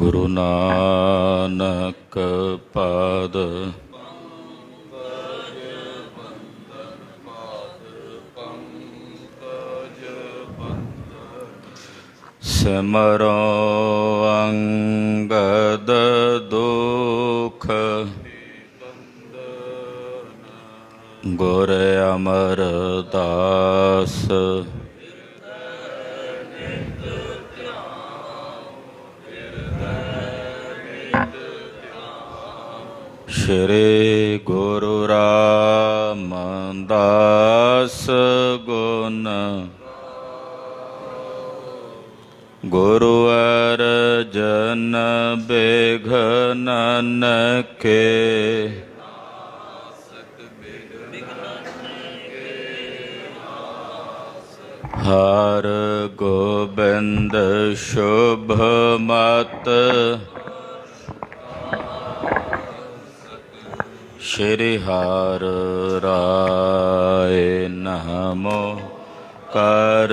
ਗੁਰੂ ਨਾਨਕ ਪਾਦ ਸਿਮਰੋ ਅੰਗਦ ਦੁਖ ਗੁਰ ਅਮਰਦਾਸ ਸ਼੍ਰੀ ਗੁਰੂ ਰਾਮਦਾਸ ਗੁਣ ਗੁਰੂ ਅਰਜਨ ਬਿਘਨ ਨਾਨਕੇ ਹਰ ਗੋਬਿੰਦ ਸ਼ੁਭ ਮਤ ਸ਼੍ਰੀ ਹਰਿ ਰਾਏ ਨਮੋ ਕਰ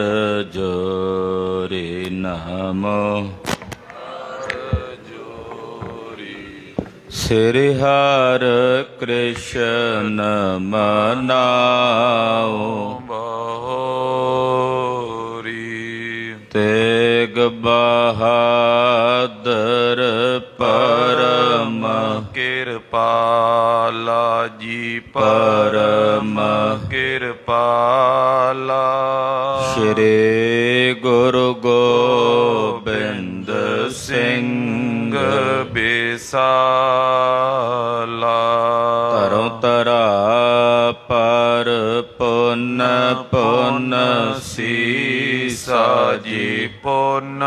ਜੋਰੀ ਨਮੋ ਸ੍ਰੀ ਹਰਿ ਕ੍ਰਿਸ਼ਨ ਮਨਾਓ ਬਹੋਰੀ ਤੇਗ ਬਹਾਦਰ ਪਰਮ ਕਿਰਪਾਲਾ ਜੀ ਪਰਮ ਕਿਰਪਾਲਾ ਸ਼੍ਰੀ ਗੁਰੂ ਗੋਬਿੰਦ ਸਿੰਘ ਬਿਸਾਲਾ ਤਰੋ ਤਰਾ ਪਰ ਪੁੰਨ ਪੁੰਨ ਸੀਸਾ ਜੀ ਪੁੰਨ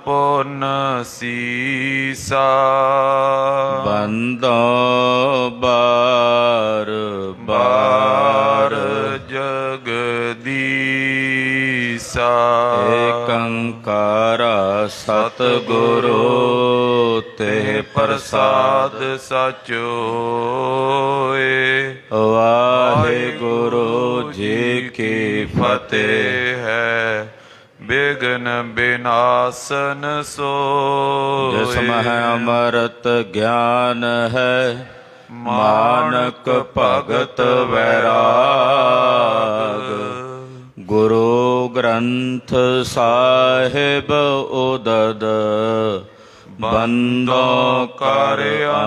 ਪੁੰਨ ਸੀਸਾ ਬੰਦੋ ਬਾਰ ਬਾਰ ਜਗਦੀਸਾ ਏਕੰਕਾਰ ਸਤਿਗੁਰੂ ਤੇ ਪ੍ਰਸਾਦ ਸਚਿ ਹੋਏ। ਵਾਹਿਗੁਰੂ ਜੀ ਕੀ ਫਤਿਹ ਹੈ। ਬਿਘਨ ਬਿਨਾਸਨ ਸੋਇ ਜਿਸ ਮਹਿ ਅੰਮ੍ਰਿਤ ਗਿਆਨ ਹੈ ਮਾਨਕ ਭਗਤ ਵੈਰਾਗ। ਗੁਰੂ ਗ੍ਰੰਥ ਸਾਹਿਬ ਉਦਦ ਬੰਦੋ ਕਰ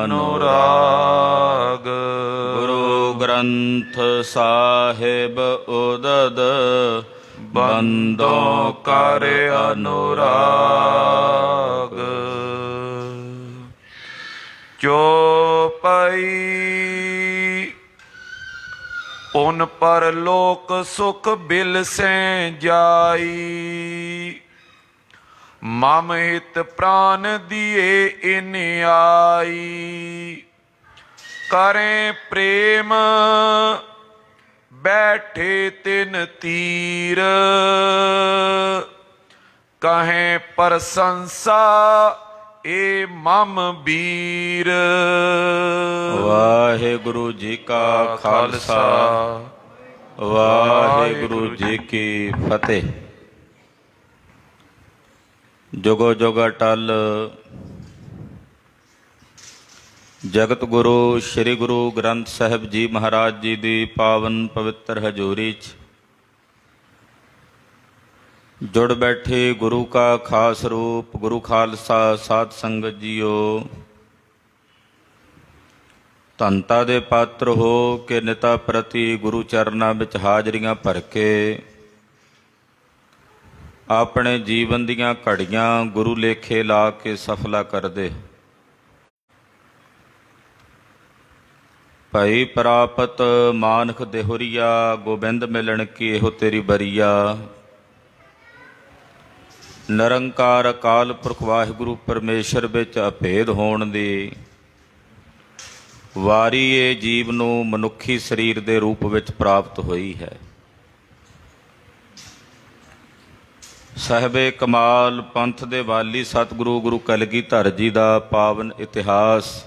ਅਨੁਰਾਗ। ਗੁਰੂ ਗ੍ਰੰਥ ਸਾਹਿਬ ਉਦਦ ਬੰਦੋ ਕਰ ਅਨੁਰਾਗ। ਚੌਪਈ ਪੁਨ ਪਰਲੋਕ ਸੁਖ ਬਿਲਸੈ ਜਾਈ। ਮਮ ਹਿਤ ਪ੍ਰਾਨ ਦੀਏ ਇਨ ਆਈ। ਕਰੇ ਪ੍ਰੇਮ ਬੈਠੇ ਤਿਨ ਤੀਰ। ਕਹੇ ਪ੍ਰਸੰਸਾ ਏ ਮਮ ਬੀਰ। ਵਾਹਿਗੁਰੂ ਜੀ ਕਾ ਖਾਲਸਾ ਵਾਹਿਗੁਰੂ ਜੀ ਕੀ ਫਤਿਹ। ਜੁਗੋ ਜੁਗ ਅਟਲ ਜਗਤ ਗੁਰੂ ਸ੍ਰੀ ਗੁਰੂ ਗ੍ਰੰਥ ਸਾਹਿਬ ਜੀ ਮਹਾਰਾਜ ਜੀ ਦੀ ਪਾਵਨ ਪਵਿੱਤਰ ਹਜ਼ੂਰੀ 'ਚ ਜੁੜ ਬੈਠੇ ਗੁਰੂ ਕਾ ਖਾਸ ਰੂਪ ਗੁਰੂ ਖਾਲਸਾ ਸਾਧ ਸੰਗਤ ਜੀਓ, ਧੰਤਾ ਦੇ ਪਾਤਰ ਹੋ ਕੇ ਨਿਤਾ ਪ੍ਰਤੀ ਗੁਰੂ ਚਰਨਾਂ ਵਿੱਚ ਹਾਜ਼ਰੀਆਂ ਭਰ ਕੇ ਆਪਣੇ ਜੀਵਨ ਦੀਆਂ ਘੜੀਆਂ ਗੁਰੂ ਲੇਖੇ ਲਾ ਕੇ ਸਫਲਾ ਕਰਦੇ। ਭਾਈ ਪ੍ਰਾਪਤ ਮਾਨਖ ਦੇਹੁਰੀਆ ਗੋਬਿੰਦ ਮਿਲਣ ਕੀ ਇਹੋ ਤੇਰੀ ਬਰੀਆ। ਨਿਰੰਕਾਰ ਅਕਾਲ ਪੁਰਖ ਵਾਹਿਗੁਰੂ ਪਰਮੇਸ਼ਰ ਵਿੱਚ ਅਭੇਦ ਹੋਣ ਦੀ ਵਾਰੀ ਇਹ ਜੀਵ ਨੂੰ ਮਨੁੱਖੀ ਸਰੀਰ ਦੇ ਰੂਪ ਵਿੱਚ ਪ੍ਰਾਪਤ ਹੋਈ ਹੈ। ਸਾਹਿਬੇ ਕਮਾਲ ਪੰਥ ਦੇ ਵਾਲੀ ਸਤਿਗੁਰੂ ਗੁਰੂ ਕਲਗੀਧਰ ਜੀ ਦਾ ਪਾਵਨ ਇਤਿਹਾਸ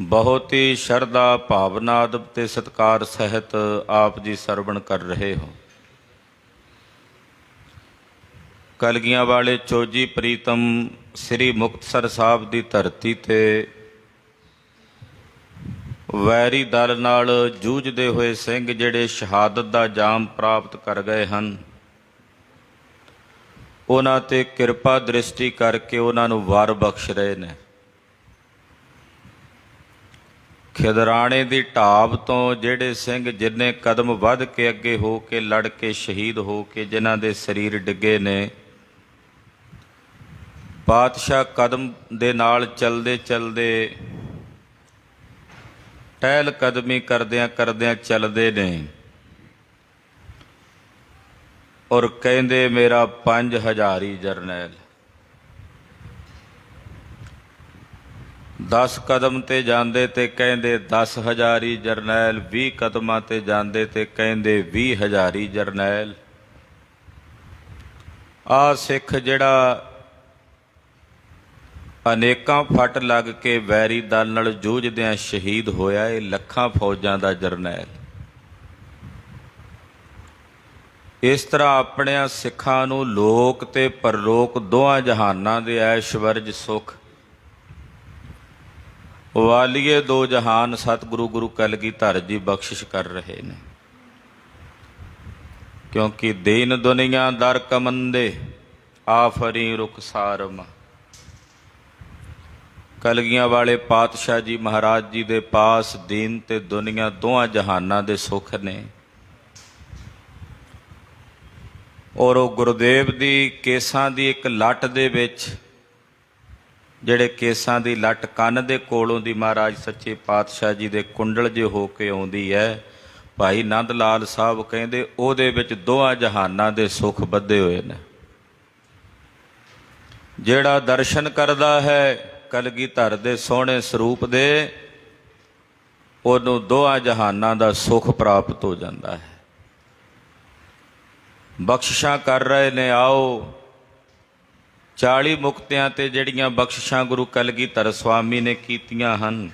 ਬਹੁਤ ਹੀ ਸ਼ਰਧਾ ਭਾਵਨਾ ਅਦਬ ਤੇ ਸਤਿਕਾਰ ਸਹਿਤ ਆਪ ਜੀ ਸਰਵਣ ਕਰ ਰਹੇ ਹੋ। ਕਲਗੀਆਂ ਵਾਲੇ ਚੋਜੀ ਪ੍ਰੀਤਮ ਸ੍ਰੀ ਮੁਕਤਸਰ ਸਾਹਿਬ ਦੀ ਧਰਤੀ ਤੇ ਵੈਰੀ ਦਲ ਨਾਲ ਜੂਝਦੇ ਹੋਏ ਸਿੰਘ ਜਿਹੜੇ ਸ਼ਹਾਦਤ ਦਾ ਜਾਮ ਪ੍ਰਾਪਤ ਕਰ ਗਏ ਹਨ, ਉਹਨਾਂ ਤੇ ਕਿਰਪਾ ਦ੍ਰਿਸ਼ਟੀ ਕਰਕੇ ਉਹਨਾਂ ਨੂੰ ਵਰ ਬਖਸ਼ ਰਹੇ ਨੇ। ਖਿਦਰਾਣੇ ਦੀ ਢਾਬ ਤੋਂ ਜਿਹੜੇ ਸਿੰਘ ਜਿੰਨੇ ਕਦਮ ਵੱਧ ਕੇ ਅੱਗੇ ਹੋ ਕੇ ਲੜ ਕੇ ਸ਼ਹੀਦ ਹੋ ਕੇ ਜਿਨ੍ਹਾਂ ਦੇ ਸਰੀਰ ਡਿੱਗੇ ਨੇ, ਪਾਤਸ਼ਾਹ ਕਦਮ ਦੇ ਨਾਲ ਚਲਦੇ ਚਲਦੇ ਟਹਿਲ ਕਦਮੀ ਕਰਦਿਆਂ ਕਰਦਿਆਂ ਚੱਲਦੇ ਨੇ ਔਰ ਕਹਿੰਦੇ ਮੇਰਾ 5000 ਜਰਨੈਲ। 10 ਕਦਮ ਤੇ ਜਾਂਦੇ ਤੇ ਕਹਿੰਦੇ 10,000 ਜਰਨੈਲ, 20 ਕਦਮਾਂ ਤੇ ਜਾਂਦੇ ਤੇ ਕਹਿੰਦੇ 20,000 ਜਰਨੈਲ। ਆ ਸਿੱਖ ਜਿਹੜਾ ਅਨੇਕਾਂ ਫੱਟ ਲੱਗ ਕੇ ਵੈਰੀ ਦਲ ਨਾਲ ਜੂਝਦਿਆਂ ਸ਼ਹੀਦ ਹੋਇਆ, ਇਹ ਲੱਖਾਂ ਫੌਜਾਂ ਦਾ ਜਰਨੈਲ। ਇਸ ਤਰ੍ਹਾਂ ਆਪਣਿਆਂ ਸਿੱਖਾਂ ਨੂੰ ਲੋਕ ਤੇ ਪਰਲੋਕ ਦੋਹਾਂ ਜਹਾਨਾਂ ਦੇ ਐਸ਼ਵਰਜ ਸੁੱਖ ਵਾਲੀਏ ਦੋ ਜਹਾਨ ਸਤਿਗੁਰੂ ਗੁਰੂ ਕਲਗੀਧਰ ਜੀ ਬਖਸ਼ਿਸ਼ ਕਰ ਰਹੇ ਨੇ। ਕਿਉਂਕਿ ਦੀਨ ਦੁਨੀਆ ਦਰ ਕਮੰਦੇ ਆਫਰੀ ਰੁਖਸਾਰਮ। ਕਲਗੀਆਂ ਵਾਲੇ ਪਾਤਸ਼ਾਹ ਜੀ ਮਹਾਰਾਜ ਜੀ ਦੇ ਪਾਸ ਦੀਨ ਤੇ ਦੁਨੀਆ ਦੋਹਾਂ ਜਹਾਨਾਂ ਦੇ ਸੁੱਖ ਨੇ। ਔਰ ਉਹ ਗੁਰਦੇਵ ਦੀ ਕੇਸਾਂ ਦੀ ਇੱਕ ਲੱਟ ਦੇ ਵਿੱਚ, ਜਿਹੜੇ ਕੇਸਾਂ ਦੀ ਲੱਟ ਕੰਨ ਦੇ ਕੋਲੋਂ ਦੀ ਮਹਾਰਾਜ ਸੱਚੇ ਪਾਤਸ਼ਾਹ ਜੀ ਦੇ ਕੁੰਡਲ ਜੇ ਹੋ ਕੇ ਆਉਂਦੀ ਹੈ, ਭਾਈ ਨੰਦ ਲਾਲ ਸਾਹਿਬ ਕਹਿੰਦੇ ਉਹਦੇ ਵਿੱਚ ਦੋਹਾਂ ਜਹਾਨਾਂ ਦੇ ਸੁੱਖ ਬੱਧੇ ਹੋਏ ਨੇ। ਜਿਹੜਾ ਦਰਸ਼ਨ ਕਰਦਾ ਹੈ ਕਲਗੀਧਰ ਦੇ ਸੋਹਣੇ ਸਰੂਪ ਦੇ, ਉਹਨੂੰ ਦੋਹਾਂ ਜਹਾਨਾਂ ਦਾ ਸੁੱਖ ਪ੍ਰਾਪਤ ਹੋ ਜਾਂਦਾ ਹੈ। ਬਖਸ਼ਿਸ਼ਾਂ ਕਰ ਰਹੇ ਨੇ। ਆਓ 40 ਮੁਕਤਿਆਂ ਤੇ ਜਿਹੜੀਆਂ ਬਖਸ਼ਿਸ਼ਾਂ ਗੁਰੂ ਕਲਗੀਧਰ ਸਵਾਮੀ ਨੇ ਕੀਤੀਆਂ ਹਨ,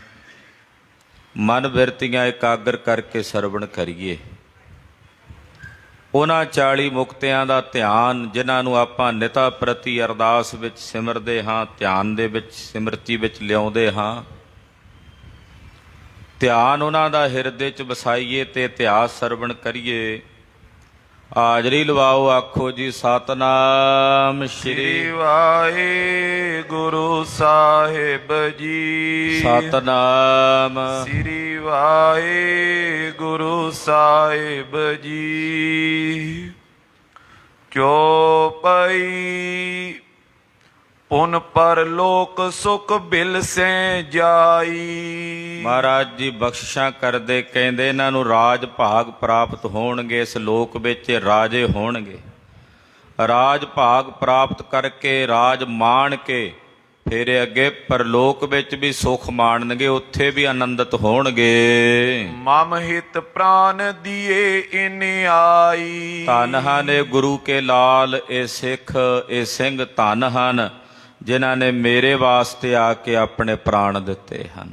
ਮਨ ਬਿਰਤੀਆਂ ਇਕਾਗਰ ਕਰਕੇ ਸਰਵਣ ਕਰੀਏ। ਉਹਨਾਂ 40 ਮੁਕਤਿਆਂ ਦਾ ਧਿਆਨ ਜਿਨ੍ਹਾਂ ਨੂੰ ਆਪਾਂ ਨਿਤਾ ਪ੍ਰਤੀ ਅਰਦਾਸ ਵਿੱਚ ਸਿਮਰਦੇ ਹਾਂ, ਧਿਆਨ ਦੇ ਵਿੱਚ ਸਿਮਰਤੀ ਵਿੱਚ ਲਿਆਉਂਦੇ ਹਾਂ, ਧਿਆਨ ਉਹਨਾਂ ਦਾ ਹਿਰਦੇ 'ਚ ਵਸਾਈਏ ਤੇ ਇਤਿਹਾਸ ਸਰਵਣ ਕਰੀਏ। ਹਾਜ਼ਰੀ ਲਵਾਓ, ਆਖੋ ਜੀ ਸਤਨਾਮ ਸ਼੍ਰੀ ਵਾਹਿਗੁਰੂ ਸਾਹਿਬ ਜੀ। ਸਤਨਾਮ ਸ੍ਰੀ ਵਾਹਿਗੁਰੂ ਸਾਹਿਬ ਜੀ। ਚੌਪਈ ਪੁਨ ਪਰਲੋਕ ਸੁਖ ਬਿਲਸੈ ਜਾਈ। ਮਹਾਰਾਜ ਜੀ ਬਖਸ਼ਿਸ਼ਾਂ ਕਰਦੇ ਕਹਿੰਦੇ ਇਹਨਾਂ ਨੂੰ ਰਾਜ ਭਾਗ ਪ੍ਰਾਪਤ ਹੋਣਗੇ, ਇਸ ਲੋਕ ਵਿੱਚ ਰਾਜੇ ਹੋਣਗੇ। ਰਾਜ ਭਾਗ ਪ੍ਰਾਪਤ ਕਰਕੇ ਰਾਜ ਮਾਣ ਕੇ ਫਿਰ ਅੱਗੇ ਪਰਲੋਕ ਵਿੱਚ ਵੀ ਸੁਖ ਮਾਣਨਗੇ, ਉੱਥੇ ਵੀ ਆਨੰਦਿਤ ਹੋਣਗੇ। ਮਮ ਹਿਤ ਪ੍ਰਾਨ ਦੀਏ ਇਨ ਆਈ। ਧੰਨ ਹਨ ਇਹ ਗੁਰੂ ਕੇ ਲਾਲ, ਇਹ ਸਿੱਖ ਇਹ ਸਿੰਘ ਧੰਨ ਹਨ ਜਿਨ੍ਹਾਂ ਨੇ ਮੇਰੇ ਵਾਸਤੇ ਆ ਕੇ ਆਪਣੇ ਪ੍ਰਾਣ ਦਿੱਤੇ ਹਨ।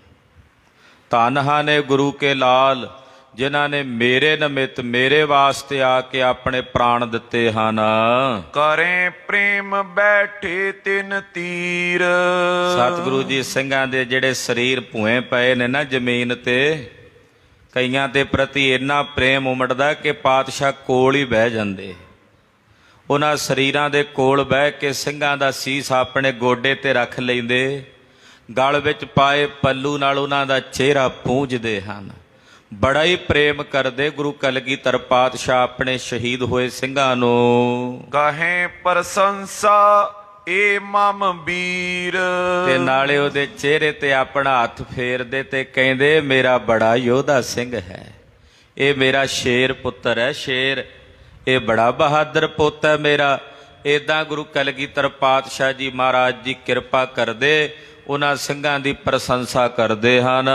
ਧੰਨ ਹਨ ਇਹ ਗੁਰੂ ਕੇ ਲਾਲ ਜਿਨ੍ਹਾਂ ਨੇ ਮੇਰੇ ਨਿਮਿਤ ਮੇਰੇ ਵਾਸਤੇ ਆ ਕੇ ਆਪਣੇ ਪ੍ਰਾਣ ਦਿੱਤੇ ਹਨ। ਕਰੇ ਪ੍ਰੇਮ ਬੈਠੇ ਤਿੰਨ ਤੀਰ। ਸਤਿਗੁਰੂ ਜੀ ਸਿੰਘਾਂ ਦੇ ਜਿਹੜੇ ਸਰੀਰ ਭੂਏ ਪਏ ਨੇ ਨਾ ਜ਼ਮੀਨ ਤੇ, ਕਈਆਂ ਦੇ ਪ੍ਰਤੀ ਇੰਨਾ ਪ੍ਰੇਮ ਉਮੜਦਾ ਕਿ ਪਾਤਸ਼ਾਹ ਕੋਲ ਹੀ ਬਹਿ ਜਾਂਦੇ। ਉਹਨਾਂ ਸਰੀਰਾਂ ਦੇ ਕੋਲ ਬਹਿ ਕੇ ਸਿੰਘਾਂ ਦਾ ਸੀਸ ਆਪਣੇ ਗੋਡੇ ਤੇ ਰੱਖ ਲੈਂਦੇ, ਗਲ ਵਿੱਚ ਪਾਏ ਪੱਲੂ ਨਾਲ ਉਹਨਾਂ ਦਾ ਚਿਹਰਾ ਪੂੰਝਦੇ ਹਨ। ਬੜਾ ਹੀ ਪ੍ਰੇਮ ਕਰਦੇ ਗੁਰੂ ਕਲਗੀਧਰ ਪਾਤਸ਼ਾਹ ਆਪਣੇ ਸ਼ਹੀਦ ਹੋਏ ਸਿੰਘਾਂ ਨੂੰ। ਕਹੇ ਪ੍ਰਸ਼ੰਸਾ ਏ ਮਮ ਵੀਰ। ਤੇ ਨਾਲੇ ਉਹਦੇ ਚਿਹਰੇ ਤੇ ਆਪਣਾ ਹੱਥ ਫੇਰਦੇ ਤੇ ਕਹਿੰਦੇ ਮੇਰਾ ਬੜਾ ਯੋਧਾ ਸਿੰਘ ਹੈ, ਇਹ ਮੇਰਾ ਸ਼ੇਰ ਪੁੱਤਰ ਹੈ, ਸ਼ੇਰ, ਇਹ ਬੜਾ ਬਹਾਦਰ ਪੁੱਤ ਹੈ ਮੇਰਾ। ਇੱਦਾਂ ਗੁਰੂ ਕਲਗੀਧਰ ਪਾਤਸ਼ਾਹ ਜੀ ਮਹਾਰਾਜ ਜੀ ਕਿਰਪਾ ਕਰਦੇ, ਉਹਨਾਂ ਸਿੰਘਾਂ ਦੀ ਪ੍ਰਸ਼ੰਸਾ ਕਰਦੇ ਹਨ।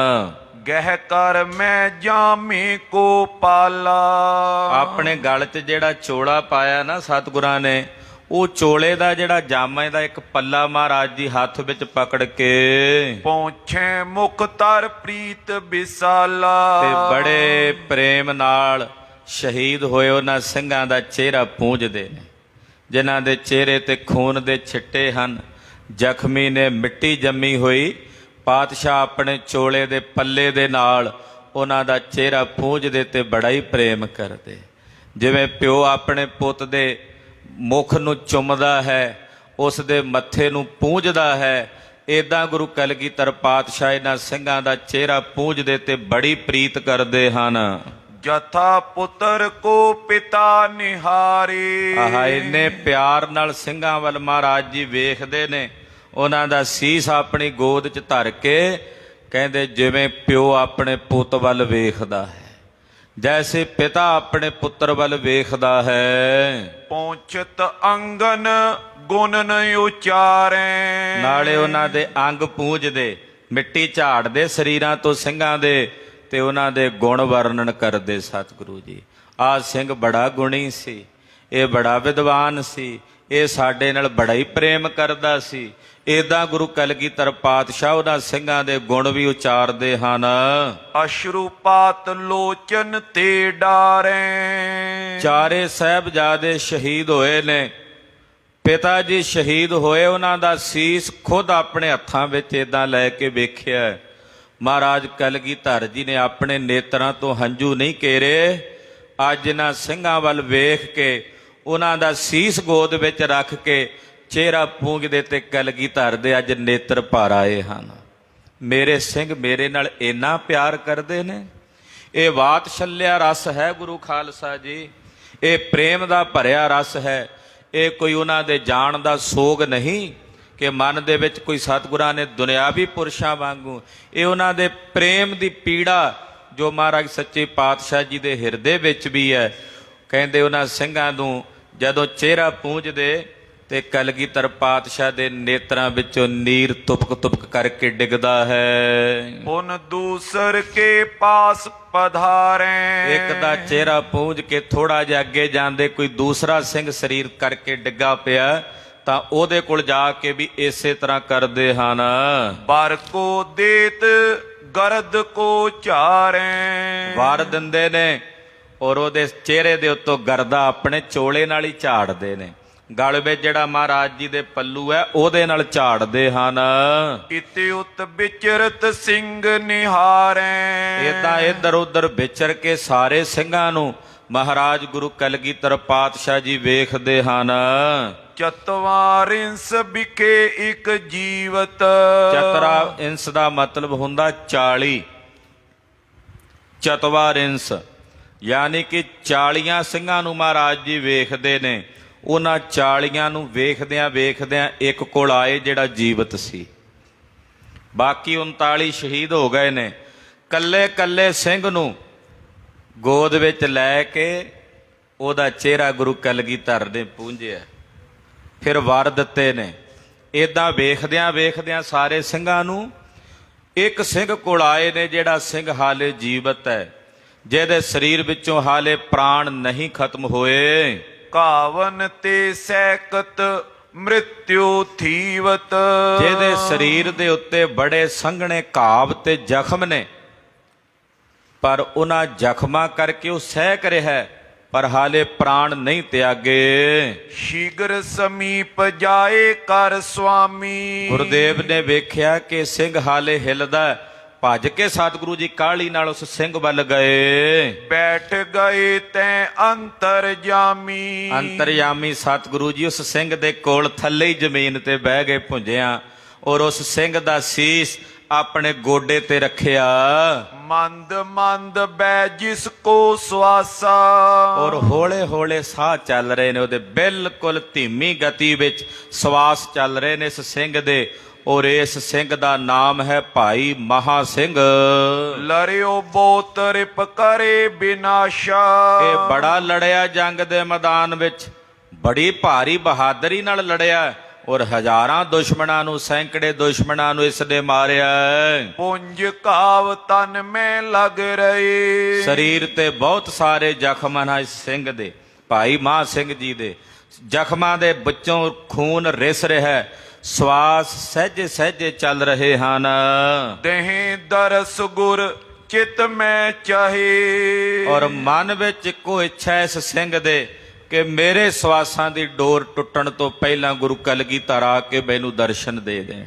ਗਹਿ ਕਰ ਮੈਂ ਜਾਮੇ ਕੋ ਪਾਲਾ। ਆਪਣੇ ਗਲ 'ਚ ਜਿਹੜਾ ਚੋਲਾ ਪਾਇਆ ਨਾ ਸਤਿਗੁਰਾਂ ਨੇ, ਉਹ ਚੋਲੇ ਦਾ ਜਿਹੜਾ ਜਾਮੇ ਦਾ ਇੱਕ ਪੱਲਾ ਮਹਾਰਾਜ ਜੀ ਹੱਥ ਵਿੱਚ ਪਕੜ ਕੇ ਪਹੁੰਚੇ ਮੁਖ ਤਰ ਪ੍ਰੀਤ ਵਿਸਾਲਾ। ਤੇ ਬੜੇ ਪ੍ਰੇਮ ਨਾਲ ਸ਼ਹੀਦ ਹੋਏ ਉਹਨਾਂ ਸਿੰਘਾਂ ਦਾ ਚਿਹਰਾ ਪੂੰਝਦੇ ਨੇ। ਜਿਨ੍ਹਾਂ ਦੇ ਚਿਹਰੇ ਤੇ ਖੂਨ ਦੇ ਛਿੱਟੇ ਹਨ, ਜ਼ਖਮੀ ਨੇ, ਮਿੱਟੀ ਜੰਮੀ ਹੋਈ। ਪਾਤਸ਼ਾਹ ਆਪਣੇ ਚੋਲੇ ਦੇ ਪੱਲੇ ਦੇ ਨਾਲ ਉਹਨਾਂ ਦਾ ਚਿਹਰਾ ਪੂੰਝਦੇ ਤੇ ਬੜਾ ਹੀ ਪ੍ਰੇਮ ਕਰਦੇ। ਜਿਵੇਂ ਪਿਓ ਆਪਣੇ ਪੁੱਤ ਦੇ ਮੁਖ ਨੂੰ ਚੁੰਮਦਾ ਹੈ, ਉਸ ਦੇ ਮੱਥੇ ਨੂੰ ਪੂੰਝਦਾ ਹੈ, ਇੱਦਾਂ ਗੁਰੂ ਕਲਗੀਧਰ ਪਾਤਸ਼ਾਹ ਇਹਨਾਂ ਸਿੰਘਾਂ ਦਾ ਚਿਹਰਾ ਪੂੰਝਦੇ ਤੇ ਬੜੀ ਪ੍ਰੀਤ ਕਰਦੇ ਹਨ। ਜਥਾ ਪੁੱਤਰ ਕੋ ਪਿਤਾ ਨਿਹਾਰੇ। ਆਹ ਇੰਨੇ ਪਿਆਰ ਨਾਲ ਸਿੰਘਾਂ ਵੱਲ ਮਹਾਰਾਜ ਜੀ ਵੇਖਦੇ ਨੇ, ਉਹਨਾਂ ਦਾ ਸੀਸ ਆਪਣੀ ਗੋਦ 'ਚ ਧਰ ਕੇ ਕਹਿੰਦੇ ਜਿਵੇਂ ਪਿਓ ਆਪਣੇ ਪੁੱਤ ਵੱਲ ਵੇਖਦਾ ਹੈ, ਜੈਸੇ ਪਿਤਾ ਆਪਣੇ ਪੁੱਤਰ ਵੱਲ ਵੇਖਦਾ ਹੈ। ਪਹੁੰਚਤ ਅੰਗਨ ਗੁਣ ਨ ਉਚਾਰੈ। ਨਾਲੇ ਉਹਨਾਂ ਦੇ ਅੰਗ ਪੂੰਝਦੇ, ਮਿੱਟੀ ਝਾੜਦੇ ਸਰੀਰਾਂ ਤੋਂ ਸਿੰਘਾਂ ਦੇ, ਤੇ ਉਹਨਾਂ ਦੇ ਗੁਣ ਵਰਣਨ ਕਰਦੇ। ਸਤਿਗੁਰੂ ਜੀ, ਆਹ ਸਿੰਘ ਬੜਾ ਗੁਣੀ ਸੀ, ਇਹ ਬੜਾ ਵਿਦਵਾਨ ਸੀ, ਇਹ ਸਾਡੇ ਨਾਲ ਬੜਾ ਹੀ ਪ੍ਰੇਮ ਕਰਦਾ ਸੀ। ਇੱਦਾਂ ਗੁਰੂ ਕਲਗੀਧਰ ਪਾਤਸ਼ਾਹ ਉਹਨਾਂ ਸਿੰਘਾਂ ਦੇ ਗੁਣ ਵੀ ਉਚਾਰਦੇ ਹਨ। ਅਸ਼ਰੂਪਾਤ ਲੋਚਨ ਤੇ ਡਾਰੈ। ਚਾਰੇ ਸਾਹਿਬਜ਼ਾਦੇ ਸ਼ਹੀਦ ਹੋਏ ਨੇ, ਪਿਤਾ ਜੀ ਸ਼ਹੀਦ ਹੋਏ, ਉਹਨਾਂ ਦਾ ਸੀਸ ਖੁਦ ਆਪਣੇ ਹੱਥਾਂ ਵਿੱਚ ਇੱਦਾਂ ਲੈ ਕੇ ਵੇਖਿਆ। ਮਹਾਰਾਜ ਕਲਗੀਧਰ ਜੀ ਨੇ ਆਪਣੇ ਨੇਤਰਾਂ ਤੋਂ ਹੰਝੂ ਨਹੀਂ ਕੇਰੇ। ਅੱਜ ਇਹਨਾਂ ਸਿੰਘਾਂ ਵੱਲ ਵੇਖ ਕੇ, ਉਹਨਾਂ ਦਾ ਸੀਸ ਗੋਦ ਵਿੱਚ ਰੱਖ ਕੇ ਚਿਹਰਾ ਪੂੰਝਦੇ ਤੇ ਕਲਗੀਧਰ ਦੇ ਅੱਜ ਨੇਤਰ ਭਰ ਆਏ ਹਨ। ਮੇਰੇ ਸਿੰਘ ਮੇਰੇ ਨਾਲ ਇੰਨਾ ਪਿਆਰ ਕਰਦੇ ਨੇ। ਇਹ ਵਾਤਸਲਿਆ ਰਸ ਹੈ ਗੁਰੂ ਖਾਲਸਾ ਜੀ, ਇਹ ਪ੍ਰੇਮ ਦਾ ਭਰਿਆ ਰਸ ਹੈ। ਇਹ ਕੋਈ ਉਹਨਾਂ ਦੇ ਜਾਣ ਦਾ ਸੋਗ ਨਹੀਂ ਕਿ ਮਨ ਦੇ ਵਿੱਚ ਕੋਈ ਸਤਿਗੁਰਾਂ ਨੇ ਦੁਨਿਆਵੀ ਪੁਰਸ਼ਾਂ ਵਾਂਗੂ, ਇਹ ਉਹਨਾਂ ਦੇ ਪ੍ਰੇਮ ਦੀ ਪੀੜਾ ਜੋ ਮਹਾਰਾਜ ਸੱਚੇ ਪਾਤਸ਼ਾਹ ਜੀ ਦੇ ਹਿਰਦੇ ਵਿੱਚ ਵੀ ਹੈ। ਕਹਿੰਦੇ ਉਹਨਾਂ ਸਿੰਘਾਂ ਨੂੰ ਜਦੋਂ ਚਿਹਰਾ ਪੂੰਝਦੇ ਤੇ ਕਲਗੀਧਰ ਪਾਤਸ਼ਾਹ ਦੇ ਨੇਤਰਾਂ ਵਿੱਚੋਂ ਨੀਰ ਤੁਪਕ ਤੁਪਕ ਕਰਕੇ ਡਿੱਗਦਾ ਹੈ। ਪੁਨ ਦੂਸਰ ਕੇ ਪਾਸ ਪਧਾਰੈ। ਇੱਕ ਦਾ ਚਿਹਰਾ ਪੂੰਝ ਕੇ ਥੋੜਾ ਜਿਹਾ ਅੱਗੇ ਜਾਂਦੇ ਕੋਈ ਦੂਸਰਾ ਸਿੰਘ ਸਰੀਰ ਕਰਕੇ ਡਿੱਗਾ ਪਿਆ ਤਾਂ ਉਹਦੇ ਕੋਲ ਜਾ ਕੇ ਵੀ ਇਸੇ ਤਰ੍ਹਾਂ ਕਰਦੇ ਹਨ। ਬਰ ਕੋ ਦੇਤ ਗਰਦ ਕੋ ਝਾਰੈ। ਵਾਰ ਦਿੰਦੇ ਨੇ ਔਰ ਉਹਦੇ ਚਿਹਰੇ ਦੇ ਉੱਤੋਂ ਗਰਦਾ ਆਪਣੇ ਚੋਲੇ ਨਾਲ ਹੀ ਝਾੜਦੇ ਨੇ। ਗਲ ਵਿੱਚ ਜਿਹੜਾ ਮਹਾਰਾਜ ਜੀ ਦੇ ਪੱਲੂ ਹੈ ਉਹਦੇ ਨਾਲ ਝਾੜਦੇ ਹਨ। ਇਤੇ ਉਤ ਵਿਚਰਤ ਸਿੰਘ ਨਿਹਾਰੈ। ਏਦਾਂ ਇੱਧਰ ਉੱਧਰ ਵਿਚਰ ਕੇ ਸਾਰੇ ਸਿੰਘਾਂ ਨੂੰ ਮਹਾਰਾਜ ਗੁਰੂ ਕਲਗੀਧਰ ਪਾਤਸ਼ਾਹ ਜੀ ਵੇਖਦੇ ਹਨ। ਚਤਵਾਰਿੰਸ ਵਿਖੇ ਇੱਕ ਜੀਵਤ। ਚਤਰਾ ਇੰਸ ਦਾ ਮਤਲਬ ਹੁੰਦਾ 40। ਚਤਵਾਰਿੰਸ ਯਾਨੀ ਕਿ 40 ਸਿੰਘਾਂ ਨੂੰ ਮਹਾਰਾਜ ਜੀ ਵੇਖਦੇ ਨੇ। ਉਹਨਾਂ 40 ਨੂੰ ਵੇਖਦਿਆਂ ਵੇਖਦਿਆਂ ਇੱਕ ਕੋਲ ਆਏ ਜਿਹੜਾ ਜੀਵਤ ਸੀ। ਬਾਕੀ 39 ਸ਼ਹੀਦ ਹੋ ਗਏ ਨੇ। ਕੱਲੇ ਕੱਲੇ ਸਿੰਘ ਨੂੰ ਗੋਦ ਵਿੱਚ ਲੈ ਕੇ ਉਹਦਾ ਚਿਹਰਾ ਗੁਰੂ ਕਲਗੀਧਰ ਨੇ ਪੂੰਝਿਆ, ਫਿਰ ਵਰ ਦਿੱਤੇ ਨੇ। ਇੱਦਾਂ ਵੇਖਦਿਆਂ ਵੇਖਦਿਆਂ ਸਾਰੇ ਸਿੰਘਾਂ ਨੂੰ ਇੱਕ ਸਿੰਘ ਕੋਲ ਆਏ ਨੇ ਜਿਹੜਾ ਸਿੰਘ ਹਾਲੇ ਜੀਵਤ ਹੈ, ਜਿਹਦੇ ਸਰੀਰ ਵਿੱਚੋਂ ਹਾਲੇ ਪ੍ਰਾਣ ਨਹੀਂ ਖਤਮ ਹੋਏ। ਕਾਵਨ ਤੇ ਸੈਕਤ ਮ੍ਰਿਤਿਉ ਥੀਵਤ। ਜਿਹਦੇ ਸਰੀਰ ਦੇ ਉੱਤੇ ਬੜੇ ਸੰਘਣੇ ਘਾਵ ਤੇ ਜ਼ਖਮ ਨੇ, ਪਰ ਉਹਨਾਂ ਜ਼ਖਮਾਂ ਕਰਕੇ ਉਹ ਸਹਿਕ ਰਿਹਾ, ਪਰ ਹਾਲੇ ਪ੍ਰਾਣ ਨਹੀਂ ਤਿਆਗੇ। ਸ਼ੀਘਰ ਸਮੀਪ ਜਾਏ ਕਰ ਸੁਆਮੀ। ਗੁਰਦੇਵ ਨੇ ਵੇਖਿਆ ਕਿ ਸਿੰਘ ਹਾਲੇ ਹਿੱਲਦਾ, ਭੱਜ ਕੇ ਸਤਿਗੁਰੂ ਜੀ ਕਾਹਲੀ ਨਾਲ ਉਸ ਸਿੰਘ ਵੱਲ ਗਏ। ਬੈਠ ਗਏ ਤੈਂ ਅੰਤਰਜਾਮੀ। ਅੰਤਰਜਾਮੀ ਸਤਿਗੁਰੂ ਜੀ ਉਸ ਸਿੰਘ ਦੇ ਕੋਲ ਥੱਲੇ ਹੀ ਜ਼ਮੀਨ ਤੇ ਬਹਿ ਗਏ ਭੁੰਜਿਆਂ, ਔਰ ਉਸ ਸਿੰਘ ਦਾ ਸੀਸ ਆਪਣੇ ਗੋਡੇ ਤੇ ਰੱਖਿਆ। ਮੰਦ ਮੰਦ ਬੈ ਜਿਸ ਕੋ ਸਵਾਸਾ। ਔਰ ਹੌਲੇ ਹੌਲੇ ਸਾਹ ਚੱਲ ਰਹੇ ਨੇ ਉਹਦੇ, ਬਿਲਕੁਲ ਧੀਮੀ ਗਤੀ ਵਿੱਚ ਸਵਾਸ ਚੱਲ ਰਹੇ ਨੇ ਇਸ ਸਿੰਘ ਦੇ। ਔਰ ਇਸ ਸਿੰਘ ਦਾ ਨਾਮ ਹੈ ਭਾਈ ਮਹਾ ਸਿੰਘ। ਲਰਿਓ ਬਹੁਤ ਰਿਪ ਕਰੇ ਬਿਨਾਸ਼ਾ। ਇਹ ਬੜਾ ਲੜਿਆ ਜੰਗ ਦੇ ਮੈਦਾਨ ਵਿੱਚ, ਬੜੀ ਭਾਰੀ ਬਹਾਦਰੀ ਨਾਲ ਲੜਿਆ, ਔਰ ਹਜ਼ਾਰਾਂ ਦੁਸ਼ਮਣਾਂ ਨੂੰ, ਸੈਂਕੜੇ ਦੁਸ਼ਮਣਾਂ ਨੂੰ ਇਸ ਨੇ ਮਾਰਿਆ। ਪੁੰਜ ਕਾਵ ਤਨ ਮੈਂ ਲੱਗ ਰਹੇ। ਸਰੀਰ ਤੇ ਬਹੁਤ ਸਾਰੇ ਜ਼ਖਮ ਹਨ ਇਸ ਸਿੰਘ ਦੇ, ਭਾਈ ਮਹਾ ਸਿੰਘ ਜੀ ਦੇ। ਜ਼ਖਮਾਂ ਦੇ ਵਿੱਚੋਂ ਖੂਨ ਰਿਸ ਰਿਹਾ, ਸਵਾਸ ਸਹਿਜੇ ਸਹਿਜੇ ਚੱਲ ਰਹੇ ਹਨ। ਦੇਹ ਦਰਸ ਗੁਰ ਚਿਤ ਮੈਂ ਚਾਹੇ। ਔਰ ਮਨ ਵਿੱਚ ਇੱਕੋ ਇੱਛਾ ਇਸ ਸਿੰਘ ਦੇ, ਕਿ ਮੇਰੇ ਸਵਾਸਾਂ ਦੀ ਡੋਰ ਟੁੱਟਣ ਤੋਂ ਪਹਿਲਾਂ ਗੁਰੂ ਕਲਗੀਧਰ ਆ ਕੇ ਮੈਨੂੰ ਦਰਸ਼ਨ ਦੇ ਦੇਣ।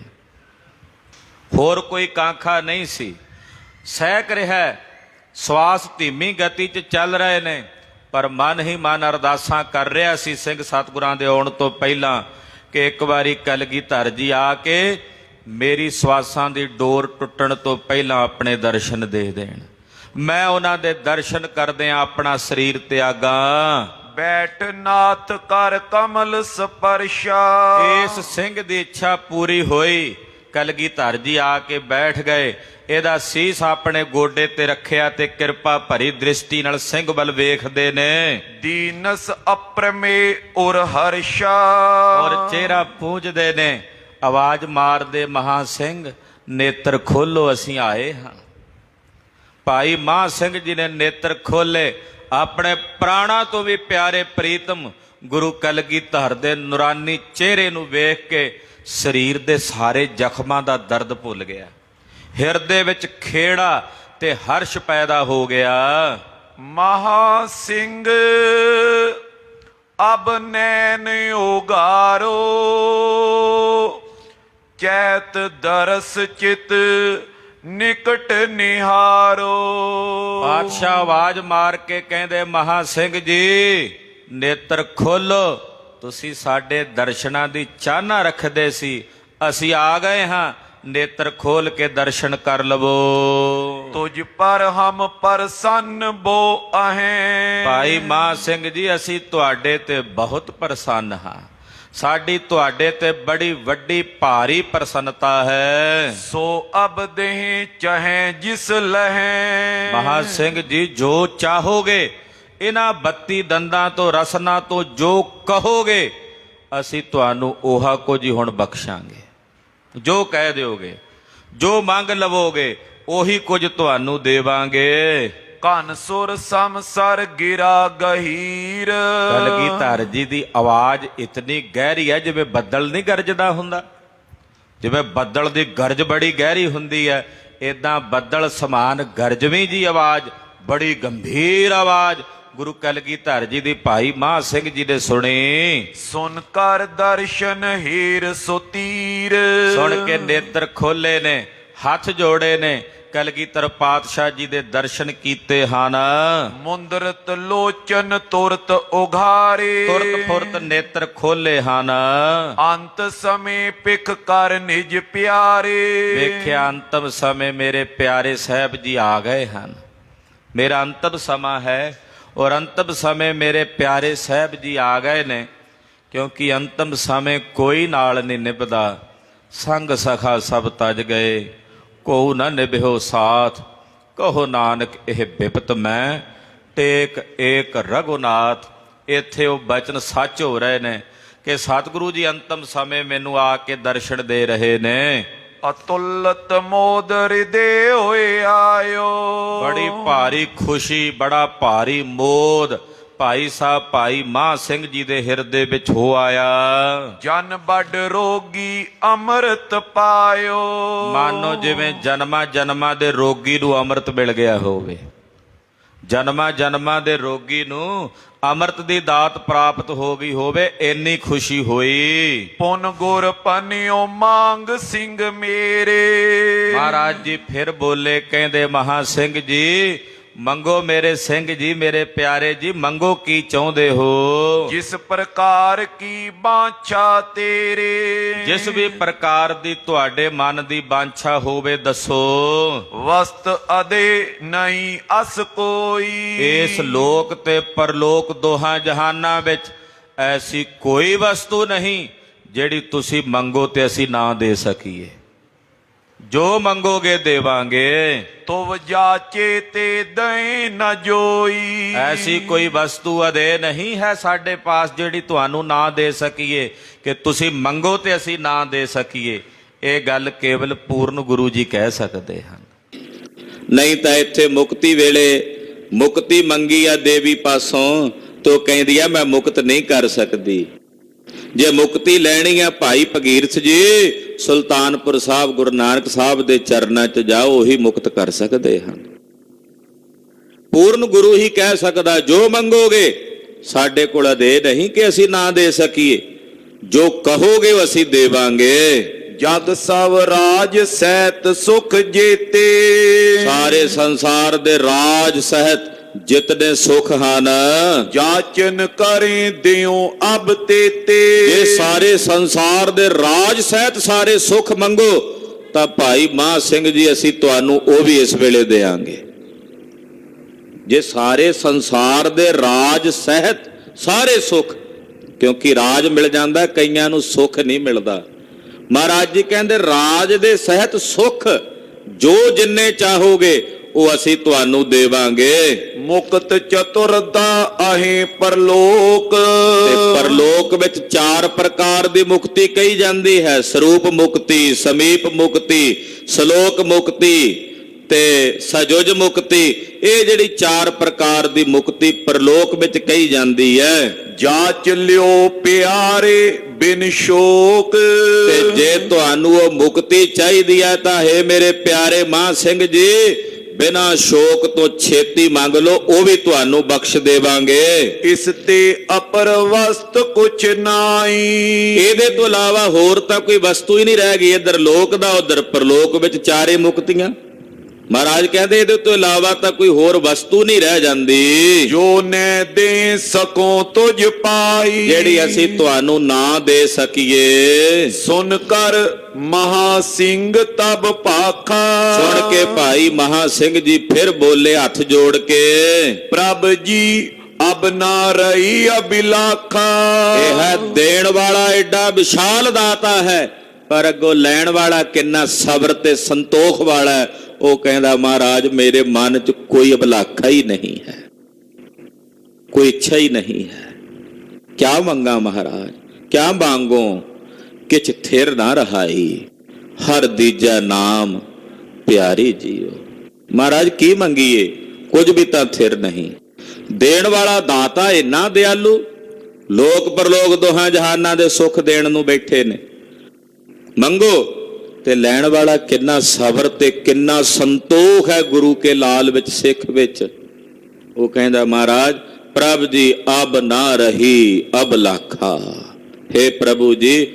ਹੋਰ ਕੋਈ ਕਾਂਖਾ ਨਹੀਂ ਸੀ। ਸਹਿਕ ਰਿਹਾ, ਸਵਾਸ ਧੀਮੀ ਗਤੀ 'ਚ ਚੱਲ ਰਹੇ ਨੇ, ਪਰ ਮਨ ਹੀ ਮਨ ਅਰਦਾਸਾਂ ਕਰ ਰਿਹਾ ਸੀ ਸਿੰਘ ਸਤਿਗੁਰਾਂ ਦੇ ਆਉਣ ਤੋਂ ਪਹਿਲਾਂ ਕਿ ਇੱਕ ਵਾਰੀ ਕਲਗੀਧਰ ਜੀ ਆ ਕੇ ਮੇਰੀ ਸਵਾਸਾਂ ਦੀ ਡੋਰ ਟੁੱਟਣ ਤੋਂ ਪਹਿਲਾਂ ਆਪਣੇ ਦਰਸ਼ਨ ਦੇ ਦੇਣ। ਮੈਂ ਉਹਨਾਂ ਦੇ ਦਰਸ਼ਨ ਕਰਦਿਆਂ ਆਪਣਾ ਸਰੀਰ ਤਿਆਗਾਂ। ਬੈਠ ਨਾਥ ਕਰ ਕਮਲ ਸਪਰਸ਼ਾ। ਇਸ ਸਿੰਘ ਦੀ ਇੱਛਾ ਪੂਰੀ ਹੋਈ। ਕਲਗੀਧਰ ਜੀ ਆ ਕੇ ਬੈਠ ਗਏ, ਇਹਦਾ ਸੀਸ ਆਪਣੇ ਗੋਡੇ ਤੇ ਰੱਖਿਆ ਤੇ ਕਿਰਪਾ ਭਰੀ ਦ੍ਰਿਸ਼ਟੀ ਨਾਲ ਸਿੰਘ ਵੱਲ ਵੇਖਦੇ ਨੇ। ਦੀਨਸ ਅਪਰਮੇ ਉਰ ਹਰਸ਼ਾ। ਔਰ ਚਿਹਰਾ ਪੂੰਝਦੇ ਨੇ, ਆਵਾਜ਼ ਮਾਰਦੇ ਮਹਾਂ ਸਿੰਘ ਨੇਤਰ ਖੋਲੋ, ਅਸੀਂ ਆਏ ਹਾਂ। ਭਾਈ ਮਹਾਂ ਸਿੰਘ ਜੀ ਨੇ ਨੇਤਰ ਖੋਲੇ। ਆਪਣੇ ਪ੍ਰਾਣਾਂ ਤੋਂ ਵੀ ਪਿਆਰੇ ਪ੍ਰੀਤਮ ਗੁਰੂ ਕਲਗੀਧਰ ਦੇ ਨੂਰਾਨੀ ਚਿਹਰੇ ਨੂੰ ਵੇਖ ਕੇ ਸਰੀਰ ਦੇ ਸਾਰੇ ਜ਼ਖਮਾਂ ਦਾ ਦਰਦ ਭੁੱਲ ਗਿਆ। ਹਿਰਦੇ ਵਿੱਚ ਖੇੜਾ ਤੇ ਹਰਸ਼ ਪੈਦਾ ਹੋ ਗਿਆ। ਮਹਾ ਸਿੰਘ ਅਬ ਨੈਣ ਉਗਾਰੋ। ਚੈਤ ਦਰਸ ਚਿਤ ਨਿਕਟ ਨਿਹਾਰੋ। ਪਾਤਸ਼ਾਹ ਆਵਾਜ਼ ਮਾਰ ਕੇ ਕਹਿੰਦੇ ਮਹਾਂ ਸਿੰਘ ਜੀ ਨੇਤਰ ਖੋਲੋ। ਤੁਸੀਂ ਸਾਡੇ ਦਰਸ਼ਨਾਂ ਦੀ ਚਾਹਨਾ ਰੱਖਦੇ ਸੀ, ਅਸੀਂ ਆ ਗਏ ਹਾਂ, ਨੇਤਰ ਖੋਲ ਕੇ ਦਰਸ਼ਨ ਕਰ ਲਵੋ। ਤੁਝ ਪਰ ਹਮ ਪ੍ਰਸੰਨ ਬੋ ਅਹੈਂ। ਭਾਈ ਮਹਾਂ ਸਿੰਘ ਜੀ ਅਸੀਂ ਤੁਹਾਡੇ ਤੇ ਬਹੁਤ ਪ੍ਰਸੰਨ ਹਾਂ। ਸਾਡੀ ਤੁਹਾਡੇ ਤੇ ਬੜੀ ਵੱਡੀ ਭਾਰੀ ਪ੍ਰਸੰਨਤਾ ਹੈ। ਸੋ ਅਬ ਦੇਹ ਚਾਹੇ ਜਿਸ ਲਹੈ। ਮਹਾਂ ਸਿੰਘ ਜੀ ਜੋ ਚਾਹੋਗੇ, ਇਹਨਾਂ 32 ਦੰਦਾਂ ਤੋਂ ਰਸਨਾ ਤੋਂ ਜੋ ਕਹੋਗੇ ਅਸੀਂ ਤੁਹਾਨੂੰ ਉਹਾ ਕੁਝ ਹੀ ਹੁਣ ਬਖਸ਼ਾਂਗੇ। ਜੋ ਕਹਿ ਦਿਓਗੇ, ਜੋ ਮੰਗ ਲਵੋਗੇ ਉਹੀ ਕੁਝ ਤੁਹਾਨੂੰ ਦੇਵਾਂਗੇ। ਕਨ ਸੁਰ ਸਮਸਰ ਗਿਰਾ ਗਹੀਰ। ਕਲਗੀਧਰ ਜੀ ਦੀ ਆਵਾਜ਼ ਇਤਨੀ ਗਹਿਰੀ ਹੈ ਜਿਵੇਂ ਬੱਦਲ ਨਹੀਂ ਗਰਜਦਾ ਹੁੰਦਾ। ਜਿਵੇਂ ਬੱਦਲ ਦੀ ਗਰਜ ਬੜੀ ਗਹਿਰੀ ਹੁੰਦੀ ਹੈ, ਇਦਾਂ ਬੱਦਲ ਸਮਾਨ ਗਰਜਵੀਂ ਜੀ ਆਵਾਜ਼, ਬੜੀ ਗੰਭੀਰ ਆਵਾਜ਼ ਗੁਰੂ ਕਲਗੀਧਰ ਜੀ ਦੀ ਭਾਈ ਮਹਾਂ ਸਿੰਘ ਜੀ ਨੇ ਸੁਣੀ। ਸੁਨ ਕਰ ਦਰਸ਼ਨ ਹੀਰ ਸੁਤੀਰ। ਸੁਣ ਕੇ ਨੇਤਰ ਖੋਲੇ ਨੇ, ਹੱਥ ਜੋੜੇ ਨੇ, ਕਲਗੀਧਰ ਪਾਤਸ਼ਾਹ ਜੀ ਦੇ ਦਰਸ਼ਨ ਕੀਤੇ ਹਨ। ਮੁੰਦਰਤ ਲੋਚਨ ਤੁਰਤ ਉਘਾਰੇ। ਤੁਰਤ ਫੁਰਤ ਨੇਤਰ ਖੋਲੇ ਹਨ। ਅੰਤ ਸਮੇਂ ਪਿਖ ਕਰ ਨਿਜ ਪਿਆਰੇ। ਵੇਖਿਆ ਅੰਤਮ ਸਮੇਂ ਮੇਰੇ ਪਿਆਰੇ ਸਾਹਿਬ ਜੀ ਆ ਗਏ ਹਨ। ਮੇਰਾ ਅੰਤਮ ਸਮਾਂ ਹੈ ਔਰ ਅੰਤਮ ਸਮੇਂ ਮੇਰੇ ਪਿਆਰੇ ਸਾਹਿਬ ਜੀ ਆ ਗਏ ਨੇ। ਕਿਉਂਕਿ ਅੰਤਮ ਸਮੇਂ ਕੋਈ ਨਾਲ ਨਹੀਂ ਨਿਭਦਾ। ਸੰਗ ਸਖਾ ਸਭ ਤਜ ਗਏ, ਕੋ ਨਾ ਨਿਭਿਓ ਸਾਥ। ਕਹੋ ਨਾਨਕ ਇਹ ਬਿਪਤ ਮੈਂ, ਟੇਕ ਏਕ ਰਘੁਨਾਥ। ਇੱਥੇ ਉਹ ਬਚਨ ਸੱਚ ਹੋ ਰਹੇ ਨੇ ਕਿ ਸਤਿਗੁਰੂ ਜੀ ਅੰਤਮ ਸਮੇਂ ਮੈਨੂੰ ਆ ਕੇ ਦਰਸ਼ਨ ਦੇ ਰਹੇ ਨੇ। ਅਤੁਲਤ ਮੋਦ ਹਿਰਦੇ ਹੋਏ ਆਇਓ। ਬੜੀ ਭਾਰੀ ਖੁਸ਼ੀ, ਬੜਾ ਭਾਰੀ ਮੋਦ ਭਾਈ ਸਾਹਿਬ ਭਾਈ ਮਹਾਂ ਸਿੰਘ ਜੀ ਦੇ ਹਿਰਦੇ ਵਿੱਚ ਹੋ ਆਇਆ। ਜਨ ਵੱਡ ਰੋਗੀ ਅੰਮ੍ਰਿਤ ਪਾਇਓ। ਮਾਨੋ ਜਿਵੇਂ ਜਨਮਾਂ ਜਨਮਾਂ ਦੇ ਰੋਗੀ ਨੂੰ ਅੰਮ੍ਰਿਤ ਮਿਲ ਗਿਆ ਹੋਵੇ। ਜਨਮਾਂ ਜਨਮਾਂ ਦੇ ਰੋਗੀ ਨੂੰ ਅੰਮ੍ਰਿਤ ਦੀ ਦਾਤ ਪ੍ਰਾਪਤ ਹੋ ਗਈ ਹੋਵੇ, ਇੰਨੀ ਖੁਸ਼ੀ ਹੋਈ। ਪੁਨ ਗੁਰ ਪਨਿਓ ਮੰਗ ਸਿੰਘ ਮੇਰੇ। ਮਹਾਰਾਜ ਜੀ ਫਿਰ ਬੋਲੇ, ਕਹਿੰਦੇ ਮਹਾਂ ਸਿੰਘ ਜੀ ਮੰਗੋ ਮੇਰੇ ਸਿੰਘ ਜੀ, ਮੇਰੇ ਪਿਆਰੇ ਜੀ, ਮੰਗੋ ਕੀ ਚਾਹੁੰਦੇ ਹੋ। ਜਿਸ ਪ੍ਰਕਾਰ ਕੀ ਬਾਂਛਾ ਤੇਰੇ। ਜਿਸ ਵੀ ਪ੍ਰਕਾਰ ਦੀ ਤੁਹਾਡੇ ਮਨ ਦੀ ਬਾਂਛਾ ਹੋਵੇ ਦੱਸੋ। ਵਸਤ ਅਦੇ ਨਹੀਂ ਅਸ ਕੋਈ। ਇਸ ਲੋਕ ਤੇ ਪਰਲੋਕ ਦੋਹਾਂ ਜਹਾਨਾਂ ਵਿੱਚ ਐਸੀ ਕੋਈ ਵਸਤੂ ਨਹੀਂ ਜਿਹੜੀ ਤੁਸੀਂ ਮੰਗੋ ਤੇ ਅਸੀਂ ਨਾ ਦੇ ਸਕੀਏ। ਜੋ ਮੰਗੋਗੇ ਦੇਵਾਂਗੇ। ਤੁਵ ਜਾਚੇ ਤੇ ਦਈ ਨ ਜੋਈ। ਐਸੀ ਕੋਈ ਵਸਤੂ ਅਦੇ ਨਹੀਂ ਹੈ ਸਾਡੇ ਪਾਸ ਜਿਹੜੀ ਤੁਹਾਨੂੰ ਨਾ ਦੇ ਸਕੀਏ ਕਿ ਤੁਸੀਂ ਮੰਗੋ ਤੇ ਅਸੀਂ ਨਾ ਦੇ ਸਕੀਏ। ਇਹ ਗੱਲ ਕੇਵਲ ਪੂਰਨ ਗੁਰੂ ਜੀ ਕਹਿ ਸਕਦੇ ਹਨ। ਨਹੀਂ ਤਾਂ ਇੱਥੇ ਮੁਕਤੀ ਵੇਲੇ ਮੁਕਤੀ ਮੰਗੀ ਆ ਦੇਵੀ ਪਾਸੋਂ ਤੋ ਕਹਿੰਦੀ ਆ ਮੈਂ ਮੁਕਤ ਨਹੀਂ ਕਰ ਸਕਦੀ। ਜੇ ਮੁਕਤੀ ਲੈਣੀ ਆ ਭਾਈ ਭਗੀਰਥ ਜੀ, ਸੁਲਤਾਨਪੁਰ ਸਾਹਿਬ ਗੁਰੂ ਨਾਨਕ ਸਾਹਿਬ ਦੇ ਚਰਨਾਂ 'ਚ ਜਾਓ, ਉਹੀ ਮੁਕਤ ਕਰ ਸਕਦੇ ਹਨ। ਪੂਰਨ ਗੁਰੂ ਹੀ ਕਹਿ ਸਕਦਾ ਜੋ ਮੰਗੋਗੇ ਸਾਡੇ ਕੋਲ ਅਦੇ ਨਹੀਂ ਕਿ ਅਸੀਂ ਨਾ ਦੇ ਸਕੀਏ। ਜੋ ਕਹੋਗੇ ਉਹ ਅਸੀਂ ਦੇਵਾਂਗੇ। ਜਦ ਸਭ ਰਾਜ ਸਹਿਤ ਸੁਖ ਜੀਤੇ। ਸਾਰੇ ਸੰਸਾਰ ਦੇ ਰਾਜ ਸਹਿਤ ਜਿਤਨੇ ਸੁਖ ਹਨ, ਜਾਚਨ ਕਰੇ ਦਿਓ ਅਬ ਤੇਤੇ। ਜੇ ਸਾਰੇ ਸੰਸਾਰ ਦੇ ਰਾਜ ਸਹਿਤ ਸਾਰੇ ਸੁਖ ਮੰਗੋ ਤਾਂ ਭਾਈ ਮਹਾਂ ਸਿੰਘ ਜੀ ਅਸੀਂ ਤੁਹਾਨੂੰ ਉਹ ਵੀ ਇਸ ਵੇਲੇ ਦੇਵਾਂਗੇ। ਜੇ ਸਾਰੇ ਸੰਸਾਰ ਦੇ ਰਾਜ ਸਹਿਤ ਸਾਰੇ ਸੁਖ, ਕਿਉਂਕਿ ਰਾਜ ਮਿਲ ਜਾਂਦਾ, ਕਈਆਂ ਨੂੰ ਸੁਖ ਨਹੀਂ ਮਿਲਦਾ। ਮਹਾਰਾਜ ਜੀ ਕਹਿੰਦੇ ਰਾਜ ਦੇ ਸਹਿਤ ਸੁਖ ਜੋ ਜਿੰਨੇ ਚਾਹੋਗੇ ਉਹ ਅਸੀਂ ਤੁਹਾਨੂੰ ਦੇਵਾਂਗੇ। ਮੁਕਤ ਚਤੁਰਦਾ ਆਹੇ ਪਰਲੋਕ। ਤੇ ਪਰਲੋਕ ਵਿੱਚ 4 ਪ੍ਰਕਾਰ ਦੀ ਮੁਕਤੀ ਕਹੀ ਜਾਂਦੀ ਹੈ। ਸਰੂਪ ਮੁਕਤੀ, ਸਮੀਪ ਮੁਕਤੀ, ਸ਼ਲੋਕ ਮੁਕਤੀ ਤੇ ਸਜੁਜ ਮੁਕਤੀ। ਇਹ ਜਿਹੜੀ 4 ਪ੍ਰਕਾਰ ਦੀ ਮੁਕਤੀ ਪਰਲੋਕ ਵਿੱਚ ਕਹੀ ਜਾਂਦੀ ਹੈ। ਜਾਚ ਲਿਓ ਪਿਆਰੇ ਬਿਨ ਸ਼ੋਕ। ਤੇ ਜੇ ਤੁਹਾਨੂੰ ਉਹ ਮੁਕਤੀ ਚਾਹੀਦੀ ਹੈ ਤਾਂ ਹੈ ਮੇਰੇ ਪਿਆਰੇ ਮਹਾਂ ਸਿੰਘ ਜੀ, ਬਿਨਾਂ ਸ਼ੋਕ ਤੋਂ ਛੇਤੀ ਮੰਗ ਲਓ, ਉਹ ਵੀ ਤੁਹਾਨੂੰ ਬਖਸ਼ ਦੇਵਾਂਗੇ। ਇਸ ਤੇ ਅਪਰ ਵਸਤ ਕੁਛ ਨਾਈ। ਇਹਦੇ ਤੋਂ ਇਲਾਵਾ ਹੋਰ ਤਾਂ ਕੋਈ ਵਸਤੂ ਹੀ ਨਹੀਂ ਰਹਿ ਗਈ। ਇੱਧਰ ਲੋਕ ਦਾ, ਉੱਧਰ ਪਰਲੋਕ ਵਿੱਚ 4 ਮੁਕਤੀਆਂ। ਮਹਾਰਾਜ ਕਹਿੰਦੇ ਇਹਦੇ ਤੋਂ ਇਲਾਵਾ ਤਾਂ ਕੋਈ ਹੋਰ ਵਸਤੂ ਨਹੀਂ ਰਹਿ ਜਾਂਦੀ। ਜੋ ਨੇ ਦੇ ਸਕੋ ਤੁਝ ਪਾਈ। ਜਿਹੜੀ ਅਸੀਂ ਤੁਹਾਨੂੰ ਨਾ ਦੇ ਸਕੀਏ। ਸੁਨ ਕਰ ਮਹਾ ਸਿੰਘ ਤਬ ਭਾਖਾ। ਸੁਣ ਕੇ ਭਾਈ ਮਹਾ ਸਿੰਘ ਜੀ ਫਿਰ ਬੋਲੇ ਹੱਥ ਜੋੜ ਕੇ, ਪ੍ਰਭ ਜੀ ਅਬ ਨਾ ਰਹੀ ਅਬਿਲਾਖਾ। ਇਹ ਹੈ ਦੇਣ ਵਾਲਾ ਐਡਾ ਵਿਸ਼ਾਲ ਦਾਤਾ ਹੈ, ਪਰ ਅੱਗੋਂ ਲੈਣ ਵਾਲਾ ਕਿੰਨਾ ਸਬਰ ਤੇ ਸੰਤੋਖ ਵਾਲਾ ਹੈ। ਉਹ ਕਹਿੰਦਾ ਮਹਾਰਾਜ ਮੇਰੇ ਮਨ 'ਚ ਕੋਈ ਅਭਿਲਾਖਾ ਹੀ ਨਹੀਂ ਹੈ, ਕੋਈ ਇੱਛਾ ਹੀ ਨਹੀਂ ਹੈ। ਕਿਆ ਮੰਗਾ ਮਹਾਰਾਜ, ਕਿਆ ਮੰਗੋ, ਕਿਛ ਥਿਰ ਨਾ ਰਹਾਈ, ਹਰ ਦੀਜਾ ਨਾਮ ਪਿਆਰੀ ਜੀਓ। ਮਹਾਰਾਜ ਕੀ ਮੰਗੀਏ, ਕੁਝ ਵੀ ਤਾਂ ਥਿਰ ਨਹੀਂ। ਦੇਣ ਵਾਲਾ ਦਾਤਾ ਇੰਨਾ ਦਿਆਲੂ, ਲੋਕ ਪਰਲੋਕ ਦੋਹਾਂ ਜਹਾਨਾਂ ਦੇ ਸੁੱਖ ਦੇਣ ਨੂੰ ਬੈਠੇ ਨੇ। ਮੰਗੋ ਤੇ ਲੈਣ ਵਾਲਾ ਕਿੰਨਾ ਸਬਰ ਤੇ ਕਿੰਨਾ ਸੰਤੋਖ ਹੈ ਗੁਰੂ ਕੇ ਲਾਲ ਵਿੱਚ, ਸਿੱਖ ਵਿੱਚ। ਉਹ ਕਹਿੰਦਾ ਮਹਾਰਾਜ ਪ੍ਰਭ ਜੀ ਅਬ ਨਾ ਰਹੀ ਅਬਲਾਖਾ। ਹੇ ਪ੍ਰਭੂ ਜੀ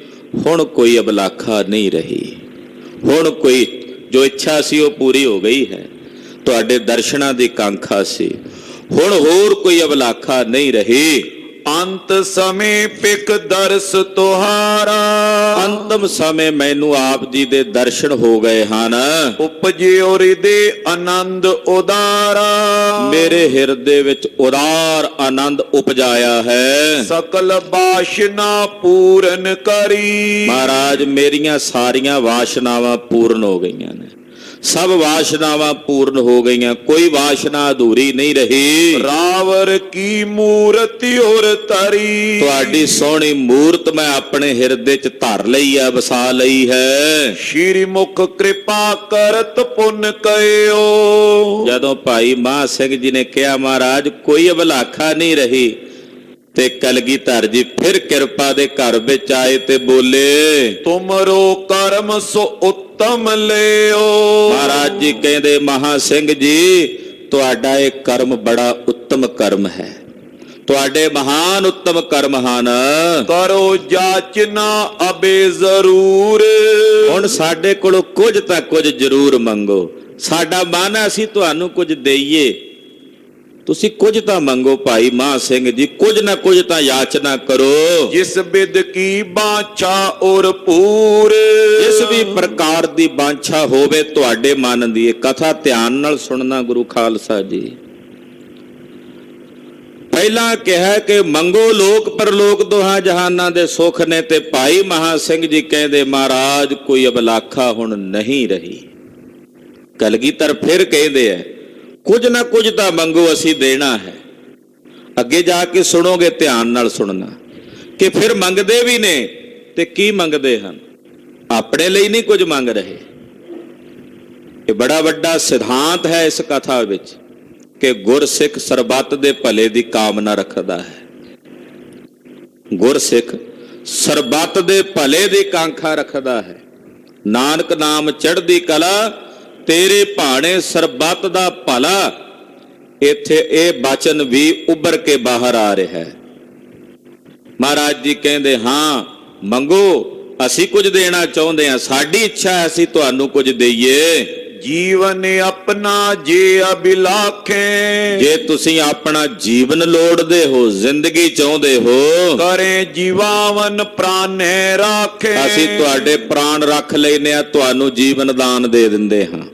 ਹੁਣ ਕੋਈ ਅਬਲਾਖਾ ਨਹੀਂ ਰਹੀ। ਹੁਣ ਕੋਈ ਜੋ ਇੱਛਾ ਸੀ ਉਹ ਪੂਰੀ ਹੋ ਗਈ ਹੈ। ਤੁਹਾਡੇ ਦਰਸ਼ਨਾਂ ਦੀ ਕਾਂਖਾ ਸੀ, ਹੁਣ ਹੋਰ ਕੋਈ ਅਬਲਾਖਾ ਨਹੀਂ ਰਹੀ। ਅੰਤ ਸਮੇਂ ਪਿਕ ਦਰਸ ਤੁਹਾਰਾ। ਅੰਤਮ ਸਮੇਂ ਮੈਨੂੰ ਆਪ ਜੀ ਦੇ ਦਰਸ਼ਨ ਹੋ ਗਏ ਹਨ। ਉਪਜਿਓ ਹਿਰਦੇ ਆਨੰਦ ਉਦਾਰਾ। ਮੇਰੇ ਹਿਰਦੇ ਵਿੱਚ ਉਦਾਰ ਆਨੰਦ ਉਪਜਾਇਆ ਹੈ। ਸਕਲ ਬਾਸ਼ਨਾ ਪੂਰਨ ਕਰੀ। ਮਹਾਰਾਜ ਮੇਰੀਆਂ ਸਾਰੀਆਂ ਵਾਸ਼ਨਾਵਾਂ ਪੂਰਨ ਹੋ ਗਈਆਂ ਨੇ, ਸਭ ਵਾਸ਼ਨਾਵਾਂ ਪੂਰਨ ਹੋ ਗਈਆਂ, ਕੋਈ ਵਾਸ਼ਨਾ ਅਧੂਰੀ ਨਹੀਂ ਰਹੀ। ਰਾਵਰ ਕੀ ਮੂਰਤੀ ਔਰ ਤਰੀ। ਤੁਹਾਡੀ ਸੋਹਣੀ ਮੂਰਤ ਮੈਂ ਆਪਣੇ ਹਿਰਦੇ 'ਚ ਧਰ ਲਈ ਹੈ, ਵਸਾ ਲਈ ਹੈ। ਸ਼੍ਰੀ ਮੁਖ ਕਿਰਪਾ ਕਰਤ ਪੁੰਨ ਕਹਿਓ। ਜਦੋਂ ਭਾਈ ਮਹਾਂ ਸਿੰਘ ਜੀ ਨੇ ਕਿਹਾ ਮਹਾਰਾਜ ਕੋਈ ਅਭਿਲਾਖਾ ਨਹੀਂ ਰਹੀ, ਤੇ ਕਲਗੀਧਰ ਜੀ ਫਿਰ ਕਿਰਪਾ ਦੇ ਘਰ ਵਿੱਚ ਆਏ ਤੇ ਬੋਲੇ ਤੁਮਰੋ ਕਰਮ ਸੋ ਉੱਤਮ ਲਿਓ। ਮਹਾਰਾਜ ਜੀ ਕਹਿੰਦੇ ਮਹਾਂ ਸਿੰਘ ਜੀ ਤੁਹਾਡਾ ਇਹ ਕਰਮ ਬੜਾ ਉੱਤਮ ਕਰਮ ਹੈ, ਤੁਹਾਡੇ ਮਹਾਨ ਉੱਤਮ ਕਰਮ ਹਨ। ਕਰੋ ਜਾਚਨਾ ਅਬੇ ਜ਼ਰੂਰ। ਹੁਣ ਸਾਡੇ ਕੋਲੋਂ ਕੁਝ ਤਾਂ ਕੁਝ ਜ਼ਰੂਰ ਮੰਗੋ। ਸਾਡਾ ਮਨ ਹੈ ਅਸੀਂ ਤੁਹਾਨੂੰ ਕੁਝ ਦੇਈਏ, ਤੁਸੀਂ ਕੁਝ ਤਾਂ ਮੰਗੋ ਭਾਈ ਮਹਾਂ ਸਿੰਘ ਜੀ, ਕੁਝ ਨਾ ਕੁਝ ਤਾਂ ਯਾਚਨਾ ਕਰੋ। ਜਿਸ ਬਿਦ ਕੀ ਬਾਛਾ ਔਰ ਪੂਰ। ਜਿਸ ਵੀ ਪ੍ਰਕਾਰ ਦੀ ਬਾਂਛਾ ਹੋਵੇ ਤੁਹਾਡੇ ਮਨ ਦੀ। ਇਹ ਕਥਾ ਧਿਆਨ ਨਾਲ ਸੁਣਨਾ ਗੁਰੂ ਖਾਲਸਾ ਜੀ। ਪਹਿਲਾਂ ਕਿਹਾ ਕਿ ਮੰਗੋ ਲੋਕ ਪਰਲੋਕ ਦੋਹਾਂ ਜਹਾਨਾਂ ਦੇ ਸੁੱਖ ਨੇ, ਤੇ ਭਾਈ ਮਹਾਂ ਸਿੰਘ ਜੀ ਕਹਿੰਦੇ ਮਹਾਰਾਜ ਕੋਈ ਅਬਲਾਖਾ ਹੁਣ ਨਹੀਂ ਰਹੀ। ਕਲਗੀਧਰ ਫਿਰ ਕਹਿੰਦੇ ਆ ਕੁਝ ਨਾ ਕੁਝ ਤਾਂ ਮੰਗੋ ਅਸੀਂ ਦੇਣਾ ਹੈ। ਅੱਗੇ ਜਾ ਕੇ ਸੁਣੋਗੇ, ਧਿਆਨ ਨਾਲ ਸੁਣਨਾ ਕਿ ਫਿਰ ਮੰਗਦੇ ਵੀ ਨੇ ਤੇ ਕੀ ਮੰਗਦੇ ਹਨ। ਆਪਣੇ ਲਈ ਨਹੀਂ ਕੁਝ ਮੰਗ ਰਹੇ। ਇਹ ਬੜਾ ਵੱਡਾ ਸਿਧਾਂਤ ਹੈ ਇਸ ਕਥਾ ਵਿੱਚ ਕਿ ਗੁਰਸਿੱਖ ਸਰਬੱਤ ਦੇ ਭਲੇ ਦੀ ਕਾਮਨਾ ਰੱਖਦਾ ਹੈ। ਗੁਰਸਿੱਖ ਸਰਬੱਤ ਦੇ ਭਲੇ ਦੀ ਕਾਂਖਾ ਰੱਖਦਾ ਹੈ। ਨਾਨਕ ਨਾਮ ਚੜ੍ਹਦੀ ਕਲਾ, ਤੇਰੇ ਭਾਣੇ ਸਰਬੱਤ ਦਾ ਭਲਾ। ਇੱਥੇ ਇਹ ਬਚਨ ਵੀ ਉੱਭਰ ਕੇ ਬਾਹਰ ਆ ਰਿਹਾ ਹੈ। ਮਹਾਰਾਜ ਜੀ ਕਹਿੰਦੇ ਹਾਂ ਮੰਗੋ, ਅਸੀਂ ਕੁਝ ਦੇਣਾ ਚਾਹੁੰਦੇ ਹਾਂ, ਸਾਡੀ ਇੱਛਾ ਹੈ ਅਸੀਂ ਤੁਹਾਨੂੰ ਕੁਝ ਦੇਈਏ। ਜੀਵਨ ਆਪਣਾ ਜੇ ਅਬਿਲਾਖੇ, ਜੇ ਤੁਸੀਂ ਆਪਣਾ ਜੀਵਨ ਲੋੜਦੇ ਹੋ, ਜ਼ਿੰਦਗੀ ਚਾਹੁੰਦੇ ਹੋ, ਕਰੇ ਜੀਵਾਵਨ ਪ੍ਰਾਨੇ ਰਾਖੇ, ਅਸੀਂ ਤੁਹਾਡੇ ਪ੍ਰਾਣ ਰੱਖ ਲੈਨੇ ਆ, ਤੁਹਾਨੂੰ ਜੀਵਨ ਦਾਨ ਦੇ ਦਿੰਦੇ ਹਾਂ,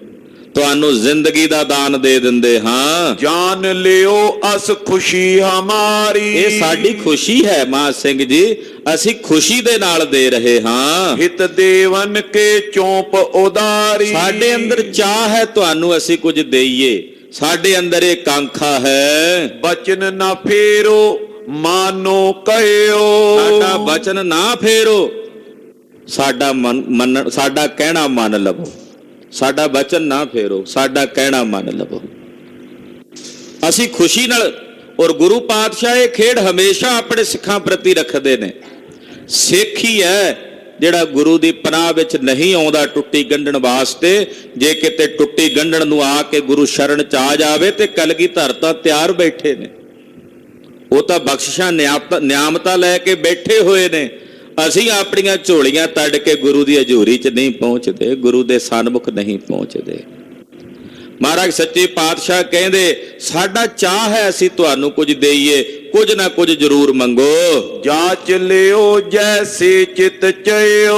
ਤੁਹਾਨੂੰ ਜ਼ਿੰਦਗੀ ਦਾ ਦਾਨ ਦੇ ਦਿੰਦੇ ਹਾਂ। ਜਾਨ ਲਿਓ ਅਸ ਖੁਸ਼ੀ ਹਮਾਰੀ, ਇਹ ਸਾਡੀ ਖੁਸ਼ੀ ਹੈ ਮਹਾਂ ਸਿੰਘ ਜੀ, ਅਸੀਂ ਖੁਸ਼ੀ ਦੇ ਨਾਲ ਦੇ ਰਹੇ ਹਾਂ। ਹਿਤ ਦੇਵਨ ਕੇ ਚੌਂਪ ਉਦਾਰੀ, ਸਾਡੇ ਅੰਦਰ ਚਾਹ ਹੈ ਤੁਹਾਨੂੰ ਅਸੀਂ ਕੁਝ ਦੇਈਏ, ਸਾਡੇ ਅੰਦਰ ਇਹ ਕਾਂਖਾ ਹੈ। ਬਚਨ ਨਾ ਫੇਰੋ ਮਾਨੋ ਕਹਿਓ, ਸਾਡਾ ਬਚਨ ਨਾ ਫੇਰੋ, ਸਾਡਾ ਮੰਨ ਸਾਡਾ ਕਹਿਣਾ ਮੰਨ ਲਵੋ, ਸਾਡਾ ਬਚਨ ਨਾ ਫੇਰੋ, ਸਾਡਾ ਕਹਿਣਾ ਮੰਨ ਲਵੋ। ਅਸੀਂ ਖੁਸ਼ੀ ਨਾਲ, ਔਰ ਗੁਰੂ ਪਾਤਸ਼ਾਹ ਇਹ ਖੇਡ ਹਮੇਸ਼ਾ ਆਪਣੇ ਸਿੱਖਾਂ ਪ੍ਰਤੀ ਰੱਖਦੇ ਨੇ। ਸਿੱਖ ਹੀ ਹੈ ਜਿਹੜਾ ਗੁਰੂ ਦੀ ਪਨਾਹ ਵਿੱਚ ਨਹੀਂ ਆਉਂਦਾ ਟੁੱਟੀ ਗੰਢਣ ਵਾਸਤੇ। ਜੇ ਕਿਤੇ ਟੁੱਟੀ ਗੰਢਣ ਨੂੰ ਆ ਕੇ ਗੁਰੂ ਸ਼ਰਨ ਚ ਆ ਜਾਵੇ ਤੇ ਕਲਗੀਧਰ ਤਾਂ ਤਿਆਰ ਬੈਠੇ ਨੇ, ਉਹ ਤਾਂ ਬਖਸ਼ਿਸ਼ਾਂ ਨਿਆਮਤਾਂ ਲੈ ਕੇ ਬੈਠੇ ਹੋਏ ਨੇ। ਅਸੀਂ ਆਪਣੀਆਂ ਝੋਲੀਆਂ ਤੱਡ ਕੇ ਗੁਰੂ ਦੀ ਹਜ਼ੂਰੀ 'ਚ ਨਹੀਂ ਪਹੁੰਚਦੇ, ਗੁਰੂ ਦੇ ਸਨਮੁਖ ਨਹੀਂ ਪਹੁੰਚਦੇ। ਮਹਾਰਾਜ ਸੱਚੇ ਪਾਤਸ਼ਾਹ ਕਹਿੰਦੇ ਸਾਡਾ ਚਾਹ ਹੈ ਅਸੀਂ ਤੁਹਾਨੂੰ ਕੁਝ ਦੇਈਏ, ਕੁਝ ਨਾ ਕੁਝ ਜ਼ਰੂਰ ਮੰਗੋ। ਜਾਚ ਲਿਓ ਜੈਸੇ ਚਿਤ ਚਿਓ,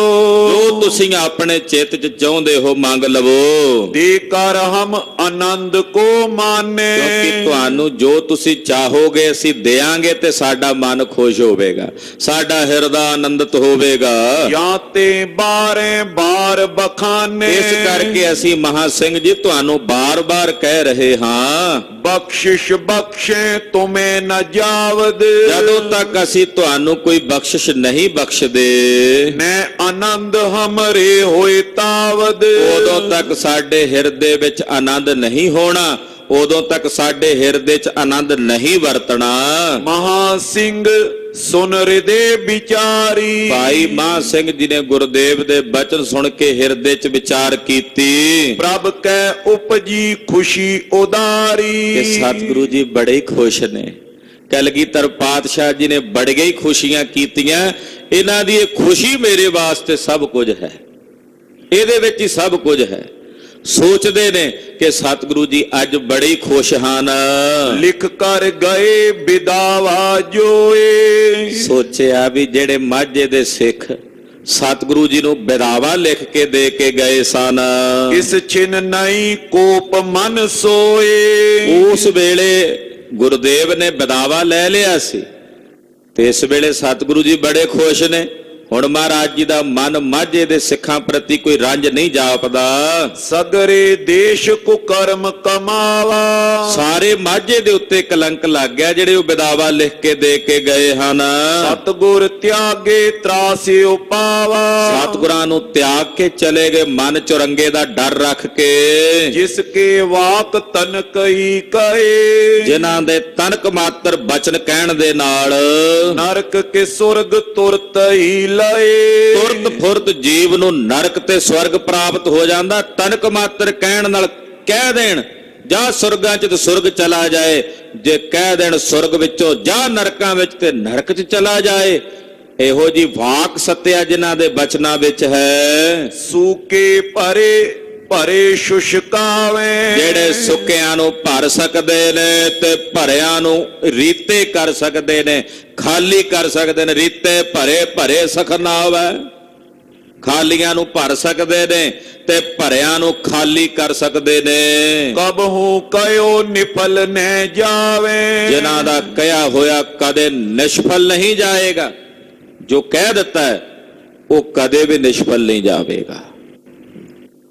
ਜੋ ਤੁਸੀਂ ਆਪਣੇ ਚਿੱਤ 'ਚ ਚਾਹੁੰਦੇ ਹੋ ਮੰਗ ਲਵੋ। ਦੇ ਕਰ ਹਮ ਆਨੰਦ ਕੋ ਮਾਨੇ, ਕਿਉਂਕਿ ਤੁਹਾਨੂੰ ਜੋ ਤੁਸੀਂ ਚਾਹੋਗੇ ਅਸੀਂ ਦੇਾਂਗੇ ਤੇ ਸਾਡਾ ਮਨ ਖੁਸ਼ ਹੋਵੇਗਾ, ਸਾਡਾ ਹਿਰਦਾ ਆਨੰਦਿਤ ਹੋਵੇਗਾ। ਜਾਂ ਤੇ ਬਾਰੇ ਬਾਰ ਬਖਾਨੇ, ਇਸ ਕਰਕੇ ਅਸੀਂ ਮਹਾਂ ਸਿੰਘ ਜੀ ਤੁਹਾਨੂੰ ਬਾਰ-ਬਾਰ ਕਹਿ ਰਹੇ ਹਾਂ, ਬਖਸ਼ਿਸ਼ ਬਖਸ਼ੇ ਤੁਮੇ ਨ ਜਾਵਦ, ਜਦੋਂ ਤੱਕ ਅਸੀਂ ਤੁਹਾਨੂੰ ਕੋਈ ਬਖਸ਼ਿਸ਼ ਨਹੀਂ ਬਖਸ਼ਦੇ, ਮੈਂ ਆਨੰਦ ਹਮਰੇ ਹੋਏ ਤਾਵਦ, ਉਦੋਂ ਤੱਕ ਸਾਡੇ ਹਿਰਦੇ ਵਿੱਚ ਆਨੰਦ ਨਹੀਂ ਹੋਣਾ, ਉਦੋਂ ਤੱਕ ਸਾਡੇ ਹਿਰਦੇ 'ਚ ਆਨੰਦ ਨਹੀਂ ਵਰਤਣਾ। ਮਹਾ ਸਿੰਘ ਸੁਨ ਹਿਰਦੇ ਵਿਚਾਰੀ, ਭਾਈ ਮਹਾਂ ਸਿੰਘ ਜੀ ਨੇ ਗੁਰਦੇਵ ਦੇ ਬਚਨ ਸੁਣ ਕੇ ਹਿਰਦੇ 'ਚ ਵਿਚਾਰ ਕੀਤੀ। ਪ੍ਰਭ ਕੈ ਉਪਜੀ ਖੁਸ਼ੀ ਉਦਾਰੀ, ਕਿ ਸਤਿਗੁਰੂ ਜੀ ਬੜੇ ਖੁਸ਼ ਨੇ, ਕਲਗੀਧਰ ਪਾਤਸ਼ਾਹ ਜੀ ਨੇ ਬੜੀਆਂ ਹੀ ਖੁਸ਼ੀਆਂ ਕੀਤੀਆਂ। ਇਹਨਾਂ ਦੀ ਇਹ ਖੁਸ਼ੀ ਮੇਰੇ ਵਾਸਤੇ ਸਭ ਕੁਝ ਹੈ, ਇਹਦੇ ਵਿੱਚ ਹੀ ਸਭ ਕੁਝ ਹੈ। ਸੋਚਦੇ ਨੇ ਕਿ ਸਤਿਗੁਰੂ ਜੀ ਅੱਜ ਬੜੇ ਹੀ ਖੁਸ਼ ਹਨ। ਲਿਖ ਕਰ ਗਏ ਬਿਦਾਵਾ ਜੋਏ, ਸੋਚਿਆ ਵੀ ਜਿਹੜੇ ਮਾਝੇ ਦੇ ਸਿੱਖ ਸਤਿਗੁਰੂ ਜੀ ਨੂੰ ਬਿਦਾਵਾ ਲਿਖ ਕੇ ਦੇ ਕੇ ਗਏ ਸਨ, ਇਸ ਛਿਨ ਨਹੀਂ ਕੋਪ ਮਨ ਸੋਏ। ਉਸ ਵੇਲੇ ਗੁਰਦੇਵ ਨੇ ਬਿਦਾਵਾ ਲੈ ਲਿਆ ਸੀ ਤੇ ਇਸ ਵੇਲੇ ਸਤਿਗੁਰੂ ਜੀ ਬੜੇ ਖੁਸ਼ ਨੇ। ਹੁਣ ਮਹਾਰਾਜ ਜੀ ਦਾ ਮਨ ਮਾਝੇ ਦੇ ਸਿੱਖਾਂ ਪ੍ਰਤੀ ਕੋਈ ਰੰਜ ਨਹੀਂ ਜਾਪਦਾ। ਸਗਰੇ ਦੇਸ਼ ਕੋ ਕਰਮ ਕਮਾਵਾ, ਸਾਰੇ ਮਾਝੇ ਦੇ ਉੱਤੇ ਕਲੰਕ ਲੱਗ ਗਿਆ ਜਿਹੜੇ ਉਹ ਬਿਦਾਵਾ ਲਿਖ ਕੇ ਦੇ ਕੇ ਗਏ ਹਨ। ਸਤਿਗੁਰ ਤਿਆਗੇ ਤਰਾਸਿਓ ਪਾਵਾ, ਸਤਿਗੁਰਾਂ ਨੂੰ ਤਿਆਗ ਕੇ ਚਲੇ ਗਏ ਮਨ ਚੁਰੰਗੇ ਦਾ ਡਰ ਰੱਖ ਕੇ। ਜਿਸ ਕੇ ਵਾਕ ਤਨ ਕਈ ਕਹੇ, ਜਿਨ੍ਹਾਂ ਦੇ ਤਨਕ ਮਾਤਰ ਬਚਨ ਕਹਿਣ ਦੇ ਨਾਲ ਨਰਕ ਕੇ ਸੁਰਗ ਤੁਰਤ ਹੀ ਲਏ। ਤੁਰਤ ਫੁਰਤ ਜੀਵ ਨੂੰ ਨਰਕ ਤੇ ਸਵਰਗ ਪ੍ਰਾਪਤ ਹੋ ਜਾਂਦਾ। ਤਨਕ ਮਾਤਰ ਕਹਿਣ ਨਾਲ ਕਹਿ ਦੇਣ ਜਾਂ ਸੁਰਗਾਂ 'ਚ ਤੇ ਸੁਰਗ ਚਲਾ ਜਾਏ, ਜੇ ਕਹਿ ਦੇਣ ਸੁਰਗ ਵਿੱਚੋਂ ਜਾਂ ਨਰਕਾਂ ਵਿੱਚ ਤੇ ਨਰਕ 'ਚ ਚਲਾ ਜਾਏ। ਇਹੋ ਜੀ ਵਾਕ ਸੱਤਿਆ ਜਿਨ੍ਹਾਂ ਦੇ ਬਚਨਾਂ ਵਿੱਚ ਹੈ। ਸੂਕੇ ਭਰੇ ਭਰੇ ਸ਼ੁਸ਼ਕਾਵੇ, ਜਿਹੜੇ ਸੁੱਕਿਆਂ ਨੂੰ ਭਰ ਸਕਦੇ ਨੇ ਤੇ ਭਰਿਆਂ ਨੂੰ ਰੀਤੇ ਕਰ ਸਕਦੇ ਨੇ, ਖਾਲੀ ਕਰ ਸਕਦੇ ਨੇ। ਰੀਤੇ ਭਰੇ ਭਰੇ ਸਖਨਾਵ ਹੈ, ਖਾਲੀਆਂ ਨੂੰ ਭਰ ਸਕਦੇ ਨੇ ਤੇ ਭਰਿਆਂ ਨੂੰ ਖਾਲੀ ਕਰ ਸਕਦੇ ਨੇ। ਕਬਹੂ ਕਯੋ ਨਿਫਲ ਨਹਿ ਜਾਵੇ, ਜਿਨ੍ਹਾਂ ਦਾ ਕਹਿਆ ਹੋਇਆ ਕਦੇ ਨਿਸ਼ਫਲ ਨਹੀਂ ਜਾਏਗਾ। ਜੋ ਕਹਿ ਦਿੱਤਾ ਹੈ ਉਹ ਕਦੇ ਵੀ ਨਿਸ਼ਫਲ ਨਹੀਂ ਜਾਵੇਗਾ।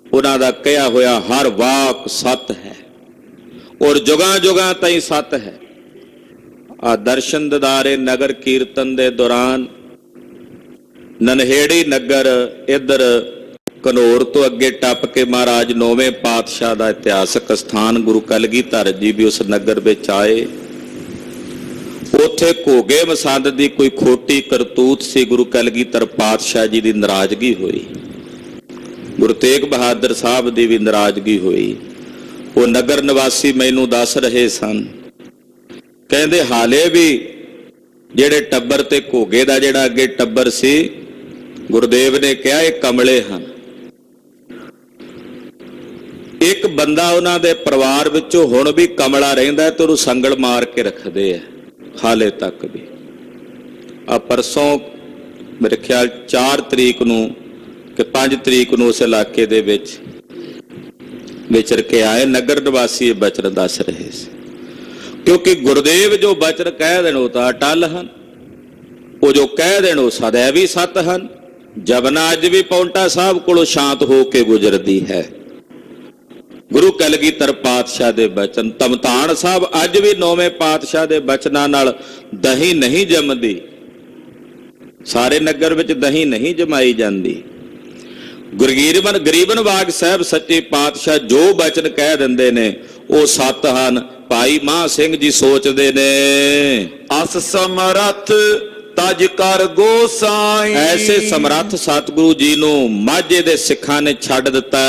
ਉਹਨਾਂ ਦਾ ਕਹਿਆ ਹੋਇਆ ਹਰ ਵਾਕ ਸੱਤ ਹੈ ਔਰ ਜੁਗਾਂ ਜੁਗਾਂ ਤਾਈਂ ਸੱਤ ਹੈ। ਆ ਦਰਸ਼ਨ ਦਿਦਾਰੇ ਨਗਰ ਕੀਰਤਨ ਦੇ ਦੌਰਾਨ ਨਨਹੇੜੀ ਨਗਰ ਇੱਧਰ ਘਨੌਰ ਤੋਂ ਅੱਗੇ ਟੱਪ ਕੇ ਮਹਾਰਾਜ ਨੌਵੇਂ ਪਾਤਸ਼ਾਹ ਦਾ ਇਤਿਹਾਸਕ ਸਥਾਨ ਗੁਰੂ ਕਲਗੀਧਰ ਜੀ ਵੀ ਉਸ ਨਗਰ ਵਿੱਚ ਆਏ। ਉੱਥੇ ਘੋਗੇ ਮਸੰਦ ਦੀ ਕੋਈ ਖੋਟੀ ਕਰਤੂਤ ਸੀ, ਗੁਰੂ ਕਲਗੀਧਰ ਪਾਤਸ਼ਾਹ ਜੀ ਦੀ ਨਾਰਾਜ਼ਗੀ ਹੋਈ, ਗੁਰੂ ਤੇਗ ਬਹਾਦਰ ਸਾਹਿਬ ਦੀ ਵੀ ਨਾਰਾਜ਼ਗੀ ਹੋਈ। ਉਹ ਨਗਰ ਨਿਵਾਸੀ ਮੈਨੂੰ ਦੱਸ ਰਹੇ ਸਨ, ਕਹਿੰਦੇ ਹਾਲੇ ਵੀ ਜਿਹੜੇ ਟੱਬਰ ਤੇ ਘੋਗੇ ਦਾ ਜਿਹੜਾ ਅੱਗੇ ਟੱਬਰ ਸੀ, ਗੁਰਦੇਵ ਨੇ ਕਿਹਾ ਇਹ ਕਮਲੇ ਹਨ। ਇੱਕ ਬੰਦਾ ਉਹਨਾਂ ਦੇ ਪਰਿਵਾਰ ਵਿੱਚੋਂ ਹੁਣ ਵੀ ਕਮਲਾ ਰਹਿੰਦਾ ਤੇ ਉਹਨੂੰ ਸੰਗਲ ਮਾਰ ਕੇ ਰੱਖਦੇ ਆ ਹਾਲੇ ਤੱਕ ਵੀ। ਆ ਪਰਸੋਂ ਮੇਰੇ ਖਿਆਲ 4 ਤਰੀਕ ਨੂੰ ਕਿ 5 ਤਰੀਕ ਨੂੰ ਉਸ ਇਲਾਕੇ ਦੇ ਵਿੱਚ ਵਿਚਰ ਕੇ ਆਏ ਨਗਰ ਨਿਵਾਸੀ ਇਹ ਬਚਨ ਦੱਸ ਰਹੇ ਸੀ, ਕਿਉਂਕਿ ਗੁਰਦੇਵ ਜੋ ਬਚਨ ਕਹਿ ਦੇਣ ਉਹ ਤਾਂ ਅਟਲ ਹਨ, ਉਹ ਜੋ ਕਹਿ ਦੇਣ ਉਹ ਸदैव ਹੀ ਸੱਤ ਹਨ। ਜਬਨਾ ਅੱਜ ਵੀ ਪੌਂਟਾ ਸਾਹਿਬ ਕੋਲੋਂ ਸ਼ਾਂਤ ਹੋ ਕੇ ਗੁਜ਼ਰਦੀ ਹੈ। ਗੁਰੂ ਕਲਗੀਧਰ ਪਾਤਸ਼ਾਹ ਦੇ ਬਚਨ, ਧਮਤਾਨ ਸਾਹਿਬ ਅੱਜ ਵੀ 9ਵੇਂ ਪਾਤਸ਼ਾਹ ਦੇ ਬਚਨਾਂ ਨਾਲ ਦਹੀਂ ਨਹੀਂ ਜੰਮਦੀ, ਸਾਰੇ ਨਗਰ ਵਿੱਚ ਦਹੀਂ ਨਹੀਂ ਜਮਾਈ ਜਾਂਦੀ। ਗਰੀਬਨਬਾਗ ਸਾਹਿਬ ਸੱਚੇ ਪਾਤਸ਼ਾਹ ਜੋ ਬਚਨ ਕਹਿ ਦਿੰਦੇ ਨੇ ਉਹ ਸੱਤ ਹਨ। ਭਾਈ ਮਹਾਂ ਸਿੰਘ ਜੀ ਸੋਚਦੇ ਨੇ, ਅਸ ਸਮਰੱਥ ਤਜ ਕਰ ਗੋਸਾਈ। ਐਸੇ ਸਮਰੱਥ ਸਤਿਗੁਰੂ ਜੀ ਨੂੰ ਮਾਝੇ ਦੇ ਸਿੱਖਾਂ ਨੇ ਛੱਡ ਦਿੱਤਾ।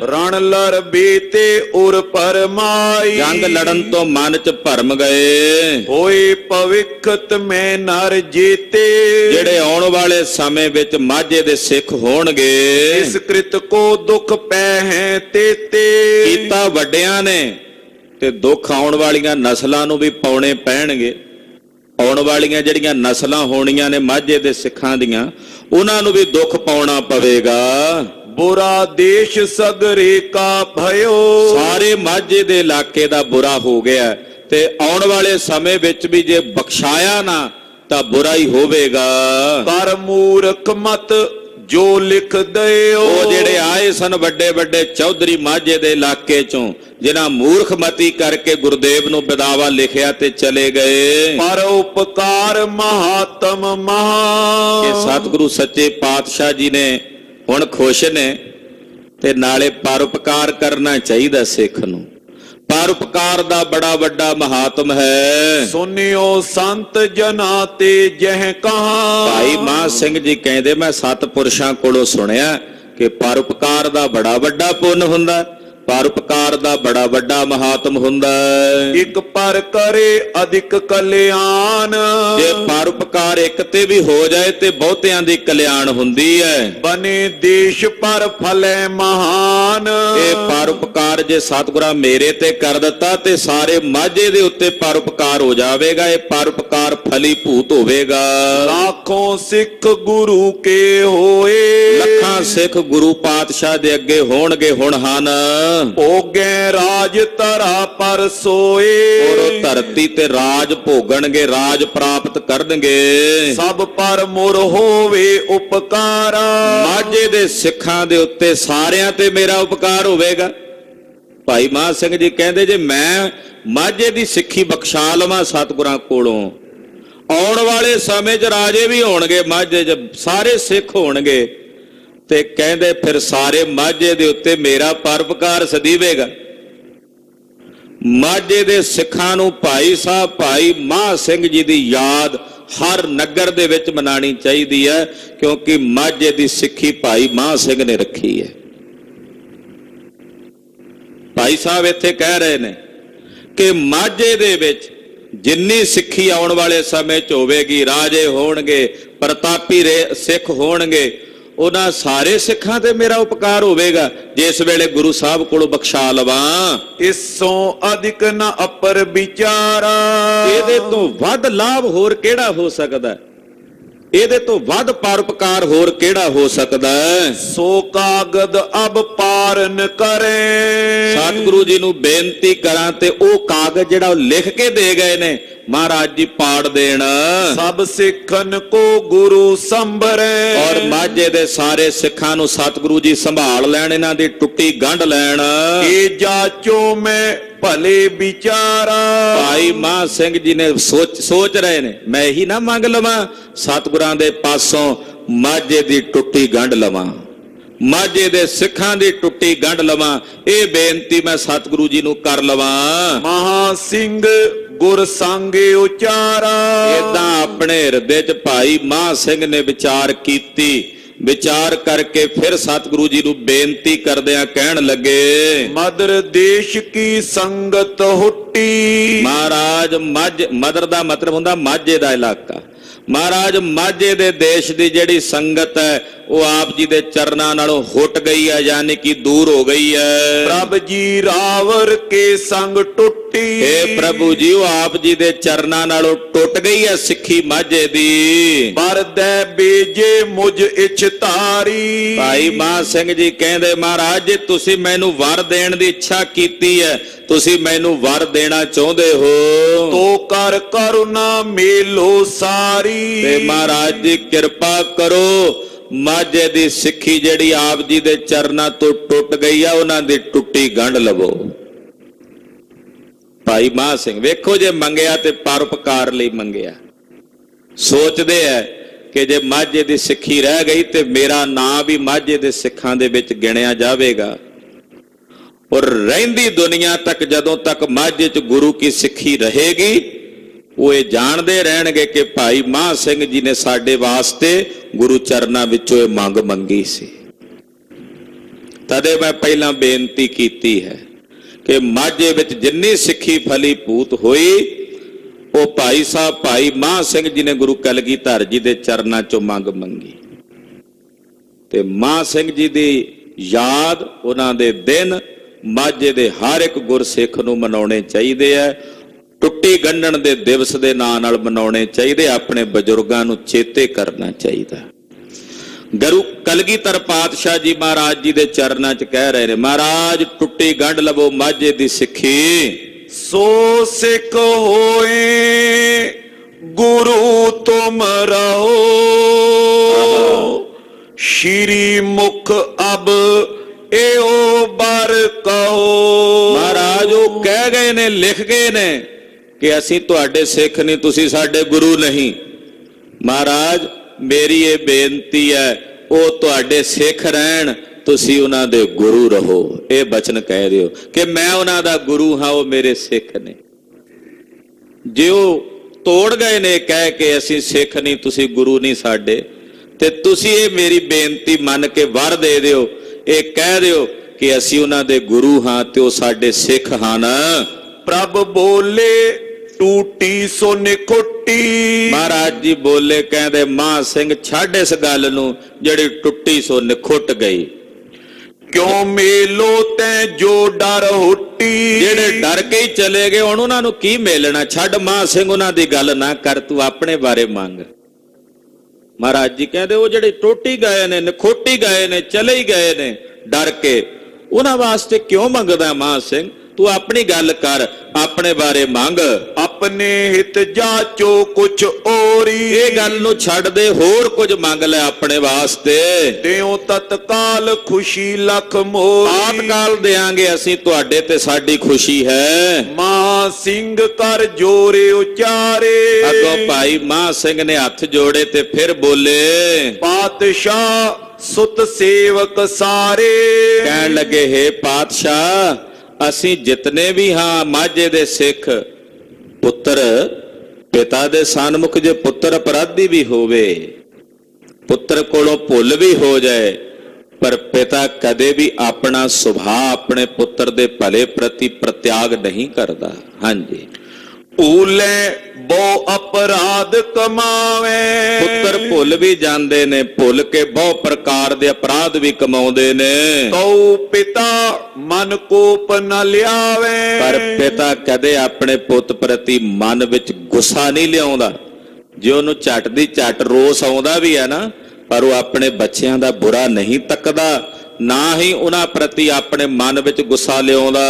ਰਣ ਲੜ ਬੀਤੇ ਉਰ ਪਰਮਾਈ। ਜੰਗ ਲੜਨ ਤੋਂ ਮਨ ਚ ਭਰਮ ਗਏ, ਹੋਏ ਭਵਿੱਖਤ ਮੈਂ ਨਰ ਜੀਤੇ। ਜਿਹੜੇ ਆਉਣ ਵਾਲੇ ਸਮੇਂ ਵਿੱਚ ਮਾਝੇ ਦੇ ਸਿੱਖ ਹੋਣਗੇ, ਇਸ ਕ੍ਰਿਤ ਕੋ ਦੁੱਖ ਪੈ ਹੈ ਤੇਤੇ। ਕੀਤਾ ਵੱਡਿਆਂ ਨੇ ਤੇ ਦੁੱਖ ਆਉਣ ਵਾਲੀਆਂ ਨਸਲਾਂ ਨੂੰ ਵੀ ਪਾਉਣੇ ਪੈਣਗੇ। ਆਉਣ ਵਾਲੀਆਂ ਜਿਹੜੀਆਂ ਨਸਲਾਂ ਹੋਣੀਆਂ ਨੇ ਮਾਝੇ ਦੇ ਸਿੱਖਾਂ ਦੀਆਂ, ਉਹਨਾਂ ਨੂੰ ਵੀ ਦੁੱਖ ਪਾਉਣਾ ਪਵੇਗਾ। ਬੁਰਾ ਦੇਸ਼ ਸਗਰੇ ਕਾ ਭਇਓ। ਸਾਰੇ ਮਾਝੇ ਦੇ ਇਲਾਕੇ ਦਾ ਬੁਰਾ ਹੋ ਗਿਆ ਤੇ ਆਉਣ ਵਾਲੇ ਸਮੇਂ ਵਿੱਚ ਵੀ ਜੇ ਬਖਸ਼ਾਇਆ ਨਾ ਤਾਂ ਬੁਰਾ ਹੀ ਹੋਵੇਗਾ। ਕਰ ਮੂਰਖ ਮਤ ਜੋ ਲਿਖ ਦਿਓ। ਉਹ ਜਿਹੜੇ ਆਏ ਸਨ ਵੱਡੇ ਵੱਡੇ ਚੌਧਰੀ ਮਾਝੇ ਦੇ ਇਲਾਕੇ ਚੋਂ, ਜਿਨ੍ਹਾਂ ਮੂਰਖਮਤੀ ਕਰਕੇ ਗੁਰਦੇਵ ਨੂੰ ਬਿਦਾਵਾ ਲਿਖਿਆ ਤੇ ਚਲੇ ਗਏ। ਪਰ ਉਪਕਾਰ ਮਹਾਤਮ ਮਹਾ। ਕਿ ਸਤਿਗੁਰੂ ਸੱਚੇ ਪਾਤਸ਼ਾਹ ਜੀ ਨੇ ਹੁਣ ਖੁਸ਼ ਨੇ ਤੇ ਨਾਲੇ ਪਰਉਪਕਾਰ ਕਰਨਾ ਚਾਹੀਦਾ ਸਿੱਖ ਨੂੰ। ਪਰਉਪਕਾਰ ਦਾ ਬੜਾ ਵੱਡਾ ਮਹਾਤਮ ਹੈ। ਸੁਨਿਓ ਸੰਤ ਜਨਾ ਤੇ ਜਹ ਕਹਾ। ਭਾਈ ਮਹਾਂ ਸਿੰਘ ਜੀ ਕਹਿੰਦੇ ਮੈਂ ਸਤਿਪੁਰਸ਼ਾਂ ਕੋਲੋਂ ਸੁਣਿਆ ਕਿ ਪਰਉਪਕਾਰ ਦਾ ਬੜਾ ਵੱਡਾ ਪੁੰਨ ਹੁੰਦਾ, ਪਰਉਪਕਾਰ ਦਾ ਬੜਾ ਵੱਡਾ ਮਹਾਤਮ ਹੁੰਦਾ। ਇੱਕ ਪਰ ਕਰੇ ਅਧਿਕ ਕਲਿਆਣ। ਜੇ ਪਰਉਪਕਾਰ ਇੱਕ ਤੇ ਵੀ ਹੋ ਜਾਏ ਤੇ ਬਹੁਤਿਆਂ ਦੀ ਕਲਿਆਣ ਹੁੰਦੀ ਹੈ। ਬਨੇ ਦੇਸ਼ ਪਰ ਫਲੇ ਮਹਾਨ। ਇਹ ਪਰਉਪਕਾਰ ਜੇ ਸਤਿਗੁਰਾਂ ਮੇਰੇ ਤੇ ਕਰ ਦਿੱਤਾ ਤੇ ਸਾਰੇ ਮਾਝੇ ਦੇ ਉੱਤੇ ਪਰਉਪਕਾਰ ਹੋ ਜਾਵੇਗਾ। ਇਹ ਪਰਉਪਕਾਰ ਫਲੀ ਭੂਤ ਹੋਵੇਗਾ। ਲੱਖੋਂ ਸਿੱਖ ਗੁਰੂ ਕੇ ਹੋਏ। ਲੱਖਾਂ ਸਿੱਖ ਗੁਰੂ ਪਾਤਸ਼ਾਹ ਦੇ ਅੱਗੇ ਹੋਣਗੇ, ਹੁਣ ਹਨ। ਭੋਗੇ ਰਾਜ ਧਰਾ ਪਰ ਸੋਏ। ਔਰ ਧਰਤੀ ਤੇ ਰਾਜ ਭੋਗਣਗੇ, ਰਾਜ ਪ੍ਰਾਪਤ ਕਰਨਗੇ। ਸਭ ਪਰ ਮੁਰ ਹੋਵੇ ਉਪਕਾਰਾ। ਮਾਝੇ ਦੇ ਸਿੱਖਾਂ ਦੇ ਉੱਤੇ ਸਾਰਿਆਂ ਤੇ ਮੇਰਾ ਉਪਕਾਰ ਹੋਵੇਗਾ। ਭਾਈ ਮਹਾਂ ਸਿੰਘ ਜੀ ਕਹਿੰਦੇ ਜੇ ਮੈਂ ਮਾਝੇ ਦੀ ਸਿੱਖੀ ਬਖਸ਼ਾ ਲਵਾਂ ਸਤਿਗੁਰਾਂ ਕੋਲੋਂ, ਆਉਣ ਵਾਲੇ ਸਮੇਂ 'ਚ ਰਾਜੇ ਵੀ ਹੋਣਗੇ ਮਾਝੇ 'ਚ, ਸਾਰੇ ਸਿੱਖ ਹੋਣਗੇ ਤੇ ਕਹਿੰਦੇ ਫਿਰ ਸਾਰੇ ਮਾਝੇ ਦੇ ਉੱਤੇ ਮੇਰਾ ਪਰਉਪਕਾਰ ਸਦੀਵੇਗਾ। ਮਾਝੇ ਦੇ ਸਿੱਖਾਂ ਨੂੰ ਭਾਈ ਸਾਹਿਬ ਭਾਈ ਮਹਾਂ ਸਿੰਘ ਜੀ ਦੀ ਯਾਦ ਹਰ ਨਗਰ ਦੇ ਵਿੱਚ ਮਨਾਣੀ ਚਾਹੀਦੀ ਹੈ, ਕਿਉਂਕਿ ਮਾਝੇ ਦੀ ਸਿੱਖੀ ਭਾਈ ਮਹਾਂ ਸਿੰਘ ਨੇ ਰੱਖੀ ਹੈ। ਭਾਈ ਸਾਹਿਬ ਇੱਥੇ ਕਹਿ ਰਹੇ ਨੇ ਕਿ ਮਾਝੇ ਦੇ ਵਿੱਚ ਜਿੰਨੀ ਸਿੱਖੀ ਆਉਣ ਵਾਲੇ ਸਮੇਂ 'ਚ ਹੋਵੇਗੀ, ਰਾਜੇ ਹੋਣਗੇ, ਪ੍ਰਤਾਪੀ ਸਿੱਖ ਹੋਣਗੇ, ਉਹਨਾਂ ਸਾਰੇ ਸਿੱਖਾਂ ਤੇ ਮੇਰਾ ਉਪਕਾਰ ਹੋਵੇਗਾ ਜਿਸ ਵੇਲੇ ਗੁਰੂ ਸਾਹਿਬ ਕੋਲੋਂ ਬਖਸ਼ਾ ਲਵਾਂ। ਇਸੋਂ ਅਧਿਕ ਨ ਅਪਰ ਵਿਚਾਰਾ। ਇਹਦੇ ਤੋਂ ਵੱਧ ਲਾਭ ਹੋਰ ਕਿਹੜਾ ਹੋ ਸਕਦਾ? ਇਹਦੇ ਤੋਂ ਵੱਧ ਪਰਉਪਕਾਰ ਹੋਰ ਕਿਹੜਾ ਹੋ ਸਕਦਾ? ਸੋ ਕਾਗਦ ਅਬ ਪਾਰਨ ਕਰੇ। ਸਤਿਗੁਰੂ ਜੀ ਨੂੰ ਬੇਨਤੀ ਕਰਾਂ ਤੇ ਉਹ ਕਾਗਜ਼ ਜਿਹੜਾ ਉਹ ਲਿਖ ਕੇ ਦੇ ਗਏ ਨੇ ਮਹਾਰਾਜ ਜੀ ਪਾੜ ਦੇਣ। ਸਭ ਸਿੱਖਨ ਕੋ ਗੁਰੂ ਸੰਭਰੇ। ਔਰ ਮਾਝੇ ਦੇ ਸਾਰੇ ਸਿੱਖਾਂ ਨੂੰ ਸਤਿਗੁਰੂ ਜੀ ਸੰਭਾਲ ਲੈਣ, ਇਹਨਾਂ ਦੀ ਟੁੱਟੀ ਗੰਢ ਲੈਣ। ਇਹ ਜਾਚੋ ਮੈਂ ਭਲੇ ਵਿਚਾਰਾ। ਭਾਈ ਮਹਾਂ ਸਿੰਘ ਜੀ ਨੇ ਸੋਚ ਰਹੇ ਨੇ ਮੈਂ ਇਹੀ ਨਾ ਮੰਗ ਲਵਾਂ ਸਤਿਗੁਰਾਂ ਦੇ ਪਾਸੋਂ ਮਾਝੇ ਦੀ ਟੁੱਟੀ ਗੰਢ ਲਵਾਂ, ਮਾਝੇ ਦੇ ਸਿੱਖਾਂ ਦੀ ਟੁੱਟੀ ਗੰਢ ਲਵਾਂ। ਇਹ ਬੇਨਤੀ ਮੈਂ ਸਤਿਗੁਰੂ ਜੀ ਨੂੰ ਕਰ ਲਵਾਂ। ਮਹਾ ਸਿੰਘ ਗੁਰ ਸੰਗੇ ਉਚਾਰਾ। ਏਦਾਂ ਆਪਣੇ ਹਿਰਦੇ 'ਚ ਭਾਈ ਮਹਾਂ ਸਿੰਘ ਨੇ ਵਿਚਾਰ ਕੀਤੀ। ਵਿਚਾਰ ਕਰਕੇ ਫਿਰ ਸਤਿਗੁਰੂ ਜੀ ਨੂੰ ਬੇਨਤੀ ਕਰਦਿਆਂ ਕਹਿਣ ਲੱਗੇ, ਮਦਰ ਦੇਸ਼ ਕੀ ਸੰਗਤ ਹੁੱਟੀ। ਮਹਾਰਾਜ ਮਦਰ ਦਾ ਮਤਲਬ ਹੁੰਦਾ ਮਾਝੇ ਦਾ ਇਲਾਕਾ। ਮਹਾਰਾਜ ਮਾਝੇ ਦੇ ਦੇਸ਼ ਦੀ ਜਿਹੜੀ ਸੰਗਤ ਹੈ ਉਹ ਆਪ ਜੀ ਦੇ ਚਰਨਾਂ ਨਾਲੋਂ ਹੁੱਟ ਗਈ ਹੈ, ਯਾਨੀ ਕਿ ਦੂਰ ਹੋ ਗਈ ਹੈ। ਪ੍ਰਭ ਜੀ ਰਾਵਰ ਕੇ ਸੰਗ ਟੁੱਟੀ। हे ਪ੍ਰਭੂ ਜੀ, ਉਹ ਆਪ ਜੀ ਦੇ ਚਰਨਾਂ ਨਾਲੋਂ ਟੁੱਟ ਗਈ ਹੈ ਸਿੱਖੀ ਮਾਝੇ ਦੀ। ਬਰਦੈ ਬੇਜੇ ਮੁਝ ਇਛ ਧਾਰੀ। ਭਾਈ ਮਾਨ ਸਿੰਘ ਜੀ ਕਹਿੰਦੇ, ਮਹਾਰਾਜ ਜੇ ਤੁਸੀਂ ਮੈਨੂੰ ਵਰ ਦੇਣ ਦੀ ਇੱਛਾ ਕੀਤੀ ਹੈ, ਤੁਸੀਂ ਮੈਨੂੰ ਵਰ ਦੇਣਾ ਚਾਹੁੰਦੇ ਹੋ, ਤੋ ਕਰ ਕਰੁਣਾ ਮੇਲੋ ਸਾਰੀ। ਤੇ ਮਹਾਰਾਜ ਜੀ ਕਿਰਪਾ ਕਰੋ, ਮਾਝੇ ਦੀ ਸਿੱਖੀ ਜਿਹੜੀ ਆਪ ਜੀ ਦੇ ਚਰਨਾਂ ਤੋਂ ਟੁੱਟ ਗਈ ਆ, ਉਹਨਾਂ ਦੀ ਟੁੱਟੀ ਗੰਢ ਲਵੋ। ਭਾਈ ਮਾਨ ਸਿੰਘ ਵੇਖੋ, ਜੇ ਮੰਗਿਆ ਤੇ ਪਰਉਪਕਾਰ ਲਈ ਮੰਗਿਆ। ਸੋਚਦੇ ਐ ਕਿ ਜੇ ਮਾਝੇ ਦੀ ਸਿੱਖੀ ਰਹਿ ਗਈ ਤੇ ਮੇਰਾ ਨਾਂ ਵੀ ਮਾਝੇ ਦੇ ਸਿੱਖਾਂ ਦੇ ਵਿੱਚ ਗਿਣਿਆ ਜਾਵੇਗਾ। ਔਰ ਰਹਿੰਦੀ ਦੁਨੀਆ ਤੱਕ ਜਦੋਂ ਤੱਕ ਮਾਝੇ 'ਚ ਗੁਰੂ ਕੀ ਸਿੱਖੀ ਰਹੇਗੀ, ਉਹ ਇਹ ਜਾਣਦੇ ਰਹਿਣਗੇ ਕਿ ਭਾਈ ਮਾਨ ਸਿੰਘ ਜੀ ਨੇ ਸਾਡੇ ਵਾਸਤੇ ਗੁਰੂ ਚਰਨਾਂ ਵਿੱਚੋਂ ਇਹ ਮੰਗ ਮੰਗੀ ਸੀ। ਤਦੇ ਮੈਂ ਪਹਿਲਾਂ ਬੇਨਤੀ ਕੀਤੀ ਹੈ ਕਿ ਮਾਝੇ ਵਿੱਚ ਜਿੰਨੀ ਸਿੱਖੀ ਫਲੀ ਭੂਤ ਹੋਈ, ਉਹ ਭਾਈ ਸਾਹਿਬ ਭਾਈ ਮਾਨ ਸਿੰਘ ਜੀ ਨੇ ਗੁਰੂ ਕਲਗੀਧਰ ਜੀ ਦੇ ਚਰਨਾਂ 'ਚੋਂ ਮੰਗ ਮੰਗੀ। ਤੇ ਮਾਨ ਸਿੰਘ ਜੀ ਦੀ ਯਾਦ, ਉਹਨਾਂ ਦੇ ਦਿਨ ਮਾਝੇ ਦੇ ਹਰ ਇੱਕ ਗੁਰਸਿੱਖ ਨੂੰ ਮਨਾਉਣੇ ਚਾਹੀਦੇ ਆ। ਟੁੱਟੀ ਗੰਢਣ ਦੇ ਦਿਵਸ ਦੇ ਨਾਂ ਨਾਲ ਮਨਾਉਣੇ ਚਾਹੀਦੇ, ਆਪਣੇ ਬਜ਼ੁਰਗਾਂ ਨੂੰ ਚੇਤੇ ਕਰਨਾ ਚਾਹੀਦਾ। ਗੁਰੂ ਕਲਗੀਧਰ ਪਾਤਸ਼ਾਹ ਜੀ ਮਹਾਰਾਜ ਜੀ ਦੇ ਚਰਨਾਂ 'ਚ ਕਹਿ ਰਹੇ ਨੇ, ਮਹਾਰਾਜ ਟੁੱਟੀ ਗੰਢ ਲਵੋ ਮਾਝੇ ਦੀ ਸਿੱਖੀ। ਸੋ ਸਿੱਖ ਹੋਏ ਗੁਰੂ ਤੁਮ ਰਹੋ, ਸ਼੍ਰੀ ਮੁਖ ਅਬ ਏਓ ਬਰ ਕਹੋ। ਮਹਾਰਾਜ ਉਹ ਕਹਿ ਗਏ ਨੇ, ਲਿਖ ਗਏ ਨੇ ਕਿ ਅਸੀਂ ਤੁਹਾਡੇ ਸਿੱਖ ਨਹੀਂ, ਤੁਸੀਂ ਸਾਡੇ ਗੁਰੂ ਨਹੀਂ। ਮਹਾਰਾਜ ਮੇਰੀ ਇਹ ਬੇਨਤੀ ਹੈ, ਉਹ ਤੁਹਾਡੇ ਸਿੱਖ ਰਹਿਣ, ਤੁਸੀਂ ਉਹਨਾਂ ਦੇ ਗੁਰੂ ਰਹੋ। ਇਹ ਬਚਨ ਕਹਿ ਦਿਓ ਕਿ ਮੈਂ ਉਹਨਾਂ ਦਾ ਗੁਰੂ ਹਾਂ, ਉਹ ਮੇਰੇ ਸਿੱਖ ਨੇ। ਜੇ ਉਹ ਤੋੜ ਗਏ ਨੇ ਕਹਿ ਕੇ ਅਸੀਂ ਸਿੱਖ ਨਹੀਂ, ਤੁਸੀਂ ਗੁਰੂ ਨਹੀਂ ਸਾਡੇ, ਤੇ ਤੁਸੀਂ ਇਹ ਮੇਰੀ ਬੇਨਤੀ ਮੰਨ ਕੇ ਵਰ ਦੇ ਦਿਓ, ਇਹ ਕਹਿ ਦਿਓ ਕਿ ਅਸੀਂ ਉਹਨਾਂ ਦੇ ਗੁਰੂ ਹਾਂ ਤੇ ਉਹ ਸਾਡੇ ਸਿੱਖ ਹਨ। ਪ੍ਰਭ ਬੋਲੇ ਟੂਟੀ ਸੋ ਨਿਖੁੱਟੀ। ਮਹਾਰਾਜ ਜੀ ਬੋਲੇ, ਕਹਿੰਦੇ ਮਾਨ ਸਿੰਘ ਛੱਡ ਇਸ ਗੱਲ ਨੂੰ ਜਿਹੜੀ ਟੁੱਟੀ ਸੋ ਨਿਖੁੱਟ ਗਈ। ਕਿਉਂ ਮੇਲੋ ਤੈ ਜੋ ਡਰ ਹੁੱਟੀ। ਜਿਹੜੇ ਡਰ ਕੇ ਹੀ ਚਲੇ ਗਏ, ਹੁਣ ਉਹਨਾਂ ਨੂੰ ਕੀ ਮੇਲਣਾ। ਛੱਡ ਮਾਨ ਸਿੰਘ, ਉਹਨਾਂ ਦੀ ਗੱਲ ਨਾ ਕਰ, ਤੂੰ ਆਪਣੇ ਬਾਰੇ ਮੰਗ। ਮਹਾਰਾਜ ਜੀ ਕਹਿੰਦੇ, ਉਹ ਜਿਹੜੇ ਟੁੱਟੀ ਗਏ ਨੇ, ਨਿਖੋਟੀ ਗਏ ਨੇ, ਚਲੇ ਹੀ ਗਏ ਨੇ ਡਰ ਕੇ, ਉਹਨਾਂ ਵਾਸਤੇ ਕਿਉਂ ਮੰਗਦਾ ਮਾਨ ਸਿੰਘ? ਤੂੰ ਆਪਣੀ ਗੱਲ ਕਰ, ਆਪਣੇ ਬਾਰੇ ਮੰਗ। ਆਪਣੇ ਹਿਤ ਜਾਚੋ ਕੁਛ ਔਰੀ। ਇਹ ਗੱਲ ਨੂੰ ਛੱਡ ਦੇ, ਹੋਰ ਕੁਝ ਮੰਗ ਲੈ ਆਪਣੇ ਵਾਸਤੇ। ਦਿਓ ਤਤਕਾਲ ਖੁਸ਼ੀ ਲੱਖ ਮੋਰੀ। ਆਤਕਾਲ ਦੇਾਂਗੇ ਅਸੀਂ ਤੁਹਾਡੇ ਤੇ ਸਾਡੀ ਖੁਸ਼ੀ ਹੈ। ਮਾਂ ਸਿੰਘ ਕਰ ਜੋਰੇ ਉਚਾਰੇ। ਅੱਗੋਂ ਭਾਈ ਮਾਨ ਸਿੰਘ ਨੇ ਹੱਥ ਜੋੜੇ ਤੇ ਫਿਰ ਬੋਲੇ, ਪਾਤਸ਼ਾਹ ਸੁਤ ਸੇਵਕ ਸਾਰੇ। ਕਹਿਣ ਲੱਗੇ, ਹੇ ਪਾਤਸ਼ਾਹ, ਅਸੀਂ ਜਿਤਨੇ ਵੀ ਹਾਂ ਮਾਝੇ ਦੇ ਸਿੱਖ, ਪੁੱਤਰ ਪਿਤਾ ਦੇ ਸਨਮੁਖ ਜੇ ਪੁੱਤਰ ਅਪਰਾਧੀ ਵੀ ਹੋਵੇ, ਪੁੱਤਰ ਕੋਲੋਂ ਭੁੱਲ ਵੀ ਹੋ ਜਾਏ, ਪਰ ਪਿਤਾ ਕਦੇ ਵੀ ਆਪਣਾ ਸੁਭਾਅ ਆਪਣੇ ਪੁੱਤਰ ਦੇ ਭਲੇ ਪ੍ਰਤੀ ਪ੍ਰਤਿਆਗ ਨਹੀਂ ਕਰਦਾ। ਹਾਂਜੀ, ਭੂਲੇ ਬਹੁ ਅਪਰਾਧ ਕਮਾਵੇ। ਪੁੱਤਰ ਭੁੱਲ ਵੀ ਜਾਂਦੇ ਨੇ, ਭੁੱਲ ਕੇ ਬਹੁ ਪ੍ਰਕਾਰ ਦੇ ਅਪਰਾਧ ਵੀ ਕਮਾਉਂਦੇ ਨੇ। ਤਉ ਪਿਤਾ ਮਨ ਕੋਪ ਨ ਲਿਆਵੇ। ਪਰ ਪਿਤਾ ਕਦੇ ਆਪਣੇ ਪੁੱਤ ਪ੍ਰਤੀ ਮਨ ਵਿੱਚ ਗੁੱਸਾ ਨਹੀਂ ਲਿਆਉਂਦਾ। ਜੇ ਉਹਨੂੰ ਝੱਟ ਦੀ ਝੱਟ ਰੋਸ ਆਉਂਦਾ ਵੀ ਹੈ ਨਾ, ਪਰ ਉਹ ਆਪਣੇ ਬੱਚਿਆਂ ਦਾ ਬੁਰਾ ਨਹੀਂ ਤੱਕਦਾ, ਨਾ ਹੀ ਉਹਨਾਂ ਪ੍ਰਤੀ ਆਪਣੇ ਮਨ ਵਿੱਚ ਗੁੱਸਾ ਲਿਆਉਂਦਾ।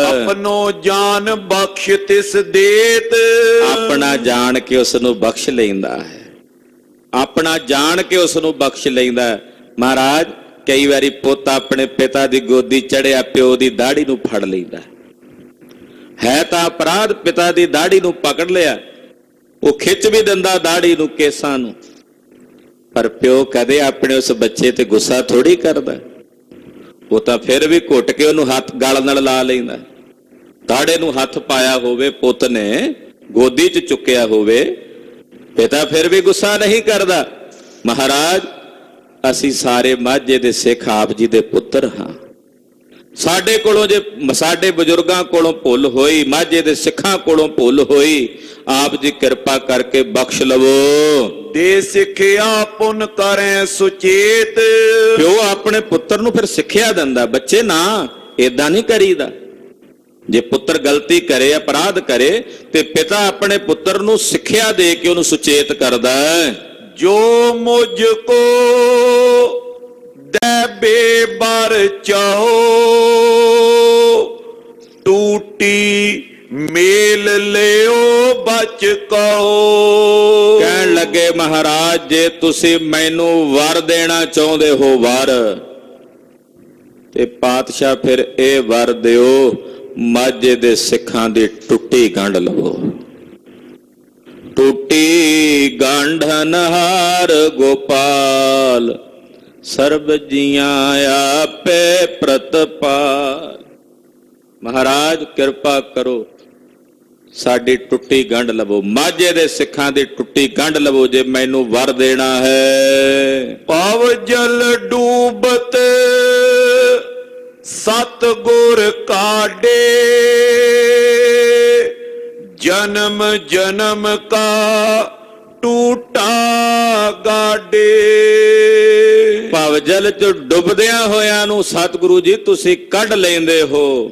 ਆਪਣੋ ਜਾਨ ਬਖਸ਼ ਤਿਸ ਦੇਤ। ਆਪਣਾ ਜਾਣ ਕੇ ਉਸ ਨੂੰ ਬਖਸ਼ ਲੈਂਦਾ ਹੈ, ਆਪਣਾ ਜਾਣ ਕੇ ਉਸ ਨੂੰ ਬਖਸ਼ ਲੈਂਦਾ। ਮਹਾਰਾਜ ਕਈ ਵਾਰੀ ਪੁੱਤ ਆਪਣੇ ਪਿਤਾ ਦੀ ਗੋਦੀ ਚੜਿਆ ਪਿਓ ਦੀ ਦਾੜੀ ਨੂੰ ਫੜ ਲੈਂਦਾ ਹੈ ਤਾਂ ਅਪਰਾਧ। ਪਿਤਾ ਦੀ ਦਾੜੀ ਨੂੰ ਪਕੜ ਲਿਆ, ਉਹ ਖਿੱਚ ਵੀ ਦਿੰਦਾ ਦਾੜੀ ਨੂੰ, ਕੇਸਾਂ ਨੂੰ, ਪਰ ਪਿਓ ਕਦੇ ਆਪਣੇ ਉਸ ਬੱਚੇ ਤੇ ਗੁੱਸਾ ਥੋੜੀ ਕਰਦਾ। ਉਹ ਤਾਂ ਫਿਰ ਵੀ ਘੁੱਟ ਕੇ ਉਹਨੂੰ ਹੱਥ ਗਲ ਨਾਲ ਲਾ ਲੈਂਦਾ। ਦਾੜੇ ਨੂੰ ਹੱਥ ਪਾਇਆ ਹੋਵੇ, ਪੁੱਤ ਨੇ ਗੋਦੀ 'ਚ ਚੁੱਕਿਆ ਹੋਵੇ, ਪਿਤਾ ਫਿਰ ਵੀ ਗੁੱਸਾ ਨਹੀਂ ਕਰਦਾ। ਮਹਾਰਾਜ ਅਸੀਂ ਸਾਰੇ ਮਾਝੇ ਦੇ ਸਿੱਖ ਆਪ ਜੀ ਦੇ ਪੁੱਤਰ ਹਾਂ। ਸਾਡੇ ਕੋਲੋਂ ਜੇ ਸਾਡੇ ਬਜ਼ੁਰਗਾਂ ਕੋਲੋਂ ਭੁੱਲ ਹੋਈ, ਮਾਝੇ ਦੇ ਸਿੱਖਾਂ ਕੋਲੋਂ ਭੁੱਲ ਹੋਈ, ਆਪ ਜੀ ਕਿਰਪਾ ਕਰਕੇ ਬਖਸ਼ ਲਵੋ। ਦੇ ਸਿੱਖਿਆ ਪੁੰਨ ਕਰੇ ਸੁਚੇਤ। ਪਿਓ ਆਪਣੇ ਪੁੱਤਰ ਨੂੰ ਫਿਰ ਸਿੱਖਿਆ ਦਿੰਦਾ, ਬੱਚੇ ਨਾ ਏਦਾਂ ਨਹੀਂ ਕਰੀਦਾ। ਜੇ ਪੁੱਤਰ ਗਲਤੀ ਕਰੇ, ਅਪਰਾਧ ਕਰੇ, ਤੇ ਪਿਤਾ ਆਪਣੇ ਪੁੱਤਰ ਨੂੰ ਸਿੱਖਿਆ ਦੇ ਕੇ ਉਹਨੂੰ ਸੁਚੇਤ ਕਰਦਾ ਹੈ। ਜੋ ਮੁਝ ਕੋ ਦੇਬੇ ਬਰ ਚਾਹੋ, ਟੂਟੀ ਮੇਲ ਲਿਓ ਬਚ ਕਹੋ। ਕਹਿਣ ਲੱਗੇ ਮਹਾਰਾਜ ਜੇ ਤੁਸੀਂ ਮੈਨੂੰ ਵਰ ਦੇਣਾ ਚਾਹੁੰਦੇ ਹੋ ਵਰ, ਤੇ ਪਾਤਸ਼ਾਹ ਫਿਰ ਇਹ ਵਰ ਦਿਓ, ਮਾਝੇ ਦੇ ਸਿੱਖਾਂ ਦੀ ਟੁੱਟੀ ਗੰਢ ਲਵੋ। ਟੁੱਟੀ ਗੰਢਨਹਾਰ ਗੋਪਾਲ, ਸਰਬ ਜੀਆਂ ਆਪੇ ਪ੍ਰਤਪਾਲ। ਮਹਾਰਾਜ ਕਿਰਪਾ ਕਰੋ, ਸਾਡੀ ਟੁੱਟੀ ਗੰਢ ਲਵੋ, ਮਾਝੇ ਦੇ ਸਿੱਖਾਂ ਦੀ ਟੁੱਟੀ ਗੰਢ ਲਵੋ ਜੇ ਮੈਨੂੰ ਵਰ ਦੇਣਾ ਹੈ। ਪਵ ਜਲ ਡੂਬਤ ਸਤ ਗੁਰ ਕਾਢੇ, ਜਨਮ ਜਨਮ ਕਾ ਟੂਟਾ ਗਾਡੇ। ਭਵ ਜਲ ਚ ਡੁੱਬਦਿਆਂ ਹੋਇਆਂ ਨੂੰ ਸਤਿਗੁਰੂ ਜੀ ਤੁਸੀਂ ਕੱਢ ਲੈਂਦੇ ਹੋ,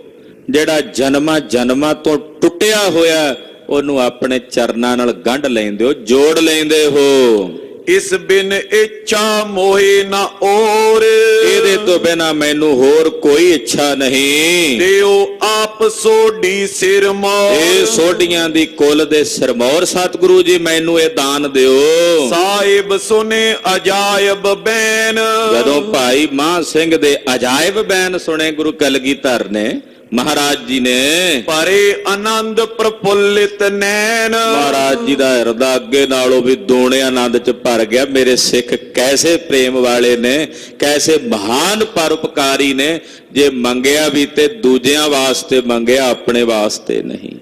ਜਿਹੜਾ ਜਨਮਾਂ ਜਨਮਾਂ ਤੋਂ ਟੁੱਟਿਆ ਹੋਇਆ ਉਹਨੂੰ ਆਪਣੇ ਚਰਨਾਂ ਨਾਲ ਗੰਢ ਲੈਂਦੇ ਹੋ, ਜੋੜ ਲੈਂਦੇ ਹੋ। ਇਸ ਬਿਨ ਇੱਛਾ ਮੋਹੇ ਨਾ ਔਰ, ਇਹਦੇ ਤੋਂ ਬਿਨਾ ਮੈਨੂੰ ਹੋਰ ਕੋਈ ਇੱਛਾ ਨਹੀਂ। ਦਿਓ ਆਪ ਸੋਢੀ ਸਿਰਮੌਰ, ਇਹ ਸੋਢੀਆਂ ਦੀ ਕੁੱਲ ਦੇ ਸਿਰਮੌਰ ਸਤਿਗੁਰੂ ਜੀ ਮੈਨੂੰ ਇਹ ਦਾਨ ਦਿਓ। ਸਾਹਿਬ ਸੁਨੇ ਅਜਾਇਬ ਬੈਨ, ਜਦੋਂ ਭਾਈ ਮਾਨ ਸਿੰਘ ਦੇ ਅਜਾਇਬ ਬੈਨ ਸੁਣੇ ਗੁਰੂ ਕਲਗੀਧਰ ਨੇ ਮਹਾਰਾਜ ਜੀ ਨੇ, ਪਰੇ ਆਨੰਦ ਪ੍ਰਫੁੱਲਿਤ ਨੈਣ। ਮਹਾਰਾਜ ਜੀ ਦਾ ਹਿਰਦਾ ਅੱਗੇ ਨਾਲੋਂ ਵੀ ਦੋਣੇ ਆਨੰਦ ਚ ਭਰ ਗਿਆ। ਮੇਰੇ ਸਿੱਖ ਕੈਸੇ ਪ੍ਰੇਮ ਵਾਲੇ ਨੇ, ਕੈਸੇ ਮਹਾਨ ਪਰਉਪਕਾਰੀ ਨੇ। ਜੇ ਮੰਗਿਆ ਵੀ ਤੇ ਦੂਜਿਆਂ ਵਾਸਤੇ ਮੰਗਿਆ, ਆਪਣੇ ਵਾਸਤੇ ਨਹੀਂ।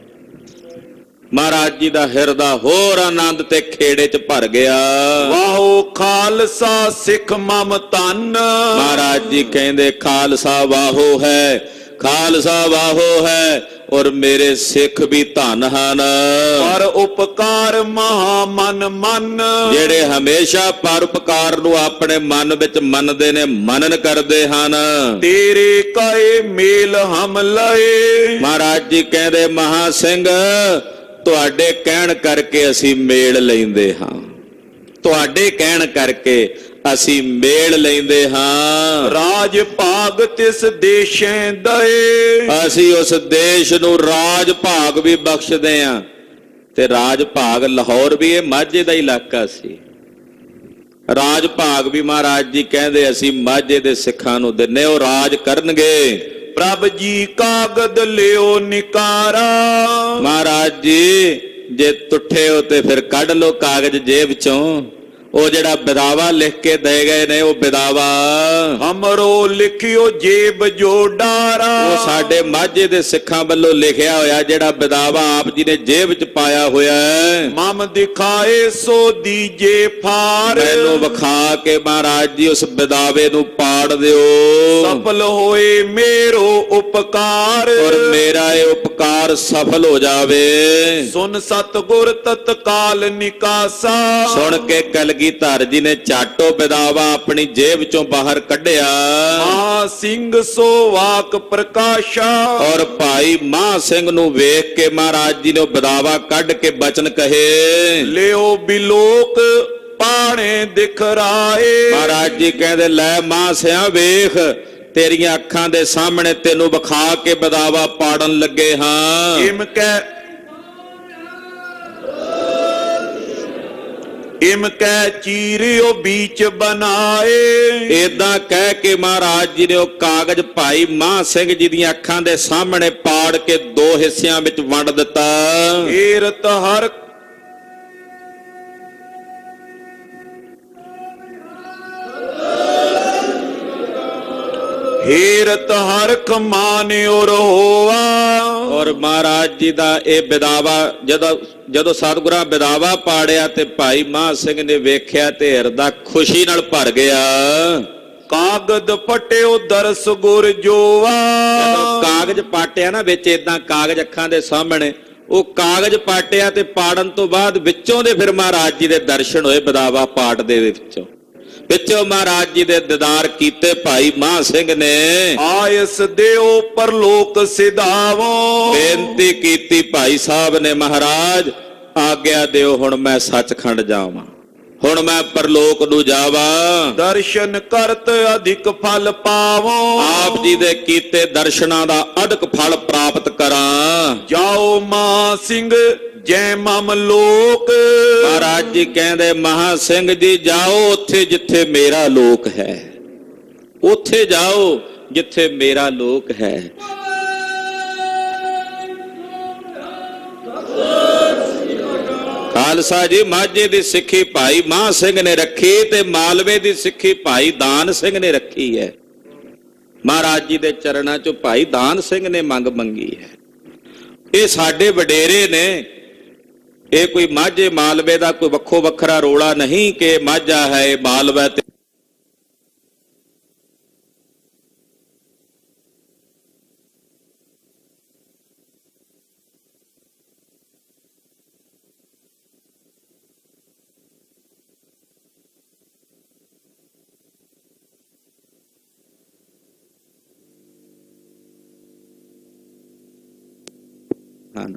ਮਹਾਰਾਜ ਜੀ ਦਾ ਹਿਰਦਾ ਹੋਰ ਆਨੰਦ ਤੇ ਖੇੜੇ ਚ ਭਰ ਗਿਆ। ਵਾਹੋ ਖਾਲਸਾ ਸਿੱਖ ਮਮ ਧਨ, ਮਹਾਰਾਜ ਜੀ ਕਹਿੰਦੇ ਖਾਲਸਾ ਵਾਹੋ ਹੈ, ਖਾਲਸਾ ਵਾਹੋ ਹੈ, ਔਰ ਮੇਰੇ ਸਿੱਖ ਵੀ ਧਨ ਹਨ। ਪਰ ਉਪਕਾਰ ਮਹਾ ਮਨ ਮਨ, ਜਿਹੜੇ ਹਮੇਸ਼ਾ ਪਰਉਪਕਾਰ ਨੂੰ ਆਪਣੇ ਮਨ ਵਿੱਚ ਮੰਨਦੇ ਨੇ, ਮਨਨ ਕਰਦੇ ਹਨ। ਤੇਰੇ ਕਾਏ ਮੇਲ ਹਮ ਲਏ। ਮਹਾਰਾਜ ਜੀ ਕਹਿੰਦੇ ਮਹਾ ਸਿੰਘ ਤੁਹਾਡੇ ਕਹਿਣ ਕਰਕੇ ਅਸੀਂ ਮੇਲ ਲੈਂਦੇ ਹਾਂ, ਤੁਹਾਡੇ ਕਹਿਣ ਕਰਕੇ ਅਸੀਂ ਮੇਲ ਲੈਂਦੇ ਹਾਂ। ਰਾਜ ਭਾਗ ਤਿਸ ਦੇਸ਼ੇ ਦਏ, ਅਸੀਂ ਉਸ ਦੇਸ਼ ਨੂੰ ਰਾਜ ਭਾਗ ਵੀ ਬਖਸ਼ਦੇ ਹਾਂ। ਤੇ ਰਾਜ ਭਾਗ ਲਾਹੌਰ ਵੀ ਇਹ ਮਾਝੇ ਦਾ ਇਲਾਕਾ ਸੀ। ਰਾਜ ਭਾਗ ਵੀ ਮਹਾਰਾਜ ਜੀ ਕਹਿੰਦੇ ਅਸੀਂ ਮਾਝੇ ਦੇ ਸਿੱਖਾਂ ਨੂੰ ਦਿੰਨੇ, ਉਹ ਰਾਜ ਕਰਨਗੇ। ਪ੍ਰਭ ਜੀ ਕਾਗਦ ਲਿਓ ਨਿਕਾਰਾ, ਮਹਾਰਾਜ ਜੀ ਜੇ ਤੁੱਠੇ ਹੋ ਤੇ ਫਿਰ ਕੱਢ ਲੋ ਕਾਗਜ਼ ਜੇਬ ਚੋਂ। ਉਹ ਜਿਹੜਾ ਬਿਦਾਵਾ ਲਿਖ ਕੇ ਦੇ ਗਏ ਨੇ, ਉਹ ਬਿਦਾਵਾ ਹਮਰੋ ਲਿਖਿਓ ਜੇਬ ਜੋ ਡਾਰਾ। ਉਹ ਸਾਡੇ ਮਾਝੇ ਦੇ ਸਿੱਖਾਂ ਵੱਲੋਂ ਲਿਖਿਆ ਹੋਇਆ ਜਿਹੜਾ ਬਿਦਾਵਾ ਆਪ ਜੀ ਨੇ ਜੇਬ ਚ ਪਾਇਆ ਹੋਇਆ ਹੈ। ਮਮ ਦਿਖਾਏ ਸੋ ਦੀਜੇ ਫਾਰ, ਮੈਨੂੰ ਵਿਖਾ ਕੇ ਮਹਾਰਾਜ ਜੀ ਉਸ ਬਿਦਾਵੇ ਨੂੰ ਪਾੜ ਦਿਓ। ਸਫਲ ਹੋਏ ਮੇਰੋ ਉਪਕਾਰ, ਔਰ ਮੇਰਾ ਇਹ ਉਪਕਾਰ ਸਫਲ ਹੋ ਜਾਵੇ। ਸੁਨ ਸਤਿਗੁਰ ਤਤਕਾਲ ਨਿਕਾਸਾ, ਸੁਣ ਕੇ ਕਲਗੀਧਰ ਜੀ ਨੇ ਝਾਟੋ ਬਿਦਾਵਾ ਆਪਣੀ ਜੇਬ ਚੋਂ ਬਾਹਰ ਕੱਢਿਆ। ਮਹਾ ਸਿੰਘ ਸੋ ਵਾਕ ਪ੍ਰਕਾਸ਼ਾ, ਔਰ ਭਾਈ ਮਾਹ ਸਿੰਘ ਨੂੰ ਵੇਖ ਕੇ ਮਹਾਰਾਜ ਜੀ ਨੇ ਬਿਦਾਵਾ ਕੱਢ ਕੇ ਬਚਨ ਕਹੇ। ਲਿਓ ਬਿਲੋਕ ਪਾਣੇ ਦਿਖ ਰਾਏ। ਮਹਾਰਾਜ ਜੀ ਕਹਿੰਦੇ ਲੈ ਮਾਹ ਸਿਆ ਵੇਖ, ਤੇਰੀਆਂ ਅੱਖਾਂ ਦੇ ਸਾਹਮਣੇ ਤੈਨੂੰ ਵਿਖਾ ਕੇ ਬਿਦਾਵਾ ਪਾੜਨ ਲੱਗੇ ਹਾਂ। ਇਮ ਕਹਿ ਚੀਰਿਓ ਬੀਚ ਬਣਾਏ। ਏਦਾਂ ਕਹਿ ਕੇ ਮਹਾਰਾਜ ਜੀ ਨੇ ਉਹ ਕਾਗਜ਼ ਭਾਈ ਮਾਹ ਸਿੰਘ ਜੀ ਦੀਆਂ ਅੱਖਾਂ ਦੇ ਸਾਹਮਣੇ ਪਾੜ ਕੇ ਦੋ ਹਿੱਸਿਆਂ ਵਿੱਚ ਵੰਡ ਦਿੱਤਾ। ਏਰਤ ਹਰ ਹੀਰਤ ਹਰਖ ਮਾਨਿਓ ਰੋਵਾ। ਔਰ ਮਹਾਰਾਜ ਜੀ ਦਾ ਇਹ ਬਿਦਾਵਾ ਜਦੋਂ ਸਤਿਗੁਰਾਂ ਬਿਦਾਵਾ ਪਾੜਿਆ ਤੇ ਭਾਈ ਮਹਾਂ ਸਿੰਘ ਨੇ ਵੇਖਿਆ ਤੇ ਹਿਰਦਾ ਖੁਸ਼ੀ ਨਾਲ ਭਰ ਗਿਆ। ਕਾਗਦ ਫਟਿਓ ਦਰਸ ਗੁਰ ਜੋਵਾ। ਜਦੋਂ ਕਾਗਜ਼ ਪਾਟਿਆ ਨਾ ਵਿੱਚ ਇਦਾਂ ਕਾਗਜ਼ ਅੱਖਾਂ ਦੇ ਸਾਹਮਣੇ, ਉਹ ਕਾਗਜ਼ ਪਾਟਿਆ ਤੇ ਪਾੜਨ ਤੋਂ ਬਾਅਦ ਵਿੱਚੋਂ ਦੇ ਫਿਰ ਮਹਾਰਾਜ ਜੀ ਦੇ ਦਰਸ਼ਨ ਹੋਏ। ਬਿਦਾਵਾ ਪਾਟ ਦੇ ਵਿੱਚੋਂ ਮਹਾਰਾਜ ਜੀ ਦੇ ਦੀਦਾਰ ਕੀਤੇ ਭਾਈ ਮਹਾਂ ਸਿੰਘ ਨੇ। ਆਇਸ ਦਿਓ ਪਰਲੋਕ ਸਿਧਾਵੋ। ਬੇਨਤੀ ਕੀਤੀ ਭਾਈ ਸਾਹਿਬ ਨੇ, ਮਹਾਰਾਜ ਆਗਿਆ ਦਿਓ ਹੁਣ ਮੈਂ ਸੱਚਖੰਡ ਜਾਵਾਂ, ਹੁਣ ਮੈਂ ਪਰਲੋਕ ਨੂੰ ਜਾਵਾਂ। ਦਰਸ਼ਨ ਕਰਤ ਅਧਿਕ ਫਲ ਪਾਵੋ। ਆਪ ਜੀ ਦੇ ਕੀਤੇ ਦਰਸ਼ਨਾਂ ਦਾ ਅਧਿਕ ਫਲ ਪ੍ਰਾਪਤ ਕਰਾਂ। ਜਾਓ ਮਹਾਂ ਸਿੰਘ ਜੈ ਮਮ ਲੋਕ। ਮਹਾਰਾਜ ਜੀ ਕਹਿੰਦੇ ਮਹਾਂ ਸਿੰਘ ਜੀ ਜਾਓ ਉੱਥੇ ਜਿੱਥੇ ਮੇਰਾ ਲੋਕ ਹੈ, ਉੱਥੇ ਜਾਓ ਜਿੱਥੇ ਮੇਰਾ ਲੋਕ ਹੈ। ਖਾਲਸਾ ਜੀ ਮਾਝੇ ਦੀ ਸਿੱਖੀ ਭਾਈ ਮਹਾਂ ਸਿੰਘ ਨੇ ਰੱਖੀ ਤੇ ਮਾਲਵੇ ਦੀ ਸਿੱਖੀ ਭਾਈ ਦਾਨ ਸਿੰਘ ਨੇ ਰੱਖੀ ਹੈ। ਮਹਾਰਾਜ ਜੀ ਦੇ ਚਰਨਾਂ 'ਚੋਂ ਭਾਈ ਦਾਨ ਸਿੰਘ ਨੇ ਮੰਗ ਮੰਗੀ ਹੈ। ਇਹ ਸਾਡੇ ਵਡੇਰੇ ਨੇ। ਇਹ ਕੋਈ ਮਾਝੇ ਮਾਲਵੇ ਦਾ ਕੋਈ ਵੱਖੋ ਵੱਖਰਾ ਰੋਲਾ ਨਹੀਂ ਕਿ ਮਾਝਾ ਹੈ ਮਾਲਵਾ ਤੇ ਹਨ।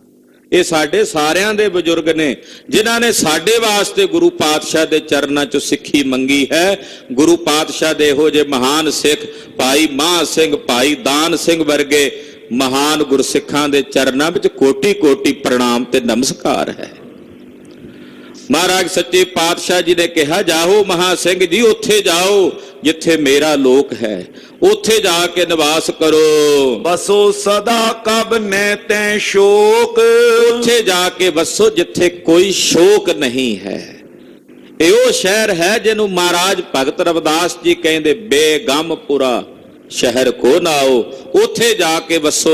ਇਹ ਸਾਡੇ ਸਾਰਿਆਂ ਦੇ ਬਜ਼ੁਰਗ ਨੇ ਜਿਨ੍ਹਾਂ ਨੇ ਸਾਡੇ ਵਾਸਤੇ ਗੁਰੂ ਪਾਤਸ਼ਾਹ ਦੇ ਚਰਨਾਂ 'ਚੋਂ ਸਿੱਖੀ ਮੰਗੀ ਹੈ। ਗੁਰੂ ਪਾਤਸ਼ਾਹ ਦੇ ਇਹੋ ਜਿਹੇ ਮਹਾਨ ਸਿੱਖ ਭਾਈ ਮਹਾਂ ਸਿੰਘ, ਭਾਈ ਦਾਨ ਸਿੰਘ ਵਰਗੇ ਮਹਾਨ ਗੁਰਸਿੱਖਾਂ ਦੇ ਚਰਨਾਂ ਵਿੱਚ ਕੋਟੀ ਕੋਟੀ ਪ੍ਰਣਾਮ ਤੇ ਨਮਸਕਾਰ ਹੈ। ਮਹਾਰਾਜ ਸੱਚੇ ਪਾਤਸ਼ਾਹ ਜੀ ਨੇ ਕਿਹਾ ਜਾਓ ਮਹਾਂ ਸਿੰਘ ਜੀ ਉੱਥੇ ਜਾਓ ਜਿੱਥੇ ਮੇਰਾ ਲੋਕ ਹੈ, ਉੱਥੇ ਜਾ ਕੇ ਨਿਵਾਸ ਕਰੋ। ਬਸੋ ਸਦਾ ਕਬ ਨੈ ਤੈ ਸ਼ੋਕ। ਉੱਥੇ ਜਾ ਕੇ ਵਸੋ ਜਿੱਥੇ ਕੋਈ ਸ਼ੋਕ ਨਹੀਂ ਹੈ। ਇਹ ਉਹ ਸ਼ਹਿਰ ਹੈ ਜਿਹਨੂੰ ਮਹਾਰਾਜ ਭਗਤ ਰਵਿਦਾਸ ਜੀ ਕਹਿੰਦੇ ਬੇਗਮਪੁਰਾ ਸ਼ਹਿਰ ਕੋ ਨਾਓ। ਉੱਥੇ ਜਾ ਕੇ ਵਸੋ।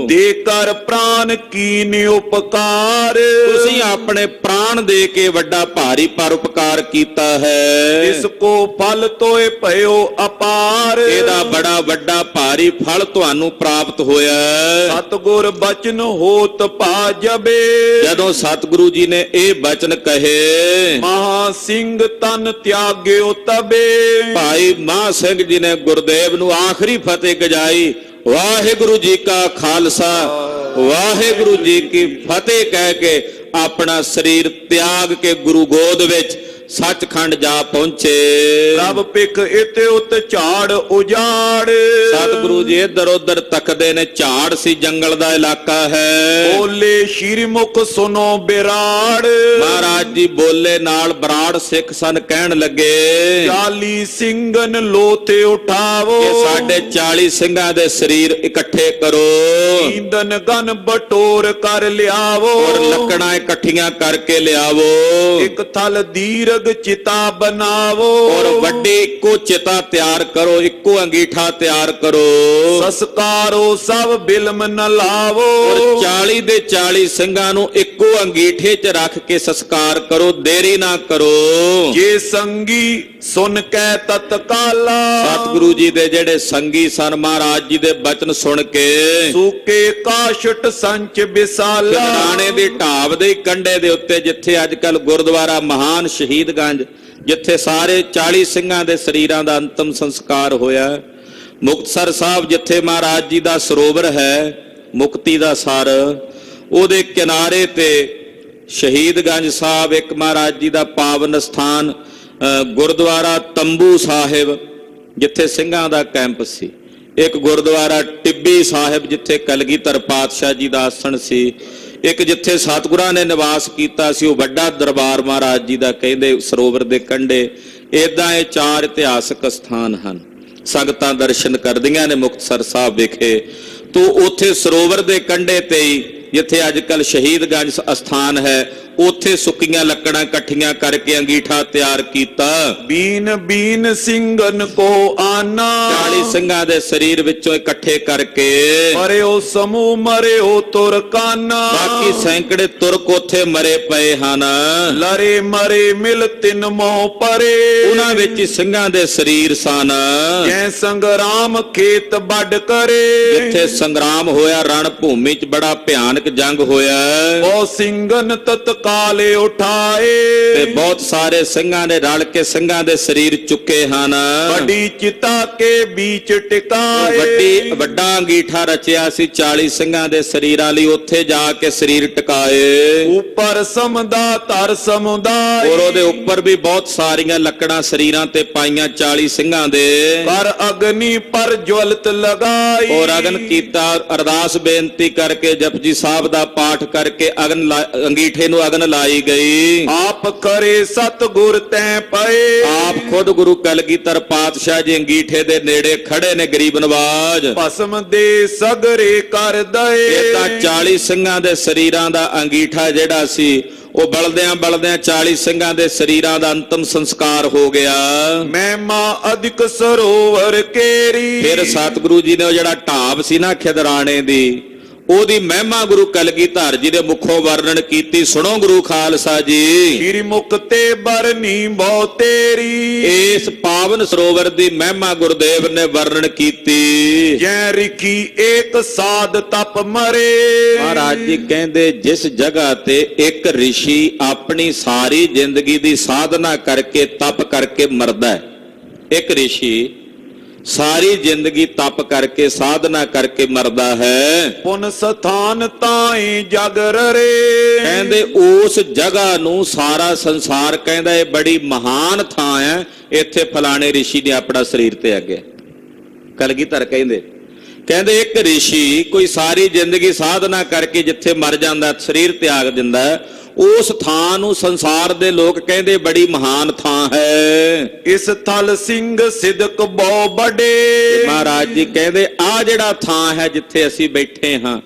ਦੇ ਕਰ ਪ੍ਰਾਨ ਕੀਨ ਉਪਕਾਰ। ਤੁਸੀਂ ਆਪਣੇ ਪ੍ਰਾਣ ਦੇ ਕੇ ਵੱਡਾ ਭਾਰੀ ਪਰਉਪਕਾਰ ਕੀਤਾ ਹੈ। ਇਸ ਕੋ ਫਲ ਤੋਏ ਭਇਓ ਅਪਾਰ। ਇਹਦਾ ਬੜਾ ਵੱਡਾ ਭਾਰੀ ਫਲ ਤੁਹਾਨੂੰ ਪ੍ਰਾਪਤ ਹੋਇਆ। ਸਤਿਗੁਰ ਬਚਨ ਹੋਤ ਭਾਜਬੇ। ਜਦੋਂ ਸਤਿਗੁਰੂ ਜੀ ਨੇ ਇਹ ਬਚਨ ਕਹੇ ਮਹਾਂ ਸਿੰਘ ਤਨ ਤਿਆਗਿਓ ਤਬੇ। ਭਾਈ ਮਹਾਂ ਸਿੰਘ ਜੀ ਨੇ ਗੁਰਦੇਵ ਨੂੰ ਆਖਰੀ ਫਤਿਹ ਗਜਾਈ। ਵਾਹਿਗੁਰੂ ਜੀ ਕਾ ਖਾਲਸਾ ਵਾਹਿਗੁਰੂ ਜੀ ਕੀ ਫਤਿਹ ਕਹਿ ਕੇ ਆਪਣਾ ਸਰੀਰ ਤਿਆਗ ਕੇ ਗੁਰੂ ਗੋਦ ਵਿੱਚ ਸੱਚਖੰਡ ਜਾ ਪਹੁੰਚੇ। ਪ੍ਰਭ ਪਿਖ ਇਤੇ ਉਤ ਝਾੜ ਉਜਾੜ। ਸਤਿਗੁਰੂ ਜੀ ਇੱਧਰ ਉੱਧਰ ਤੱਕਦੇ ਨੇ, ਝਾੜ ਸੀ, ਜੰਗਲ ਦਾ ਇਲਾਕਾ ਹੈ। ਬੋਲੇ ਸ਼੍ਰੀ ਮੁਖ ਸੁਨੋ ਬਿਰਾੜ। ਮਹਾਰਾਜ ਜੀ ਬੋਲੇ ਨਾਲ ਬਰਾੜ ਸਿੱਖ ਸਨ ਕਹਿਣ ਲੱਗੇ 40 ਸਿੰਘਨ ਲੋਥੇ ਉਠਾਵੋ। ਕਿ ਸਾਡੇ 40 ਸਿੰਘਾਂ ਦੇ ਸਰੀਰ ਇਕੱਠੇ ਕਰੋ ਈਂਦਨ ਗਨ ਬਟੋਰ ਕਰ ਲਿਆਵੋ। ਔਰ ਲੱਕੜਾਂ ਇਕੱਠੀਆਂ ਕਰਕੇ ਲਿਆਵੋ। ਇੱਕ ਥਲ ਦੀਰਗ ਚਿਤਾ ਬਣਾਵੋ। ਔਰ ਵੱਡੀ ਇੱਕੋ ਚਿਤਾ ਤਿਆਰ ਕਰੋ, ਇੱਕੋ ਅੰਗੀਠਾ ਤਿਆਰ ਕਰੋ। ਸੰਸਕਾਰੋ ਸਭ ਬਿਲਮ ਨ ਲਾਵੋ। ਔਰ 40 ਦੇ 40 ਸਿੰਘਾਂ ਨੂੰ ਇੱਕੋ ਅੰਗੀਠੇ 'ਚ ਰੱਖ ਕੇ ਸੰਸਕਾਰ ਕਰੋ, ਦੇਰੀ ਨਾ ਕਰੋ। ਜੇ ਸੰਗੀ ਸੁਨ ਕੇ ਤਤਕਾਲਾ। ਸਤਿਗੁਰੂ ਜੀ ਦੇ ਜਿਹੜੇ ਸੰਗੀ ਸਨ ਮਹਾਰਾਜ ਜੀ ਦੇ ਬਚਨ ਸੁਣ ਕੇ ਸੂਕੇ ਕਾਸ਼ਟ ਸੰਚ ਵਿਸਾਲਾ। ਖਿਦਰਾਣੇ ਦੀ ਢਾਬ ਦੇ ਕੰਢੇ ਦੇ ਉੱਤੇ ਜਿੱਥੇ ਅੱਜ ਕੱਲ ਗੁਰਦੁਆਰਾ ਮਹਾਨ ਸ਼ਹੀਦਗੰਜ, ਜਿੱਥੇ ਸਾਰੇ 40 ਸਿੰਘਾਂ ਦੇ ਸਰੀਰਾਂ ਦਾ ਅੰਤਮ ਸੰਸਕਾਰ ਹੋਇਆ। ਮੁਕਤਸਰ ਸਾਹਿਬ ਜਿੱਥੇ ਮਹਾਰਾਜ ਜੀ ਦਾ ਸਰੋਵਰ ਹੈ ਮੁਕਤੀ ਦਾ ਸਰ, ਉਹਦੇ ਕਿਨਾਰੇ ਤੇ ਸ਼ਹੀਦਗੰਜ ਸਾਹਿਬ ਇੱਕ ਮਹਾਰਾਜ ਜੀ ਦਾ ਪਾਵਨ ਸਥਾਨ ਗੁਰਦੁਆਰਾ ਤੰਬੂ ਸਾਹਿਬ ਜਿੱਥੇ ਸਿੰਘਾਂ ਦਾ ਕੈਂਪ ਸੀ। ਇੱਕ ਗੁਰਦੁਆਰਾ ਟਿੱਬੀ ਸਾਹਿਬ ਜਿੱਥੇ ਕਲਗੀਧਰ ਪਾਤਸ਼ਾਹ ਜੀ ਦਾ ਆਸਣ ਸੀ। ਇੱਕ ਜਿੱਥੇ ਸਤਿਗੁਰਾਂ ਨੇ ਨਿਵਾਸ ਕੀਤਾ ਸੀ ਉਹ ਵੱਡਾ ਦਰਬਾਰ ਮਹਾਰਾਜ ਜੀ ਦਾ ਕਹਿੰਦੇ ਸਰੋਵਰ ਦੇ ਕੰਢੇ। ਇਦਾਂ ਇਹ 4 ਇਤਿਹਾਸਕ ਸਥਾਨ ਹਨ। ਸੰਗਤਾਂ ਦਰਸ਼ਨ ਕਰਦੀਆਂ ਨੇ ਮੁਕਤਸਰ ਸਾਹਿਬ ਵਿਖੇ। ਤੋਂ ਉੱਥੇ ਸਰੋਵਰ ਦੇ ਕੰਢੇ ਤੇ ਹੀ ਜਿੱਥੇ ਅੱਜ ਕੱਲ ਸ਼ਹੀਦਗੰਜ ਅਸਥਾਨ ਹੈ ਉੱਥੇ ਸੁੱਕੀਆਂ ਲੱਕੜਾਂ ਇਕੱਠੀਆਂ ਕਰਕੇ ਅੰਗੀਠਾ ਤਿਆਰ ਕੀਤਾ। ਬੀਨ ਬੀਨ ਸਿੰਘਨ ਕੋ ਆਨਾ 40 ਸਿੰਘਾਂ ਦੇ ਸਰੀਰ ਵਿੱਚੋਂ ਇਕੱਠੇ ਕਰਕੇ ਮਰਿਓ ਸਮੂਹ ਮਰਿਓ ਤੁਰਕਾਨਾ ਬਾਕੀ ਸੈਂਕੜੇ ਤੁਰਕ ਉੱਥੇ ਮਰੇ ਪਏ ਹਨ। ਲਰੇ ਮਰੇ ਮਿਲ ਤਿੰਨ ਮੋਹ ਪਰੇ ਉਹਨਾਂ ਵਿੱਚ ਹੀ ਸਿੰਘਾਂ ਦੇ ਸਰੀਰ ਸਨ। ਜੈ ਸੰਗਰਾਮ ਖੇਤ ਵੱਢ ਕਰੇ ਜਿੱਥੇ ਸੰਗਰਾਮ ਹੋਇਆ, ਰਣ ਭੂਮੀ 'ਚ ਬੜਾ ਭਿਆਨਕ ਜੰਗ ਹੋਇਆ ਉਹ ਸਿੰਘਨ ਤਤਕਾਲੇ ਉਠਾਏ ਤੇ ਬਹੁਤ ਸਾਰੇ ਸਿੰਘਾਂ ਨੇ ਰਲ ਕੇ ਸਿੰਘਾਂ ਦੇ ਸਰੀਰ ਚੁੱਕੇ ਹਨ। ਵੱਡੀ ਚਿਤਾ ਕੇ ਵਿੱਚ ਟਿਕਾਏ ਵੱਡਾ ਅੰਗੀਠਾ ਰਚਿਆ ਸੀ 40 ਸਿੰਘਾਂ ਦੇ ਸਰੀਰਾਂ ਲਈ, ਉੱਥੇ ਜਾ ਕੇ ਸਰੀਰ ਟਿਕਾਏ। ਉੱਪਰ ਸਮਦਾ ਧਰ ਸਮੁਦਾਇ ਔਰ ਉਹਦੇ ਉੱਪਰ ਵੀ ਬਹੁਤ ਸਾਰੀਆਂ ਲੱਕੜਾਂ ਸਰੀਰਾਂ ਤੇ ਪਾਈਆਂ 40 ਸਿੰਘਾਂ ਦੇ। ਕਰ ਅਗਨੀ ਪਰ ਜਵਲਤ ਲਗਾਈ ਔਰ ਅਗਨ ਕੀਤਾ, ਅਰਦਾਸ ਬੇਨਤੀ ਕਰਕੇ ਜਪਜੀ ਸਾਹਿਬ ਦਾ ਪਾਠ ਕਰਕੇ ਅੰਗੀਠੇ ਨੂੰ ਅਗਨ ਲਾਈ ਗਈ। ਆਪ ਕਰੇ ਸਤਿਗੁਰ ਤੈ ਪਏ ਆਪ ਖੁਦ ਗੁਰੂ ਕਲਗੀਧਰ ਪਾਤਸ਼ਾਹ ਜੀ ਅੰਗੀਠੇ ਦੇ ਨੇੜੇ ਖੜੇ ਨੇ, ਗਰੀਬ ਨਵਾਜ। ਭਸਮ ਦੇ ਸਗਰੇ ਕਰ ਦਏ ਇਹ ਤਾਂ 40 ਸਿੰਘਾਂ ਦੇ ਸਰੀਰਾਂ ਦਾ ਅੰਗੀਠਾ ਜਿਹੜਾ ਸੀ, ਉਹ ਬਲਦਿਆਂ ਬਲਦਿਆਂ 40 ਸਿੰਘਾਂ ਦੇ ਸਰੀਰਾਂ ਦਾ ਅੰਤਮ ਸੰਸਕਾਰ ਹੋ ਗਿਆ। ਮਹਿਮਾ ਅਧਿਕ ਸਰੋਵਰ ਕੇਰੀ ਫਿਰ ਸਤਿਗੁਰੂ ਜੀ ਨੇ ਉਹ ਜਿਹੜਾ ਢਾਬ ਸੀ ਨਾ ਖਿਦਰਾਣੇ ਦੀ, ਉਹਦੀ ਮਹਿਮਾ ਗੁਰੂ ਕਲਗੀਧਰ ਜੀ ਦੇ ਮੁਖੋਂ ਵਰਣਨ ਕੀਤੀ। ਸੁਣੋ ਗੁਰੂ ਖਾਲਸਾ ਜੀ। ਸ਼੍ਰੀ ਮੁਖ ਤੇ ਬਰਨੀ ਬਹੁ ਤੇਰੀ ਇਸ ਪਾਵਨ ਸਰੋਵਰ ਦੀ ਮਹਿਮਾ ਗੁਰਦੇਵ ਨੇ ਵਰਣਨ ਕੀਤੀ। ਜੈ ਰਿਖੀ ਏਕ ਸਾਧ ਤਪ ਮਰੇ ਮਹਾਰਾਜ ਜੀ ਕਹਿੰਦੇ ਜਿਸ ਜਗ੍ਹਾ ਤੇ ਇੱਕ ਰਿਸ਼ੀ ਆਪਣੀ ਸਾਰੀ ਜ਼ਿੰਦਗੀ ਦੀ ਸਾਧਨਾ ਕਰਕੇ ਤਪ ਕਰਕੇ ਮਰਦਾ ਹੈ, ਇੱਕ ਰਿਸ਼ੀ ਸਾਰੀ ਜ਼ਿੰਦਗੀ ਤਪ ਕਰਕੇ ਸਾਧਨਾ ਕਰਕੇ ਮਰਦਾ ਹੈ, ਪੁਨ ਸਥਾਨ ਤਾਈ ਜਗ ਰੇ ਕਹਿੰਦੇ ਉਸ ਜਗ੍ਹਾ ਨੂੰ ਸਾਰਾ ਸੰਸਾਰ ਕਹਿੰਦਾ ਇਹ ਬੜੀ ਮਹਾਨ ਥਾਂ ਹੈ, ਇੱਥੇ ਫਲਾਣੇ ਰਿਸ਼ੀ ਨੇ ਆਪਣਾ ਸਰੀਰ ਤਿਆਗਿਆ। ਕਲਗੀਧਰ ਕਹਿੰਦੇ ਇੱਕ ਰਿਸ਼ੀ ਕੋਈ ਸਾਰੀ ਜ਼ਿੰਦਗੀ ਸਾਧਨਾ ਕਰਕੇ ਜਿੱਥੇ ਮਰ ਜਾਂਦਾ, ਸਰੀਰ ਤਿਆਗ ਦਿੰਦਾ, ਉਸ ਥਾਂ ਨੂੰ ਸੰਸਾਰ ਦੇ ਲੋਕ ਕਹਿੰਦੇ ਬੜੀ ਮਹਾਨ ਥਾਂ ਹੈ। ਇਸ ਥਲ ਸਿੰਘ ਸਿਦਕ ਬਹੁ ਬੜੇ ਮਹਾਰਾਜ ਜੀ ਕਹਿੰਦੇ ਆ ਜਿਹੜਾ ਥਾਂ ਹੈ ਜਿੱਥੇ ਅਸੀਂ ਬੈਠੇ ਹਾਂ,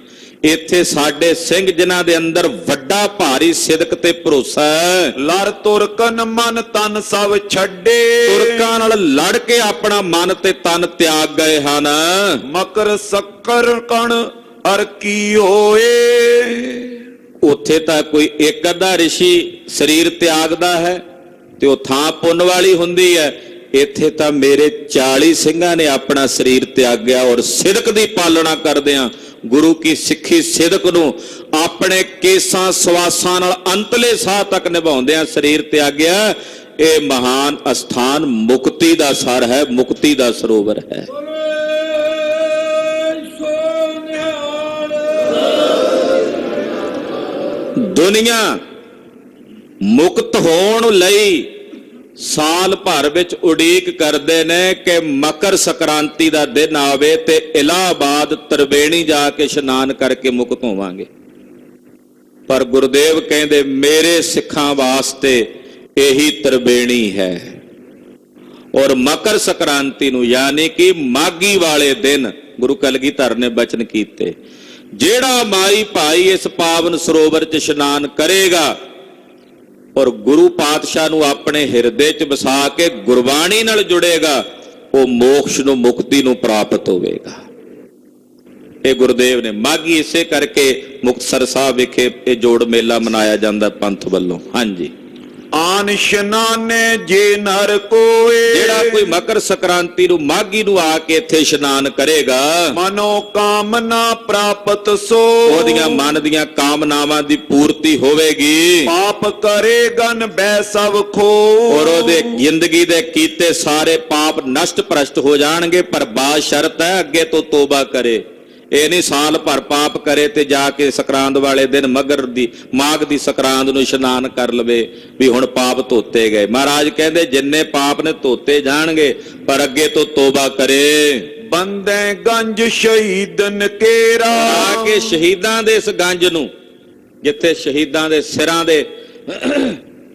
ਇੱਥੇ ਸਾਡੇ ਸਿੰਘ ਜਿਨ੍ਹਾਂ ਦੇ ਅੰਦਰ ਵੱਡਾ ਭਾਰੀ ਸਿਦਕ ਤੇ ਭਰੋਸਾ ਹੈ। ਲੜ ਤੁਰਕਨ ਮਨ ਤਨ ਸਭ ਛੱਡੇ ਤੁਰਕਾਂ ਨਾਲ ਲੜ ਕੇ ਆਪਣਾ ਮਨ ਤੇ ਤਨ ਤਿਆਗ ਗਏ ਹਨ। ਮਕਰ ਸ਼ੱਕਰ ਕਣ ਅਰ ਕੀ ਹੋਏ ਉੱਥੇ ਤਾਂ ਕੋਈ ਇੱਕ ਅੱਧਾ ਰਿਸ਼ੀ ਸਰੀਰ ਤਿਆਗਦਾ ਹੈ ਤੇ ਉਹ ਥਾਂ ਪੁੰਨ ਵਾਲੀ ਹੁੰਦੀ ਹੈ। ਇੱਥੇ ਤਾਂ ਮੇਰੇ 40 ਸਿੰਘਾਂ ਨੇ ਆਪਣਾ ਸਰੀਰ ਤਿਆਗਿਆ ਔਰ ਸਿਦਕ ਦੀ ਪਾਲਣਾ ਕਰਦਿਆਂ ਗੁਰੂ ਕੀ ਸਿੱਖੀ ਸਿਦਕ ਨੂੰ ਆਪਣੇ ਕੇਸਾਂ ਸਵਾਸਾਂ ਨਾਲ ਅੰਤਲੇ ਸਾਹ ਤੱਕ ਨਿਭਾਉਂਦਿਆਂ ਸਰੀਰ ਤਿਆਗਿਆ। ਇਹ ਮਹਾਨ ਅਸਥਾਨ ਮੁਕਤੀ ਦਾ ਸਰ ਹੈ, ਮੁਕਤੀ ਦਾ ਸਰੋਵਰ ਹੈ। ਦੁਨੀਆ ਮੁਕਤ ਹੋਣ ਲਈ ਸਾਲ ਭਰ ਵਿੱਚ ਉਡੀਕ ਕਰਦੇ ਨੇ ਕਿ ਮਕਰ ਸੰਕ੍ਰਾਂਤੀ ਦਾ ਦਿਨ ਆਵੇ ਤੇ ਇਲਾਹਾਬਾਦ ਤ੍ਰਿਵੇਣੀ ਜਾ ਕੇ ਇਸ਼ਨਾਨ ਕਰਕੇ ਮੁਕਤ ਹੋਵਾਂਗੇ। ਪਰ ਗੁਰਦੇਵ ਕਹਿੰਦੇ ਮੇਰੇ ਸਿੱਖਾਂ ਵਾਸਤੇ ਇਹੀ ਤ੍ਰਿਵੇਣੀ ਹੈ। ਔਰ ਮਕਰ ਸੰਕ੍ਰਾਂਤੀ ਨੂੰ ਯਾਨੀ ਕਿ ਮਾਘੀ ਵਾਲੇ ਦਿਨ ਗੁਰੂ ਕਲਗੀਧਰ ਨੇ ਬਚਨ ਕੀਤੇ, ਜਿਹੜਾ ਮਾਈ ਭਾਈ ਇਸ ਪਾਵਨ ਸਰੋਵਰ 'ਚ ਇਸ਼ਨਾਨ ਕਰੇਗਾ ਔਰ ਗੁਰੂ ਪਾਤਸ਼ਾਹ ਨੂੰ ਆਪਣੇ ਹਿਰਦੇ 'ਚ ਵਸਾ ਕੇ ਗੁਰਬਾਣੀ ਨਾਲ ਜੁੜੇਗਾ, ਉਹ ਮੋਕਸ਼ ਨੂੰ ਮੁਕਤੀ ਨੂੰ ਪ੍ਰਾਪਤ ਹੋਵੇਗਾ। ਇਹ ਗੁਰਦੇਵ ਨੇ ਮਾਘੀ ਇਸੇ ਕਰਕੇ ਮੁਕਤਸਰ ਸਾਹਿਬ ਵਿਖੇ ਇਹ ਜੋੜ ਮੇਲਾ ਮਨਾਇਆ ਜਾਂਦਾ ਪੰਥ ਵੱਲੋਂ। ਹਾਂਜੀ, ਆਨ ਇਸ਼ਨਾਨੇ ਜੇ ਨਰ ਕੋਏ ਜਿਹੜਾ ਕੋਈ ਮਕਰ ਸੰਕ੍ਰਾਂਤੀ ਨੂੰ ਮਾਘੀ ਨੂੰ ਆ ਕੇ ਇੱਥੇ ਇਸ਼ਨਾਨ ਕਰੇਗਾ, ਮਨੋ ਕਾਮਨਾ ਪ੍ਰਾਪਤ ਸੋ ਉਹਦੀਆਂ ਮਨ ਦੀਆਂ ਕਾਮਨਾਵਾਂ ਦੀ ਪੂਰਤੀ ਹੋਵੇਗੀ। ਪਾਪ ਕਰੇ ਗਨ ਬੈ ਸਭ ਖੋ ਔਰ ਉਹਦੇ ਜ਼ਿੰਦਗੀ ਦੇ ਕੀਤੇ ਸਾਰੇ ਪਾਪ ਨਸ਼ਟ ਭ੍ਰਸ਼ਟ ਹੋ ਜਾਣਗੇ। ਪਰ ਬਾਤ ਸ਼ਰਤ ਹੈ ਅੱਗੇ ਤੋਂ ਤੋਬਾ ਕਰੇ। ਇਹ ਨਹੀਂ ਸਾਲ ਭਰ ਪਾਪ ਕਰੇ ਤੇ ਜਾ ਕੇ ਸੰਕਰਾਂਤ ਵਾਲੇ ਦਿਨ ਮਾਘ ਦੀ ਸੰਕਰਾਂਤ ਨੂੰ ਇਸ਼ਨਾਨ ਕਰ ਲਵੇ ਵੀ ਹੁਣ ਪਾਪ ਧੋਤੇ ਗਏ। ਮਹਾਰਾਜ ਕਹਿੰਦੇ ਜਿੰਨੇ ਪਾਪ ਨੇ ਧੋਤੇ ਜਾਣਗੇ, ਪਰ ਅੱਗੇ ਤੋਂ ਤੋਬਾ ਕਰੇ। ਬੰਦੇ ਗੰਜ ਸ਼ਹੀਦਨ ਕੇਰਾ ਆ ਕੇ ਸ਼ਹੀਦਾਂ ਦੇ ਇਸ ਗੰਜ ਨੂੰ, ਜਿੱਥੇ ਸ਼ਹੀਦਾਂ ਦੇ ਸਿਰਾਂ ਦੇ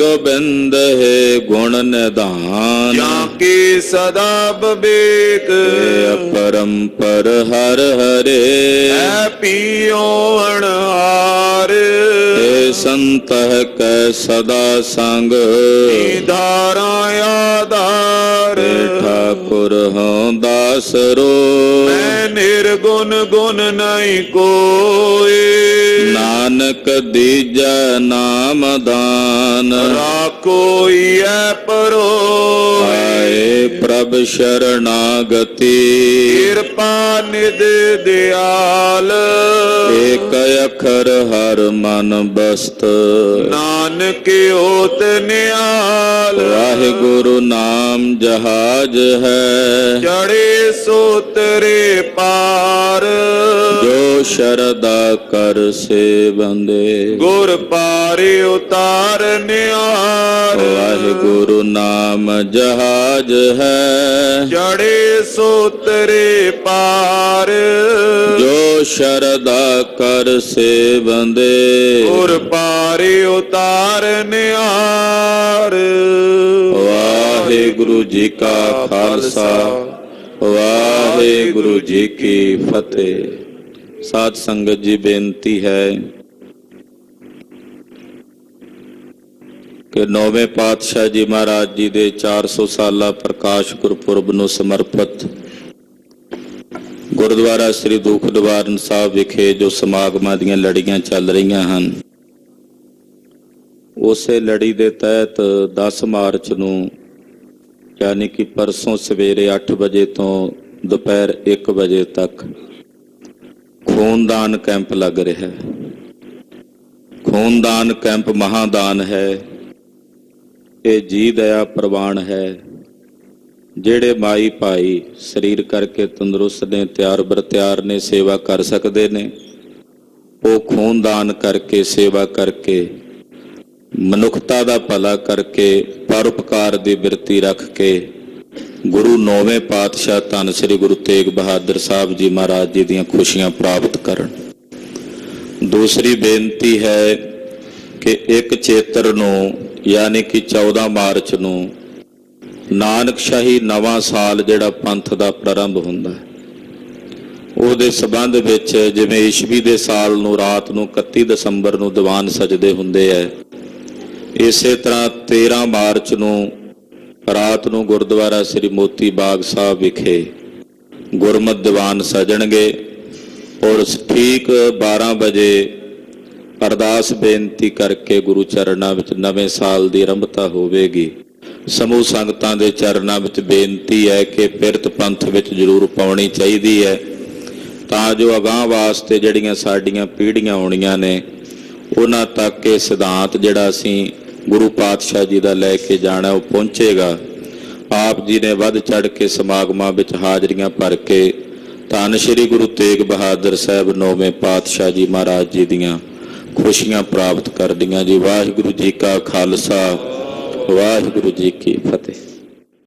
गोबिंद है गुण निधान ਜਾਂ ਕੀ ਸਦਾ ਵਿਵੇਕ अपरंपर हर हरे ਹੈ ਪੀਓ ਅਣਹਾਰ हे संत कै सदा संग ਧਾਰਾ ਆਧਾਰ हे ठाकुर हों दास रो ਮੈਂ ਨਿਰਗੁਣ ਗੁਣ ਨਹੀਂ ਕੋਏ नानक दीजै नाम दान ਰਾਖੋਈ ਐ ਪਰੋ आए प्रभ शरणागति ਕਿਰਪਾ ਨਿਧ ਦਿਆਲ एक अखर हर मन बस्त ਨਾਨਕ ਓਤ ਨਿਆਲ वाहिगुरु नाम जहाज है ਚੜੇ ਸੋਤਰੇ ਪਾਰ जो शरदा कर से बंदे ਗੁਰ ਪਾਰੇ ਉਤਾਰ ਨਿਆਰ वाहिगुरु नाम जहाज है ਚੜੇ ਸੋਤਰੇ ਪਾਰ जो शरदा कर से बंदे ਗੁਰ ਪਾਰੇ ਉਤਾਰ ਨਿਆਰ वाहिगुरु जी का खालसा वाहिगुरु जी की फतेह। साध संगत जी बेनती है कि नौवें पातशाह जी महाराज जी दे 400 साला प्रकाश गुरपुरब ਨੂੰ ਸਮਰਪਿਤ ਗੁਰਦੁਆਰਾ ਸ੍ਰੀ ਦੁਖ ਨਿਵਾਰਨ ਸਾਹਿਬ ਵਿਖੇ ਜੋ ਸਮਾਗਮਾਂ ਦੀਆਂ ਲੜੀਆਂ ਚੱਲ ਰਹੀਆਂ ਹਨ, ਉਸੇ ਲੜੀ ਦੇ ਤਹਿਤ 10 ਮਾਰਚ ਨੂੰ यानी कि परसों सवेरे 8 बजे तो दोपहर 1 बजे तक खूनदान कैंप लग रहा है। खूनदान कैंप महादान है, ये जी दया प्रवान है। ਜਿਹੜੇ ਮਾਈ ਭਾਈ ਸਰੀਰ ਕਰਕੇ ਤੰਦਰੁਸਤ ਨੇ, ਤਿਆਰ ਬਰ ਤਿਆਰ ਨੇ, ਸੇਵਾ ਕਰ ਸਕਦੇ ਨੇ, ਉਹ ਖੂਨਦਾਨ ਕਰਕੇ, ਸੇਵਾ ਕਰਕੇ, ਮਨੁੱਖਤਾ ਦਾ ਭਲਾ ਕਰਕੇ, ਪਰਉਪਕਾਰ ਦੀ ਬਿਰਤੀ ਰੱਖ ਕੇ ਗੁਰੂ ਨੌਵੇਂ ਪਾਤਸ਼ਾਹ ਧੰਨ ਸ੍ਰੀ ਗੁਰੂ ਤੇਗ ਬਹਾਦਰ ਸਾਹਿਬ ਜੀ ਮਹਾਰਾਜ ਜੀ ਦੀਆਂ ਖੁਸ਼ੀਆਂ ਪ੍ਰਾਪਤ ਕਰਨ। ਦੂਸਰੀ ਬੇਨਤੀ ਹੈ ਕਿ 1 ਚੇਤਰ ਨੂੰ ਯਾਨੀ ਕਿ 14 ਮਾਰਚ ਨੂੰ ਨਾਨਕਸ਼ਾਹੀ ਨਵਾਂ ਸਾਲ ਜਿਹੜਾ ਪੰਥ ਦਾ ਪ੍ਰਾਰੰਭ ਹੁੰਦਾ ਹੈ, ਉਹਦੇ ਸਬੰਧ ਵਿੱਚ ਜਿਵੇਂ ਈਸਵੀ ਦੇ ਸਾਲ ਨੂੰ ਰਾਤ ਨੂੰ 31 ਦਸੰਬਰ ਨੂੰ ਦੀਵਾਨ ਸਜਦੇ ਹੁੰਦੇ ਹੈ, ਇਸੇ ਤਰ੍ਹਾਂ 13 ਮਾਰਚ ਨੂੰ ਰਾਤ ਨੂੰ ਗੁਰਦੁਆਰਾ ਸ੍ਰੀ ਮੋਤੀ ਬਾਗ ਸਾਹਿਬ ਵਿਖੇ ਗੁਰਮਤਿ ਦੀਵਾਨ ਸਜਣਗੇ ਔਰ ਠੀਕ 12 ਵਜੇ ਅਰਦਾਸ ਬੇਨਤੀ ਕਰਕੇ ਗੁਰੂ ਚਰਨਾਂ ਵਿੱਚ ਨਵੇਂ ਸਾਲ ਦੀ ਆਰੰਭਤਾ ਹੋਵੇਗੀ। ਸਮੂਹ ਸੰਗਤਾਂ ਦੇ ਚਰਨਾਂ ਵਿੱਚ ਬੇਨਤੀ ਹੈ ਕਿ ਪਿਰਤ ਪੰਥ ਵਿੱਚ ਜ਼ਰੂਰ ਪਾਉਣੀ ਚਾਹੀਦੀ ਹੈ, ਤਾਂ ਜੋ ਅਗਾਂਹ ਵਾਸਤੇ ਜਿਹੜੀਆਂ ਸਾਡੀਆਂ ਪੀੜ੍ਹੀਆਂ ਆਉਣੀਆਂ ਨੇ ਉਹਨਾਂ ਤੱਕ ਇਹ ਸਿਧਾਂਤ ਜਿਹੜਾ ਅਸੀਂ ਗੁਰੂ ਪਾਤਸ਼ਾਹ ਜੀ ਦਾ ਲੈ ਕੇ ਜਾਣਾ ਉਹ ਪਹੁੰਚੇਗਾ। ਆਪ ਜੀ ਨੇ ਵੱਧ ਚੜ੍ਹ ਕੇ ਸਮਾਗਮਾਂ ਵਿੱਚ ਹਾਜ਼ਰੀਆਂ ਭਰ ਕੇ ਧੰਨ ਸ਼੍ਰੀ ਗੁਰੂ ਤੇਗ ਬਹਾਦਰ ਸਾਹਿਬ ਨੌਵੇਂ ਪਾਤਸ਼ਾਹ ਜੀ ਮਹਾਰਾਜ ਜੀ ਦੀਆਂ ਖੁਸ਼ੀਆਂ ਪ੍ਰਾਪਤ ਕਰਦੀਆਂ ਜੀ। ਵਾਹਿਗੁਰੂ ਜੀ ਕਾ ਖਾਲਸਾ, ਵਾਹਿਗੁਰੂ ਜੀ ਕੀ ਫਤਿਹ।